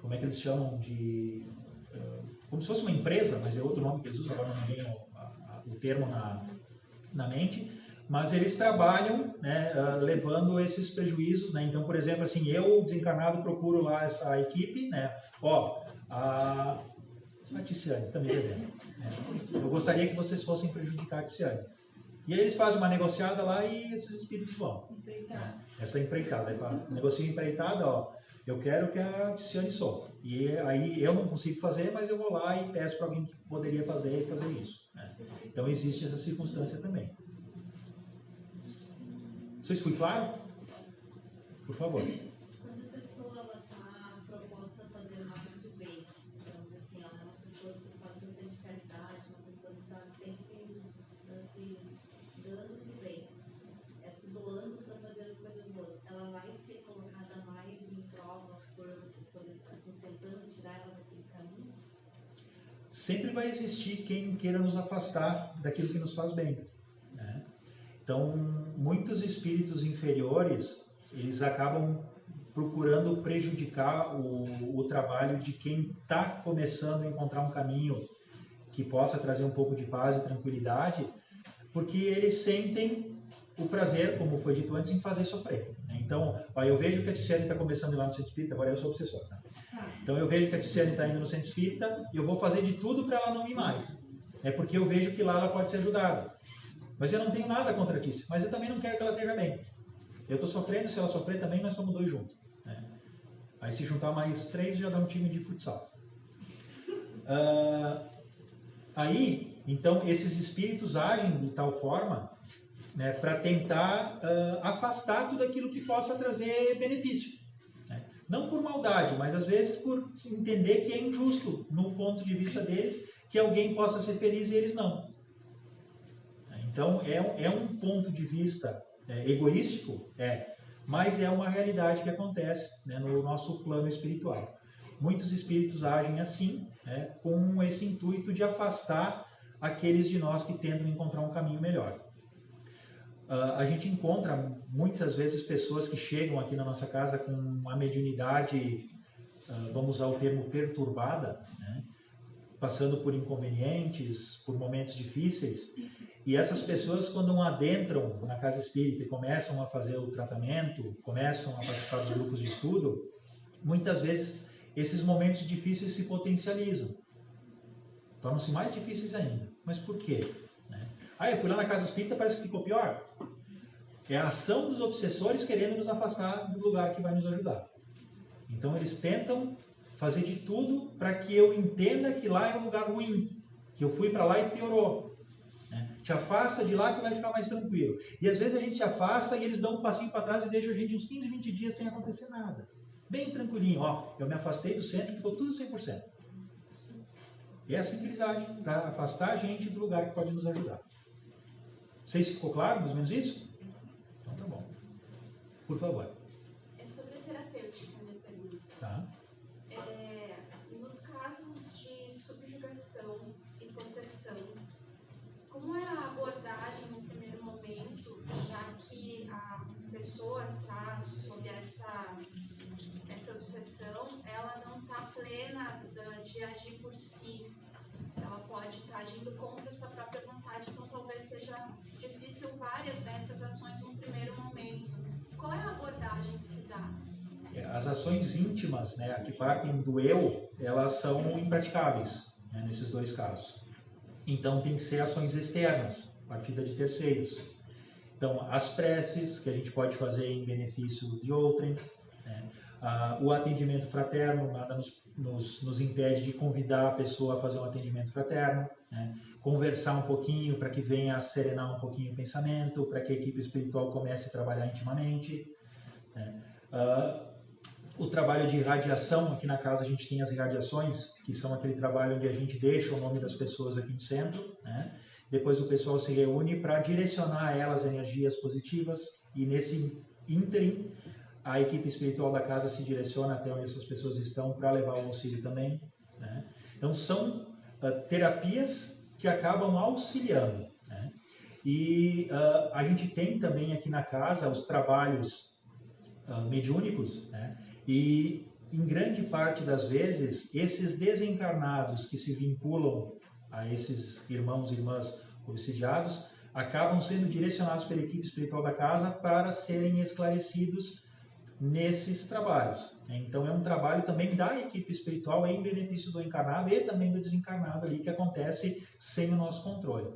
como é que eles chamam, como se fosse uma empresa, mas é outro nome que eles usam, agora não me vem o termo na mente, mas eles trabalham, né, levando esses prejuízos, né? Então, por exemplo, assim, eu desencarnado procuro lá essa equipe, né? Ó, a Ticiane também devendo. Né? Eu gostaria que vocês fossem prejudicar a Ticiane. E aí eles fazem uma negociada lá e esses espíritos vão. Empreitada. Essa empreitada. Negocia empreitada, ó, eu quero que a Tiziane sofra. E aí eu não consigo fazer, mas eu vou lá e peço para alguém que poderia fazer isso. Né? Então existe essa circunstância também. Vocês foi claro? Por favor. Quando a pessoa está proposta a fazer mais do bem, então assim, ela é uma pessoa que faz bastante caridade, uma pessoa que está sempre assim, dando do bem, se doando para fazer as coisas boas, ela vai ser colocada mais em prova por obsessores, assim, tentando tirar ela daquele caminho? Sempre vai existir quem queira nos afastar daquilo que nos faz bem. Né? Então, muitos espíritos inferiores, eles acabam procurando prejudicar o trabalho de quem está começando a encontrar um caminho que possa trazer um pouco de paz e tranquilidade, porque eles sentem o prazer, como foi dito antes, em fazer sofrer. Né? Então, ó, eu vejo que a Tiziane está começando a ir lá no Centro Espírita, agora eu sou obsessor. Né? Então, eu vejo que a Tiziane está indo no Centro Espírita e eu vou fazer de tudo para ela não ir mais. É porque eu vejo que lá ela pode ser ajudada. Mas eu não tenho nada contra a Tiziane, mas eu também não quero que ela esteja bem. Eu estou sofrendo, se ela sofrer também, nós somos 2 juntos. Né? Aí se juntar mais 3, já dá um time de futsal. Aí, então, esses espíritos agem de tal forma, né, para tentar afastar tudo aquilo que possa trazer benefício. Né? Não por maldade, mas às vezes por entender que é injusto, no ponto de vista deles, que alguém possa ser feliz e eles não. Então, é um ponto de vista egoístico, mas é uma realidade que acontece, né, no nosso plano espiritual. Muitos espíritos agem assim, né, com esse intuito de afastar aqueles de nós que tentam encontrar um caminho melhor. A gente encontra muitas vezes pessoas que chegam aqui na nossa casa com uma mediunidade, vamos usar o termo perturbada, né, passando por inconvenientes, por momentos difíceis. E essas pessoas, quando adentram na casa espírita e começam a fazer o tratamento, começam a participar dos grupos de estudo, muitas vezes esses momentos difíceis se potencializam. Tornam-se mais difíceis ainda. Mas por quê? Né? Eu fui lá na casa espírita, parece que ficou pior. É a ação dos obsessores querendo nos afastar do lugar que vai nos ajudar. Então eles tentam fazer de tudo para que eu entenda que lá é um lugar ruim, que eu fui para lá e piorou. Te afasta de lá que vai ficar mais tranquilo. E às vezes a gente se afasta e eles dão um passinho para trás e deixam a gente uns 15, 20 dias sem acontecer nada. Bem tranquilinho. Ó, eu me afastei do centro e ficou tudo 100%. E é assim que eles agem, para afastar a gente do lugar que pode nos ajudar. Sei se ficou claro, mais ou menos isso? Então tá bom. Por favor. É sobre a terapêutica, minha pergunta. Tá. Nos casos de subjugação e possessão, como é a abordagem no primeiro momento, já que a pessoa está sob essa obsessão, ela não está plena de agir por si, ela pode estar agindo contra a sua própria vontade, então talvez seja difícil várias dessas ações no primeiro momento. Qual é a abordagem que se dá? As ações íntimas, né, que partem do eu, elas são impraticáveis, né, nesses 2 casos. Então tem que ser ações externas, partida de terceiros. Então as preces que a gente pode fazer em benefício de outrem, né? O atendimento fraterno, nada nos impede de convidar a pessoa a fazer um atendimento fraterno, né? Conversar um pouquinho para que venha a serenar um pouquinho o pensamento, para que a equipe espiritual comece a trabalhar intimamente. Né? O trabalho de irradiação, aqui na casa a gente tem as irradiações, que são aquele trabalho onde a gente deixa o nome das pessoas aqui no centro, né? Depois o pessoal se reúne para direcionar a elas energias positivas e nesse ínterim a equipe espiritual da casa se direciona até onde essas pessoas estão para levar o auxílio também. Né? Então são terapias que acabam auxiliando. Né? E a gente tem também aqui na casa os trabalhos mediúnicos, né? E em grande parte das vezes esses desencarnados que se vinculam a esses irmãos e irmãs obsidiados acabam sendo direcionados pela equipe espiritual da casa para serem esclarecidos nesses trabalhos. Então é um trabalho também da equipe espiritual em benefício do encarnado e também do desencarnado ali, que acontece sem o nosso controle.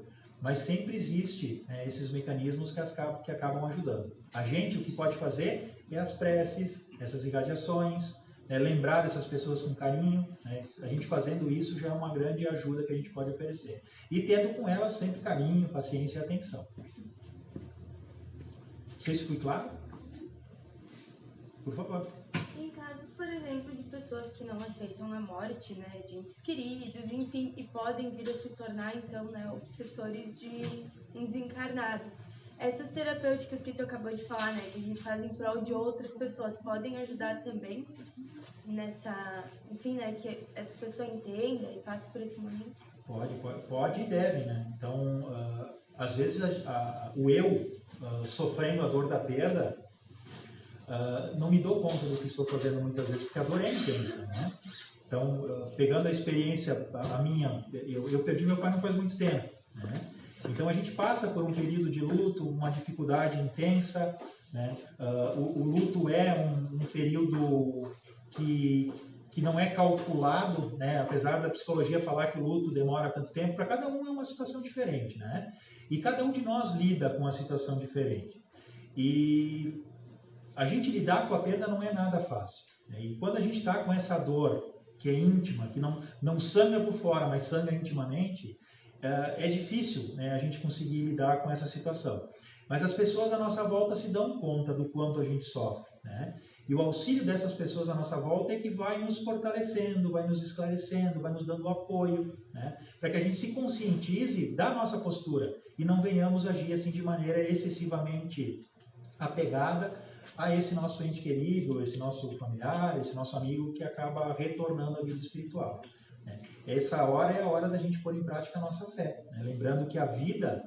mas sempre existe esses mecanismos que acabam ajudando. A gente, o que pode fazer é as preces, essas irradiações, lembrar dessas pessoas com carinho, né? A gente fazendo isso já é uma grande ajuda que a gente pode oferecer. E tendo com elas sempre carinho, paciência e atenção. Não sei se fui claro? Por favor. Em casos, por exemplo, de pessoas que não aceitam a morte, né, de entes queridos, enfim, e podem vir a se tornar, então, né, obsessores de um desencarnado. Essas terapêuticas que tu acabou de falar, né, que a gente faz em prol de outras pessoas, podem ajudar também nessa, enfim, né, que essa pessoa entenda e passe por esse momento? Pode e deve, né? Então, às vezes o eu sofrendo a dor da perda, não me dou conta do que estou fazendo muitas vezes, porque a dor é intensa, né? Então, pegando a experiência, a minha, eu perdi meu pai não faz muito tempo, né? Então, a gente passa por um período de luto, uma dificuldade intensa, né? O luto é um período que não é calculado, né? Apesar da psicologia falar que o luto demora tanto tempo, para cada um é uma situação diferente, né? E cada um de nós lida com uma situação diferente. E a gente lidar com a perda não é nada fácil, né? E quando a gente está com essa dor que é íntima, que não sangra por fora, mas sangra intimamente, é difícil, né, a gente conseguir lidar com essa situação. Mas as pessoas à nossa volta se dão conta do quanto a gente sofre, né? E o auxílio dessas pessoas à nossa volta é que vai nos fortalecendo, vai nos esclarecendo, vai nos dando apoio, né? Para que a gente se conscientize da nossa postura e não venhamos agir assim de maneira excessivamente apegada a esse nosso ente querido, esse nosso familiar, esse nosso amigo que acaba retornando à vida espiritual, né? Essa hora é a hora da gente pôr em prática a nossa fé, né? Lembrando que a vida,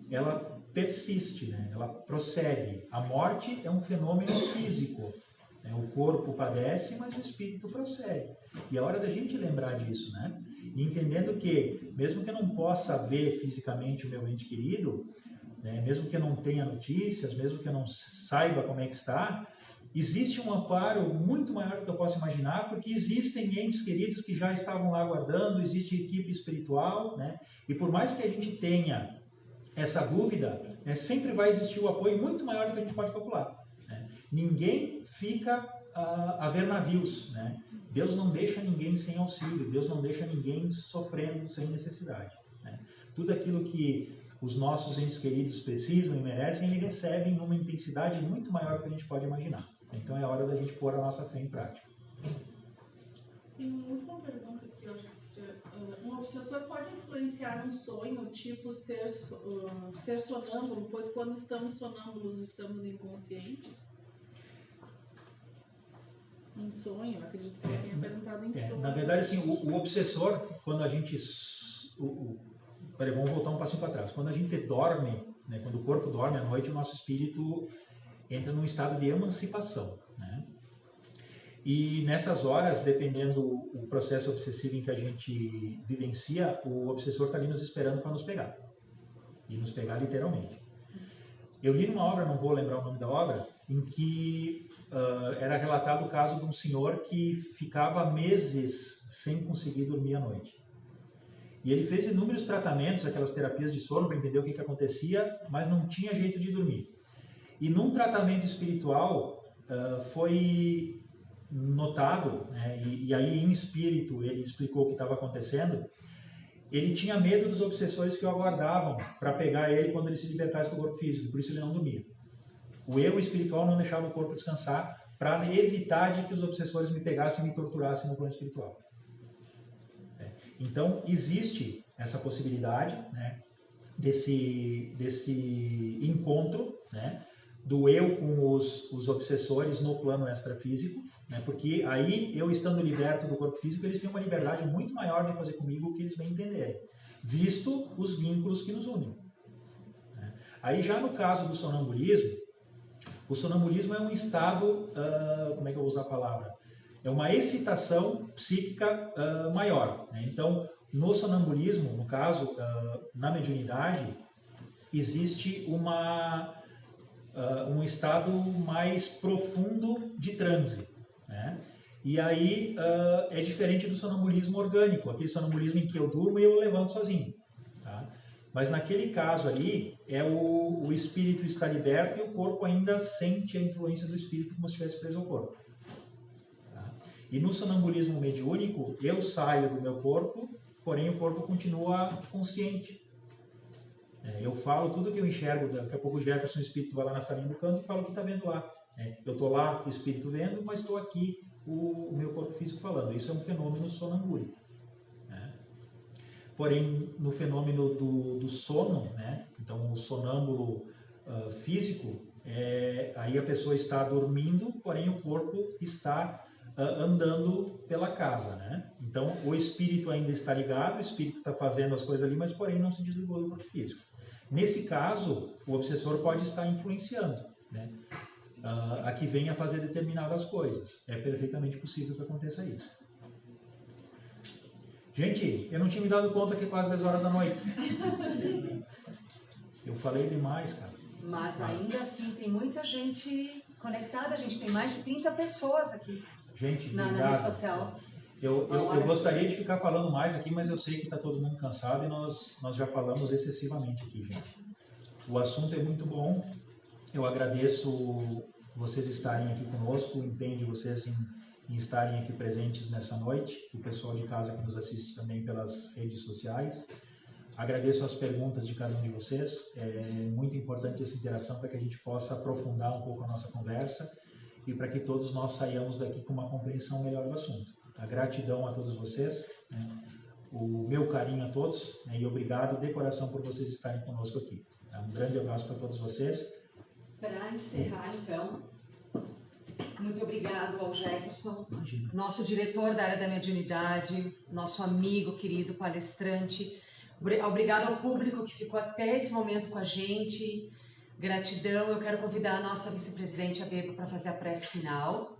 ela persiste, né? Ela prossegue. A morte é um fenômeno físico, né? O corpo padece, mas o espírito prossegue. E é hora da gente lembrar disso, né? E entendendo que, mesmo que eu não possa ver fisicamente o meu ente querido, né? Mesmo que eu não tenha notícias, mesmo que eu não saiba como é que está, existe um amparo muito maior do que eu posso imaginar, porque existem entes queridos que já estavam lá aguardando, existe equipe espiritual, né? E por mais que a gente tenha essa dúvida, né, sempre vai existir o apoio muito maior do que a gente pode calcular, né? Ninguém fica a ver navios, né? Deus não deixa ninguém sem auxílio, Deus não deixa ninguém sofrendo sem necessidade, né? Tudo aquilo que os nossos entes queridos precisam e merecem, eles recebem numa intensidade muito maior do que a gente pode imaginar. Então é hora da gente pôr a nossa fé em prática. Tem uma última pergunta aqui, eu acho que um obsessor pode influenciar um sonho, tipo ser sonâmbulo, pois quando estamos sonâmbulos estamos inconscientes? Em sonho, acredito que ele tenha perguntado em sonho. Na verdade, assim, o obsessor, quando a gente... Peraí, vamos voltar um passinho para trás. Quando a gente dorme, né, quando o corpo dorme à noite, o nosso espírito entra num estado de emancipação, né? E nessas horas, dependendo do processo obsessivo em que a gente vivencia, o obsessor está ali nos esperando para nos pegar. E nos pegar literalmente. Eu li numa obra, não vou lembrar o nome da obra, em que era relatado o caso de um senhor que ficava meses sem conseguir dormir à noite. E ele fez inúmeros tratamentos, aquelas terapias de sono, para entender o que acontecia, mas não tinha jeito de dormir. E num tratamento espiritual, foi notado, né, e aí em espírito ele explicou o que estava acontecendo. Ele tinha medo dos obsessores que o aguardavam para pegar ele quando ele se libertasse do corpo físico, por isso ele não dormia. O eu espiritual não deixava o corpo descansar para evitar de que os obsessores me pegassem e me torturassem no plano espiritual. Então, existe essa possibilidade, né, desse encontro, né, do eu com os obsessores no plano extrafísico, né, porque aí, eu estando liberto do corpo físico, eles têm uma liberdade muito maior de fazer comigo o que eles bem entenderem, visto os vínculos que nos unem, né. Aí, já no caso do sonambulismo, o sonambulismo é um estado, como é que eu vou usar a palavra? É uma excitação psíquica maior, né? Então, no sonambulismo, no caso, na mediunidade, existe um estado mais profundo de transe, né? E aí é diferente do sonambulismo orgânico, aquele sonambulismo em que eu durmo e eu levanto sozinho, tá? Mas naquele caso ali, o espírito está liberto e o corpo ainda sente a influência do espírito como se estivesse preso ao corpo. Tá? E no sonambulismo mediúnico, eu saio do meu corpo, porém o corpo continua consciente. Eu falo tudo que eu enxergo, daqui a pouco o Jefferson, o espírito, vai lá na salinha do canto e fala o que está vendo lá. Eu estou lá, o espírito vendo, mas estou aqui, o meu corpo físico falando. Isso é um fenômeno sonambúlico. Porém, no fenômeno do sono, então o sonâmbulo físico, aí a pessoa está dormindo, porém o corpo está andando pela casa. Então o espírito ainda está ligado, o espírito está fazendo as coisas ali, mas porém não se desligou do corpo físico. Nesse caso, o obsessor pode estar influenciando, a que venha fazer determinadas coisas. É perfeitamente possível que aconteça isso. Gente, eu não tinha me dado conta que é quase 10 horas da noite. Eu falei demais, cara. Mas ainda assim tem muita gente conectada, a gente tem mais de 30 pessoas aqui. Gente, na rede social. Eu gostaria de ficar falando mais aqui, mas eu sei que está todo mundo cansado e nós já falamos excessivamente aqui, gente. O assunto é muito bom. Eu agradeço vocês estarem aqui conosco, o empenho de vocês em estarem aqui presentes nessa noite, o pessoal de casa que nos assiste também pelas redes sociais. Agradeço as perguntas de cada um de vocês. É muito importante essa interação para que a gente possa aprofundar um pouco a nossa conversa e para que todos nós saiamos daqui com uma compreensão melhor do assunto. A gratidão a todos vocês, o meu carinho a todos, e obrigado de coração por vocês estarem conosco aqui. Um grande abraço para todos vocês. Para encerrar, então, muito obrigado ao Jefferson, Imagina. Nosso diretor da área da mediunidade, nosso amigo, querido palestrante. Obrigado ao público que ficou até esse momento com a gente. Gratidão. Eu quero convidar a nossa vice-presidente, a Beba, para fazer a prece final.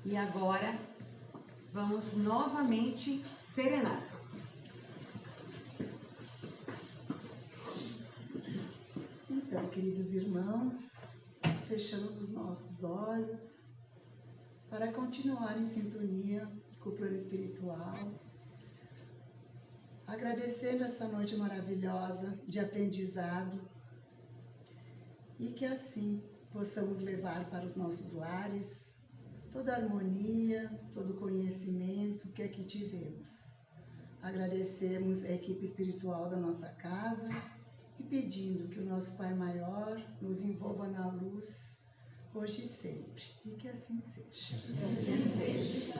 E agora, vamos novamente serenar. Então, queridos irmãos, fechamos os nossos olhos para continuar em sintonia com o plano espiritual, agradecendo essa noite maravilhosa de aprendizado e que assim possamos levar para os nossos lares toda a harmonia, todo o conhecimento que aqui tivemos. Agradecemos a equipe espiritual da nossa casa e pedindo que o nosso Pai Maior nos envolva na luz hoje e sempre. E que assim seja. Que assim seja.